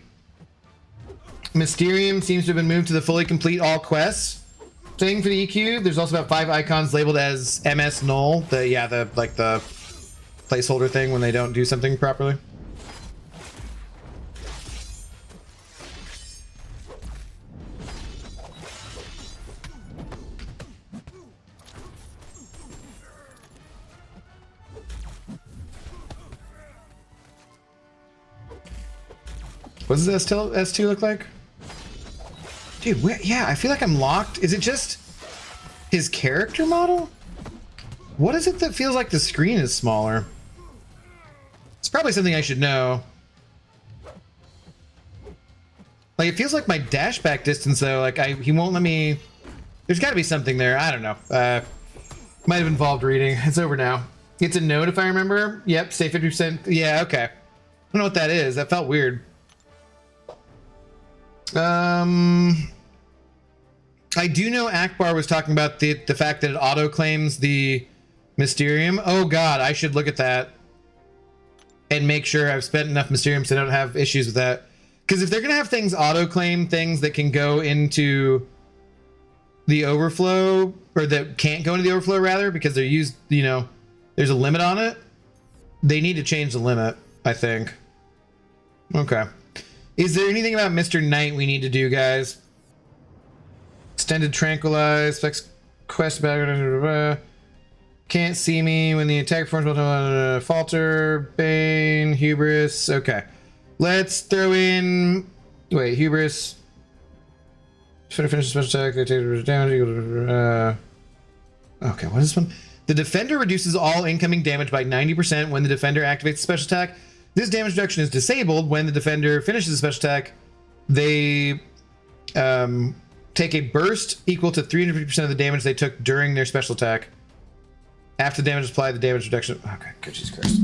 Mysterium seems to have been moved to the fully complete all quests thing for the EQ. There's also about 5 icons labeled as MS null. The placeholder thing when they don't do something properly. What does S2 look like? Dude, yeah, I feel like I'm locked. Is it just his character model? What is it that feels like the screen is smaller? It's probably something I should know. Like, it feels like my dashback distance, though. Like, he won't let me... There's got to be something there. I don't know. Might have involved reading. It's over now. It's a note, if I remember. Yep, say 50%. Yeah, okay. I don't know what that is. That felt weird. I do know Akbar was talking about the fact that it auto claims the Mysterium. Oh god, I should look at that and make sure I've spent enough Mysterium so I don't have issues with that. Because if they're gonna have things auto claim things that can go into the overflow, or that can't go into the overflow rather, because they're used, you know, there's a limit on it, they need to change the limit, I think. Okay. Is there anything about Mr. Knight we need to do, guys? Extended Tranquilize, Flex Quest back. Can't see me when the attack performs. Falter, Bane, Hubris. Okay. Let's throw in. Wait, Hubris. Finish the special attack. They take damage. Okay, what is this one? The defender reduces all incoming damage by 90% when the defender activates the special attack. This damage reduction is disabled when the defender finishes the special attack. They take a burst equal to 350% of the damage they took during their special attack. After the damage is applied, the damage reduction... Okay, good Jesus Christ.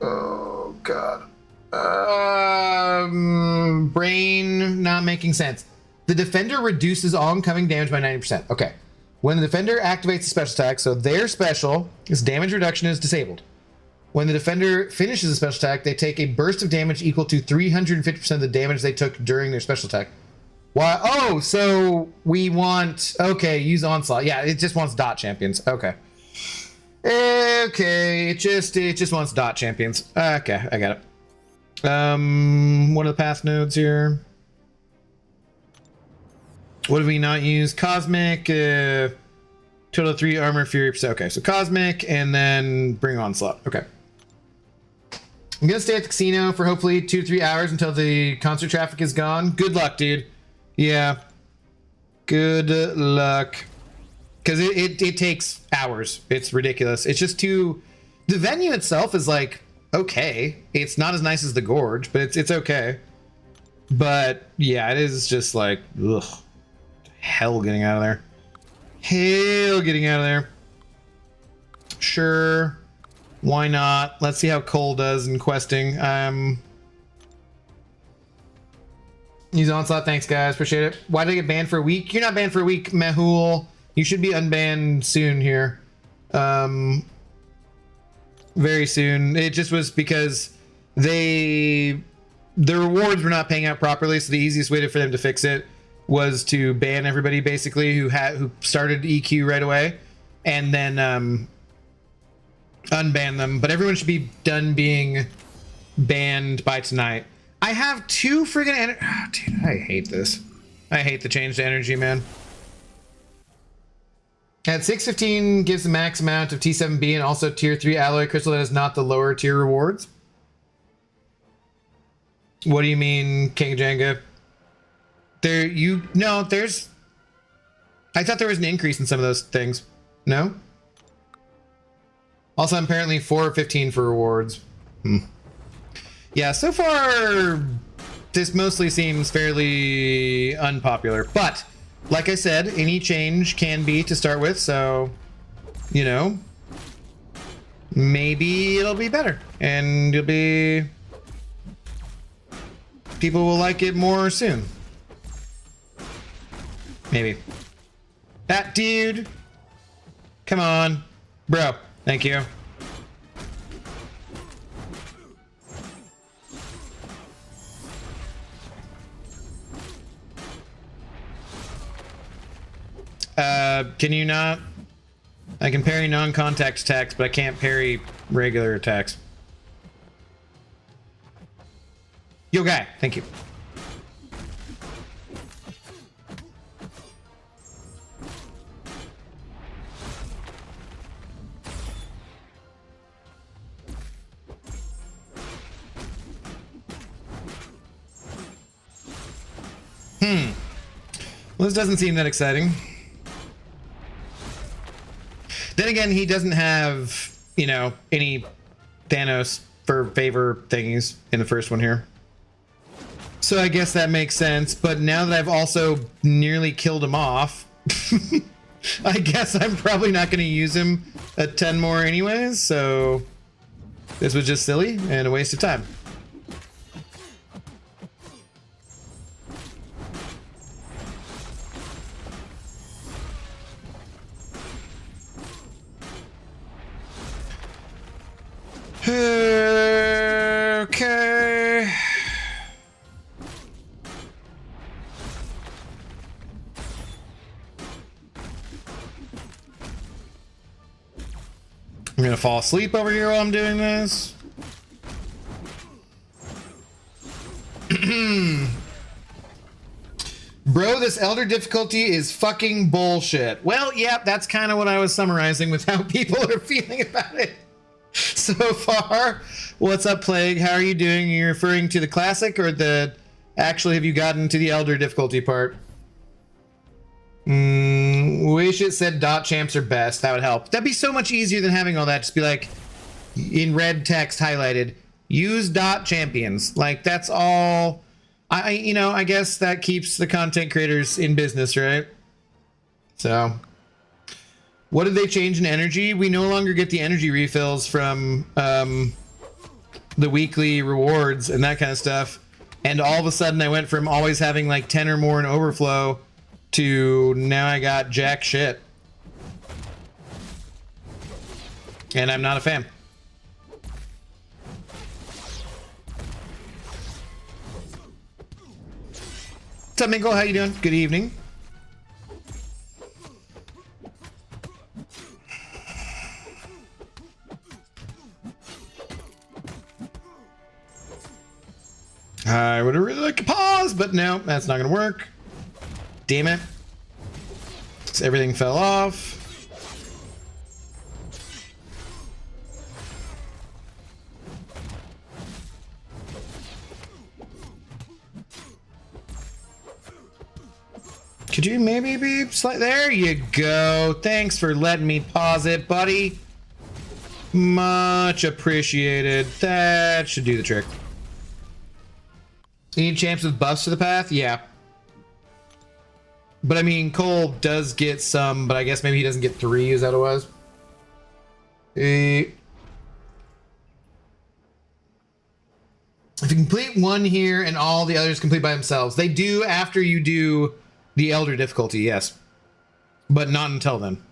Oh, God. Brain not making sense. The defender reduces all incoming damage by 90%. Okay. When the defender activates the special attack, so their special, this damage reduction is disabled. When the defender finishes a special attack, they take a burst of damage equal to 350% of the damage they took during their special attack. Why? Oh, so we want... Okay, use Onslaught. Yeah, it just wants dot champions. Okay. Okay, it just wants dot champions. Okay, I got it. What are the path nodes here? What have we not used? Cosmic, total 3 armor, fury. Okay, so Cosmic, and then bring Onslaught. Okay. I'm gonna stay at the casino for hopefully 2 to 3 hours until the concert traffic is gone. Good luck, dude. Yeah. Good luck. Because it takes hours. It's ridiculous. It's just too... The venue itself is like, okay. It's not as nice as the Gorge, but it's okay. But yeah, it is just like, ugh. Hell getting out of there. Hell getting out of there. Sure. Why not? Let's see how Cole does in questing. Use Onslaught. Thanks, guys. Appreciate it. Why did I get banned for a week? You're not banned for a week, Mehul. You should be unbanned soon here. Very soon. It just was because the rewards were not paying out properly, so the easiest way for them to fix it was to ban everybody basically who started EQ right away, and then unban them. But everyone should be done being banned by tonight. I have 2 friggin' dude, I hate this. I hate the change to energy, man. At 615 gives the max amount of T7B and also tier 3 alloy crystal that is not the lower tier rewards. What do you mean, King Jenga? There's... I thought there was an increase in some of those things. No? Also, apparently 4 or 15 for rewards. Yeah, so far, this mostly seems fairly unpopular. But, like I said, any change can be to start with, so you know, maybe it'll be better and people will like it more soon. Maybe. That dude. Come on. Bro, thank you. Can you not? I can parry non-contact attacks, but I can't parry regular attacks. Yo, guy, thank you. Well, this doesn't seem that exciting. Then again, he doesn't have, you know, any Thanos for favor thingies in the first one here. So I guess that makes sense. But now that I've also nearly killed him off, I guess I'm probably not going to use him a ton more anyways. So this was just silly and a waste of time. Okay. I'm gonna fall asleep over here while I'm doing this. Bro, this elder difficulty is fucking bullshit. Well, yeah, that's kind of what I was summarizing with how people are feeling about it so far. What's up, Plague? How are you doing? Are you referring to the classic or the... Actually, have you gotten to the elder difficulty part? Wish it said dot champs are best. That would help. That'd be so much easier than having all that. Just be like, in red text highlighted, use dot champions. Like, that's all... you know, I guess that keeps the content creators in business, right? So... What did they change in energy? We no longer get the energy refills from the weekly rewards and that kind of stuff. And all of a sudden I went from always having like 10 or more in overflow to now I got jack shit. And I'm not a fan. What's up, Minkle? How you doing? Good evening. I would have really liked to pause, but no, that's not going to work. Damn it. Everything fell off. Could you maybe be slight? There you go. Thanks for letting me pause it, buddy. Much appreciated. That should do the trick. You need champs with buffs to the path? Yeah. But I mean, Cole does get some, but I guess maybe he doesn't get 3, is that what it was? If you complete one here and all the others complete by themselves. They do after you do the elder difficulty, yes. But not until then.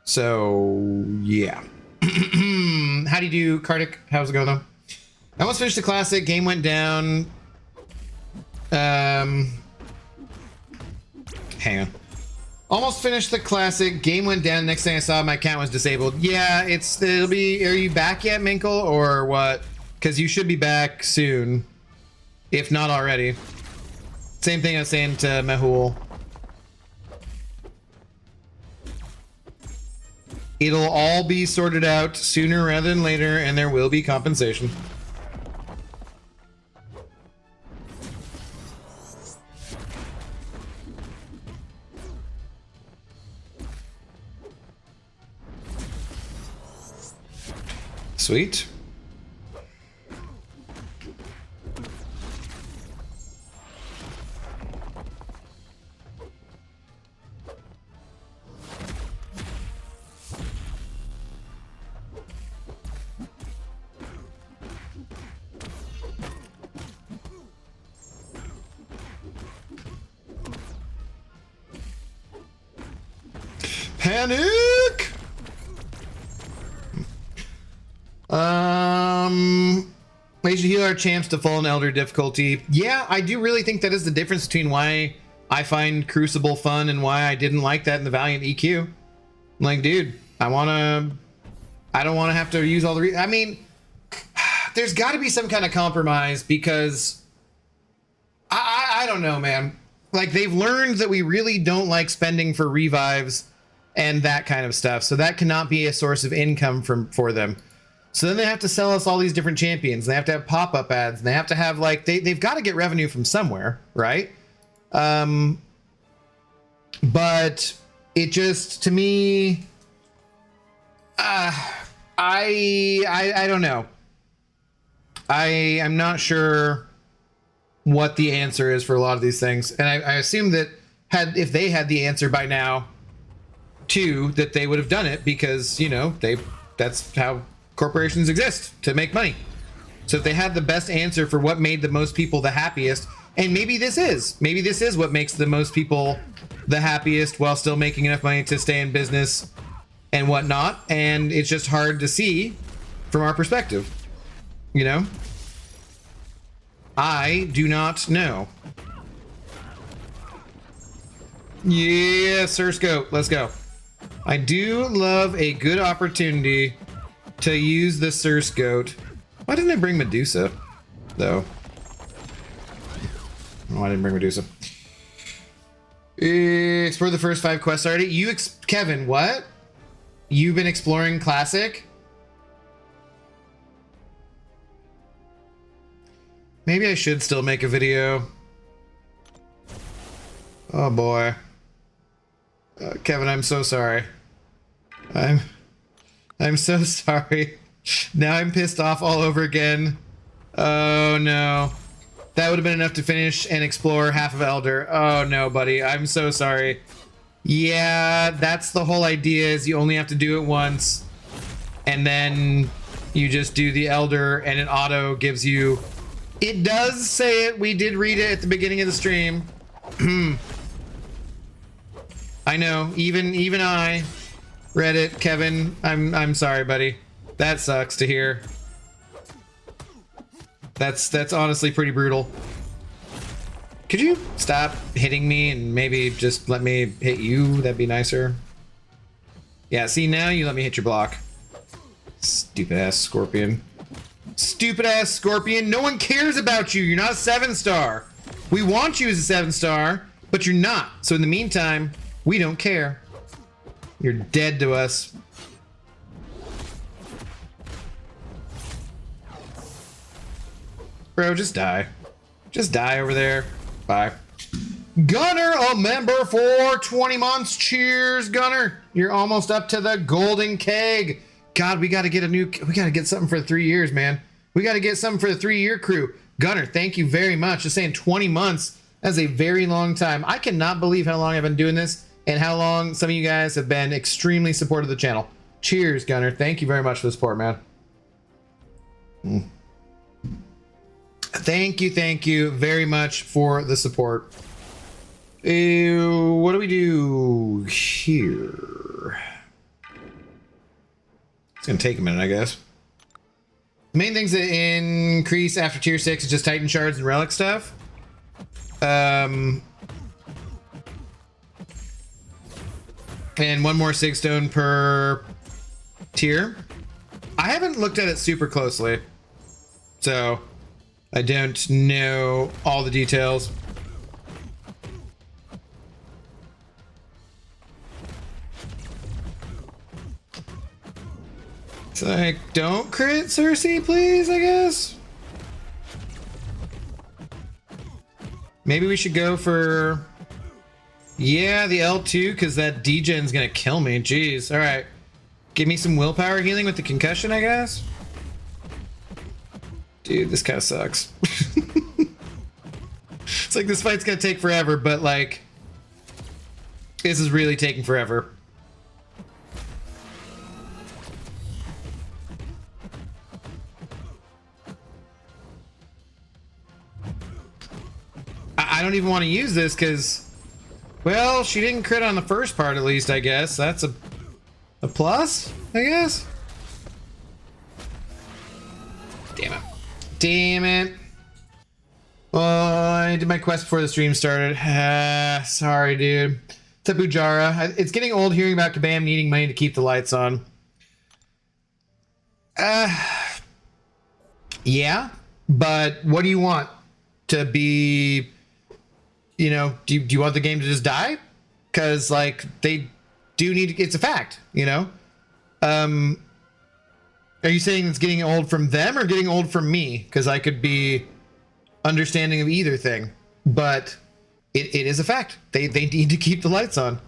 So, yeah. How do you do, Kartik? How's it going, though? I almost finished the classic. Game went down. Hang on. Almost finished the classic. Game went down. Next thing I saw, my account was disabled. Yeah, it'll be... Are you back yet, Minkle, or what? Because you should be back soon. If not already. Same thing I was saying to Mehul. It'll all be sorted out sooner rather than later, and there will be compensation. Sweet. Panic! We should heal our champs to Fallen Elder difficulty. Yeah, I do really think that is the difference between why I find Crucible fun and why I didn't like that in the Valiant EQ. I'm like, dude, I don't want to have to use all the I mean, there's got to be some kind of compromise because I don't know, man. Like, they've learned that we really don't like spending for revives and that kind of stuff. So that cannot be a source of income for them. So then they have to sell us all these different champions. They have to have pop-up ads. And they have to have, like, they've got to get revenue from somewhere, right? But it just, to me, I don't know. I'm not sure what the answer is for a lot of these things. And I assume that if they had the answer by now too, that they would have done it because, you know, that's how corporations exist, to make money. So if they had the best answer for what made the most people the happiest, and maybe this is what makes the most people the happiest while still making enough money to stay in business and whatnot. And it's just hard to see from our perspective, you know? I do not know. Yeah, Sir Scope, let's go. I do love a good opportunity to use the Sir Scope. Why didn't I bring Medusa, though? Oh, I didn't bring Medusa. Explore the first 5 quests already. Kevin, what? You've been exploring Classic? Maybe I should still make a video. Oh boy. Kevin, I'm so sorry. I'm so sorry. Now I'm pissed off all over again. Oh no. That would have been enough to finish and explore half of Elder. Oh no, buddy. I'm so sorry. Yeah, that's the whole idea, is you only have to do it once. And then you just do the Elder and it auto gives you... It does say it. We did read it at the beginning of the stream. I know. Even I read it. Kevin, I'm sorry, buddy. That sucks to hear. That's honestly pretty brutal. Could you stop hitting me and maybe just let me hit you? That'd be nicer. Yeah, see, now you let me hit your block. Stupid ass Scorpion. Stupid ass Scorpion. No one cares about you. You're not a 7-star. We want you as a 7-star, but you're not. So in the meantime, we don't care. You're dead to us. Bro, just die. Just die over there. Bye. Gunner, a member for 20 months. Cheers, Gunner. You're almost up to the golden keg. God, we gotta get something for the 3 years, man. We gotta get something for the 3-year crew. Gunner, thank you very much. Just saying 20 months. That's a very long time. I cannot believe how long I've been doing this and how long some of you guys have been extremely supportive of the channel. Cheers, Gunner. Thank you very much for the support, man. Thank you very much for the support. What do we do here? It's gonna take a minute, I guess. The main things that increase after tier 6 is just Titan shards and relic stuff. And one more Sig Stone per tier. I haven't looked at it super closely, so I don't know all the details. It's like, don't crit Cersei, please, I guess. Maybe we should go for... Yeah, the L2, because that degen's gonna kill me. Jeez. All right. Give me some willpower healing with the concussion, I guess. Dude, this kind of sucks. It's like this fight's gonna take forever, but like... This is really taking forever. I don't even want to use this because... Well, she didn't crit on the first part, at least, I guess. That's a plus, I guess. Damn it. Damn it. Well, I did my quest before the stream started. Sorry, dude. Tapujara. It's getting old hearing about Kabam needing money to keep the lights on. Yeah, but what do you want? To be, you know, do you want the game to just die? Because, like, they do need, it's a fact, you know? Are you saying it's getting old from them or getting old from me? Because I could be understanding of either thing, but it is a fact. They need to keep the lights on.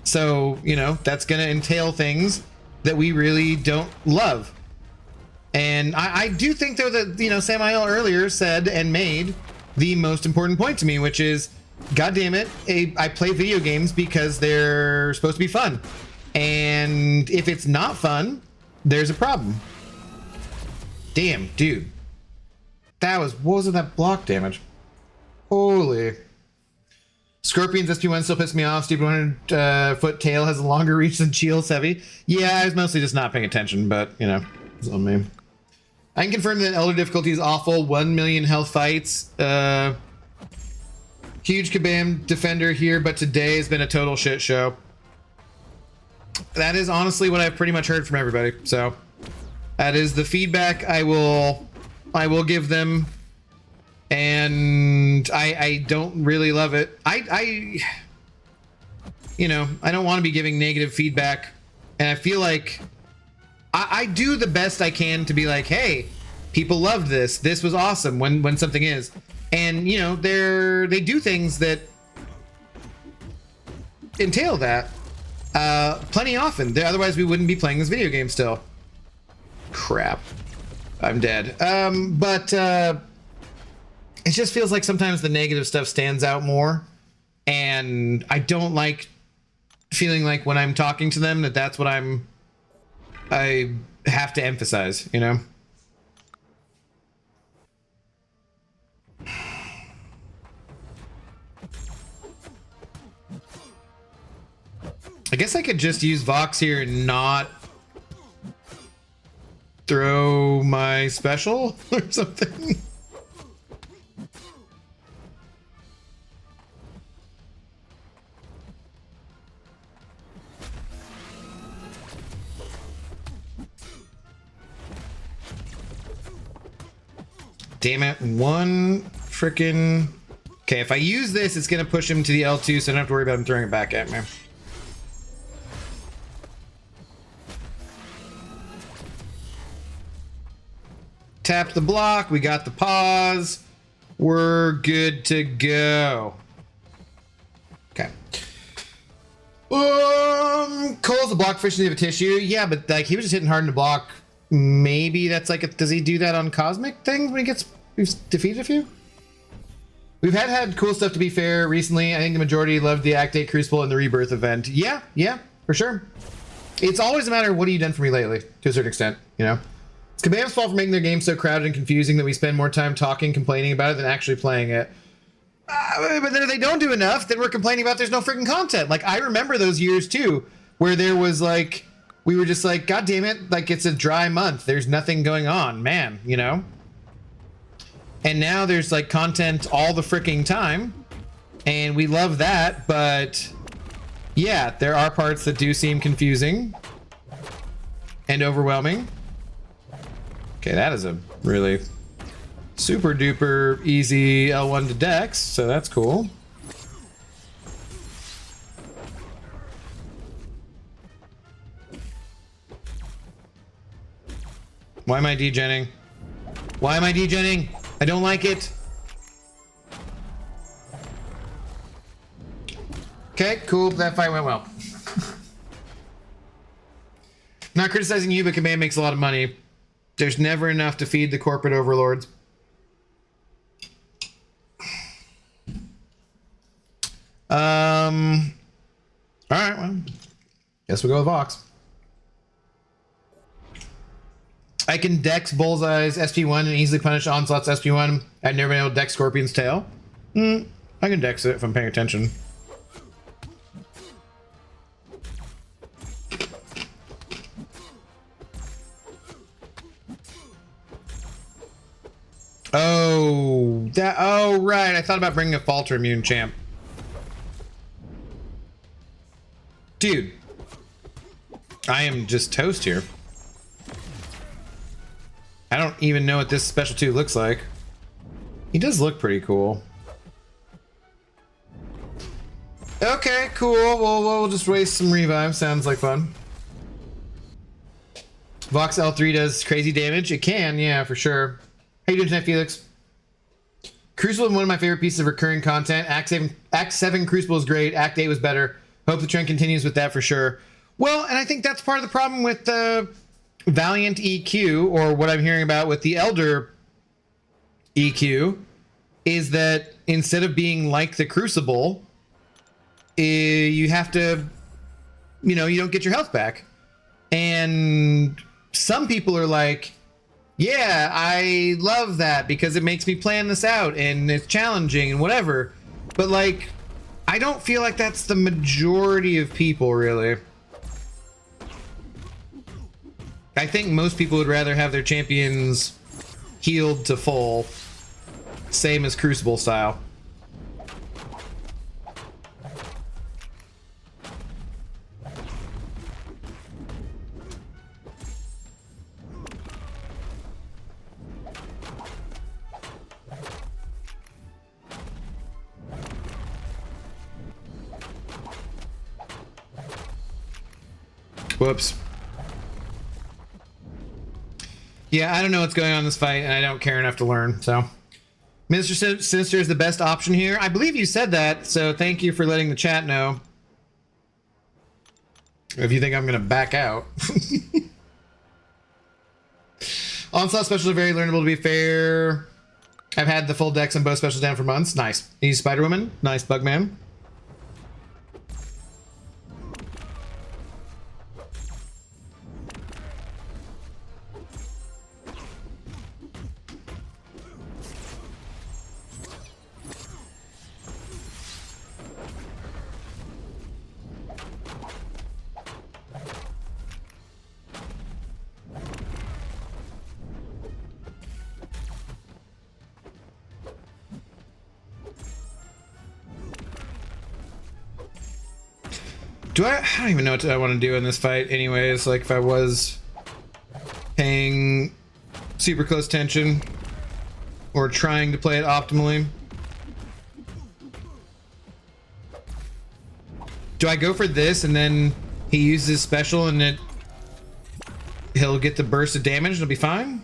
So, you know, that's going to entail things that we really don't love. And I do think, though, that, you know, Samael earlier said and made the most important point to me, which is, God damn it, I play video games because they're supposed to be fun. And if it's not fun, there's a problem. Damn, dude. That was, what was that block damage? Holy. Scorpion's SP1 still pisses me off. Stupid 100-foot tail has a longer reach than Shields Heavy. Yeah, I was mostly just not paying attention, but, you know, it's on me. I can confirm that Elder difficulty is awful. 1 million health fights. Huge Kabam defender here, but today has been a total shit show. That is honestly what I've pretty much heard from everybody. So that is the feedback I will give them. And I don't really love it. You know, I don't want to be giving negative feedback. And I feel like I do the best I can to be like, hey, people loved this. This was awesome when something is. And, you know, they do things that entail that plenty often. Otherwise, we wouldn't be playing this video game still. Crap. I'm dead. But it just feels like sometimes the negative stuff stands out more. And I don't like feeling like when I'm talking to them that's what I have to emphasize, you know? I guess I could just use Vox here and not throw my special or something. Damn it, one frickin'... Okay, if I use this, it's gonna push him to the L2, so I don't have to worry about him throwing it back at me. Tap the block, we got the pause. We're good to go. Okay. Cole's a block fish in the tissue. Yeah, but like he was just hitting hard in the block. Maybe that's like a, does he do that on cosmic things when he gets defeated a few? We've had cool stuff, to be fair, recently. I think the majority loved the Act 8 Crucible and the Rebirth event. Yeah, for sure. It's always a matter of what have you done for me lately, to a certain extent, you know? It's Kabam's fault for making their game so crowded and confusing that we spend more time talking, complaining about it than actually playing it. But then if they don't do enough, then we're complaining about there's no freaking content. Like, I remember those years, too, where there was, like, we were just like, God damn it, like, it's a dry month. There's nothing going on, man, you know? And now there's, like, content all the freaking time, and we love that, but, yeah, there are parts that do seem confusing and overwhelming. Okay, that is a really super duper easy L1 to Dex, so that's cool. Why am I degenning? Why am I degenning? I don't like it. Okay, cool. That fight went well. Not criticizing you, but Command makes a lot of money. There's never enough to feed the corporate overlords. All right, well, guess we'll go with Vox. I can Dex Bullseye's SP1 and easily punish Onslaught's SP1. I've never been able to Dex Scorpion's tail. I can Dex it if I'm paying attention. Oh, right. I thought about bringing a Falter Immune champ. Dude, I am just toast here. I don't even know what this special 2 looks like. He does look pretty cool. Okay, cool. We'll just waste some revive. Sounds like fun. Vox L3 does crazy damage. It can, yeah, for sure. How you doing tonight, Felix? Crucible is one of my favorite pieces of recurring content. Act 7 Crucible is great. Act 8 was better. Hope the trend continues with that for sure. Well, and I think that's part of the problem with the Valiant EQ, or what I'm hearing about with the Elder EQ, is that instead of being like the Crucible, you have to, you don't get your health back. And some people are like, yeah, I love that because it makes me plan this out and it's challenging and whatever. But like, I don't feel like that's the majority of people, really. I think most people would rather have their champions healed to full, same as Crucible style. Whoops. Yeah, I don't know what's going on in this fight, and I don't care enough to learn, so. Mr. Sinister is the best option here. I believe you said that, so thank you for letting the chat know. If you think I'm going to back out. Onslaught specials are very learnable, to be fair. I've had the full decks and both specials down for months. Nice. He's Spider-Woman. Nice, Bugman. I don't even know what I want to do in this fight anyways. Like, if I was paying super close attention or trying to play it optimally. Do I go for this and then he uses his special and he'll get the burst of damage and it'll be fine?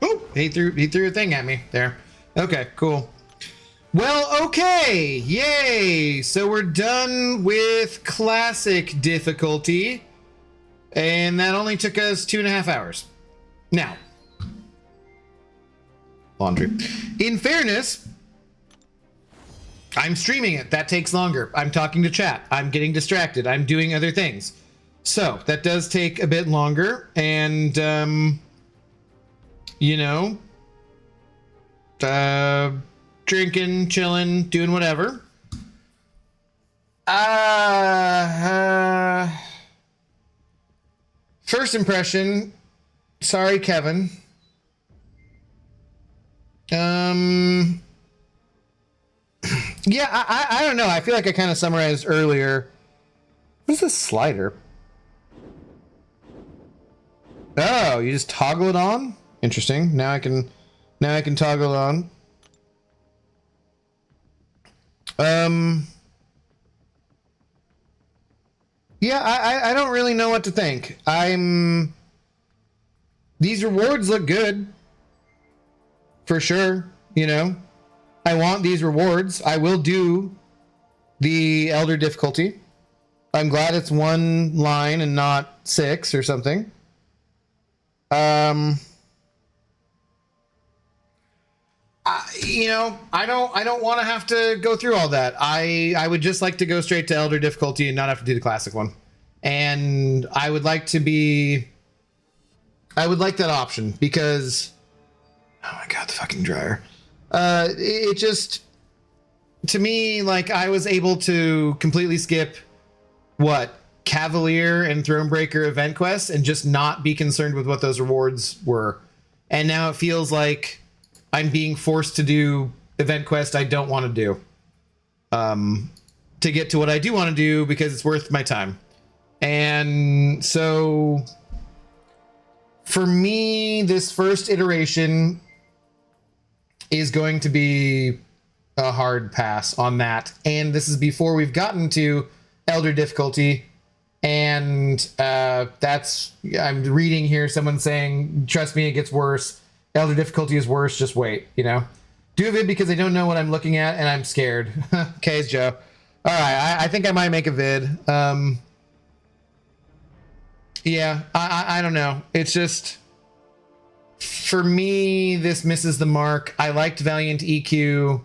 Oh, he threw a thing at me there. Okay, cool. Well, okay, yay! So we're done with classic difficulty, and that only took us 2.5 hours. Now, laundry. In fairness, I'm streaming it. That takes longer. I'm talking to chat. I'm getting distracted. I'm doing other things. So that does take a bit longer, and, drinking, chilling, doing whatever. First impression, sorry, Kevin. Yeah, I don't know. I feel like I kind of summarized earlier. What is this slider? Oh, you just toggle it on? Interesting. Now I can toggle it on. Yeah, I don't really know what to think. These rewards look good. For sure, I want these rewards. I will do the Elder difficulty. I'm glad it's 1 line and not 6 or something. I don't want to have to go through all that. I would just like to go straight to Elder difficulty and not have to do the classic one. And I would like that option because, oh my god, the fucking dryer. It just, to me, like, I was able to completely skip what, Cavalier and Thronebreaker event quests and just not be concerned with what those rewards were. And now it feels like I'm being forced to do event quest I don't want to do to get to what I do want to do because it's worth my time. And so for me, this first iteration is going to be a hard pass on that. And this is before we've gotten to Elder difficulty. And I'm reading here someone saying, trust me, it gets worse. Elder difficulty is worse. Just wait, you know. Do a vid because I don't know what I'm looking at and I'm scared. Okay, Joe. All right, I think I might make a vid. Yeah, I don't know. It's just, for me, this misses the mark. I liked Valiant EQ.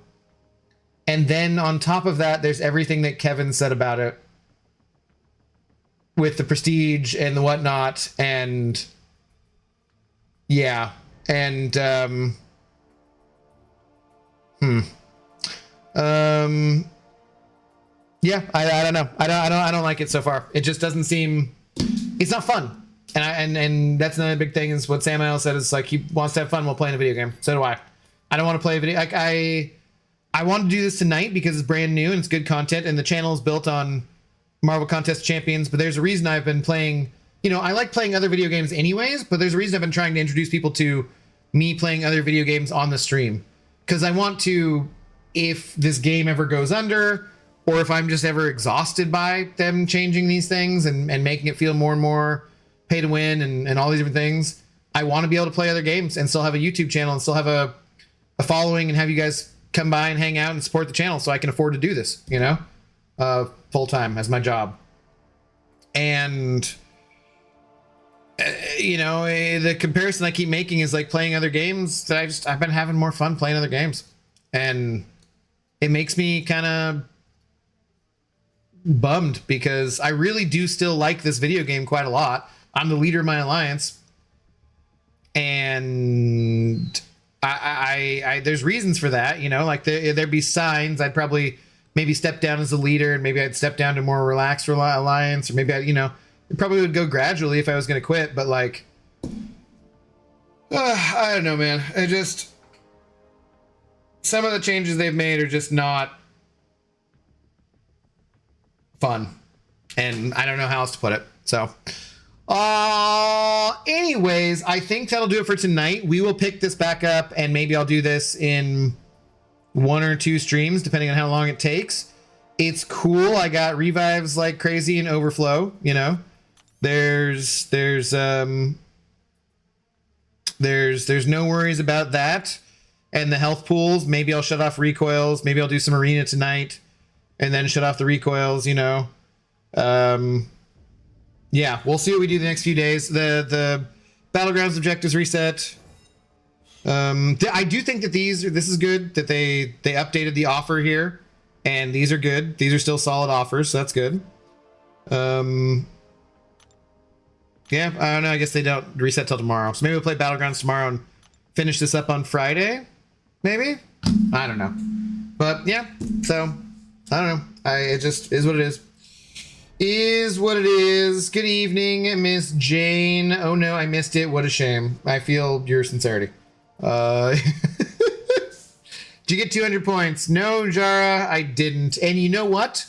And then on top of that, there's everything that Kevin said about it. With the prestige and the whatnot. And yeah. And yeah, I don't know. I don't like it so far. It just doesn't seem, it's not fun. And that's another big thing is what Samuel said is like he wants to have fun while playing a video game. So do I. I don't want to play a video. Like I want to do this tonight because it's brand new and it's good content and the channel is built on Marvel Contest Champions, but there's a reason I've been playing, you know, I like playing other video games anyways, but there's a reason I've been trying to introduce people to me playing other video games on the stream. Because I want to, if this game ever goes under, or if I'm just ever exhausted by them changing these things and making it feel more and more pay to win and all these different things, I want to be able to play other games and still have a YouTube channel and still have a following and have you guys come by and hang out and support the channel so I can afford to do this, you know? Full time as my job. And you know, the comparison I keep making is like playing other games that I've been having more fun playing other games, and it makes me kind of bummed because I really do still like this video game quite a lot. I'm the leader of my alliance, and I there's reasons for that, you know, like there'd be signs I'd probably maybe step down as a leader and maybe I'd step down to more relaxed alliance, or maybe it probably would go gradually if I was going to quit, but like, I don't know, man. Some of the changes they've made are just not fun, and I don't know how else to put it. So, anyways, I think that'll do it for tonight. We will pick this back up and maybe I'll do this in 1 or 2 streams, depending on how long it takes. It's cool. I got revives like crazy and overflow, you know. There's no worries about that. And the health pools, maybe I'll shut off recoils. Maybe I'll do some arena tonight and then shut off the recoils, you know. Yeah, we'll see what we do the next few days. The Battlegrounds objectives reset. I do think that this is good that they updated the offer here, and these are good. These are still solid offers, so that's good. Yeah, I don't know. I guess they don't reset till tomorrow, so maybe we'll play Battlegrounds tomorrow and finish this up on Friday. Maybe, I don't know, but yeah. So I don't know. It just is what it is. Is what it is. Good evening, Miss Jane. Oh no, I missed it. What a shame. I feel your sincerity. Did you get 200 points? No, Jara, I didn't. And you know what?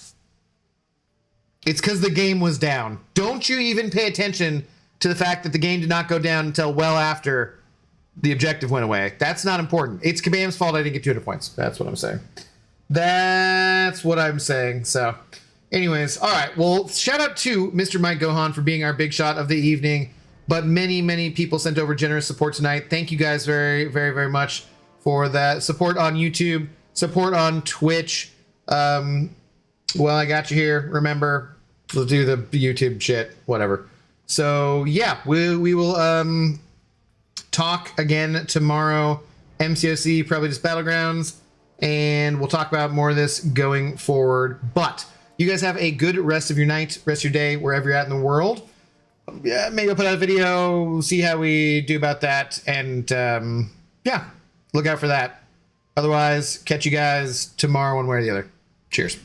It's because the game was down. Don't you even pay attention to the fact that the game did not go down until well after the objective went away. That's not important. It's Kabam's fault I didn't get 200 points. That's what I'm saying. That's what I'm saying. So, anyways, all right. Well, shout out to Mr. Mike Gohan for being our big shot of the evening. But many, many people sent over generous support tonight. Thank you guys very, very, very much for that support on YouTube, support on Twitch. Well, I got you here. Remember, we'll do the YouTube shit, whatever. So yeah, we will talk again tomorrow. MCOC, probably just Battlegrounds, and we'll talk about more of this going forward. But you guys have a good rest of your night, rest of your day, wherever you're at in the world. Yeah, maybe I'll put out a video, see how we do about that, and yeah, look out for that. Otherwise, catch you guys tomorrow one way or the other. Cheers.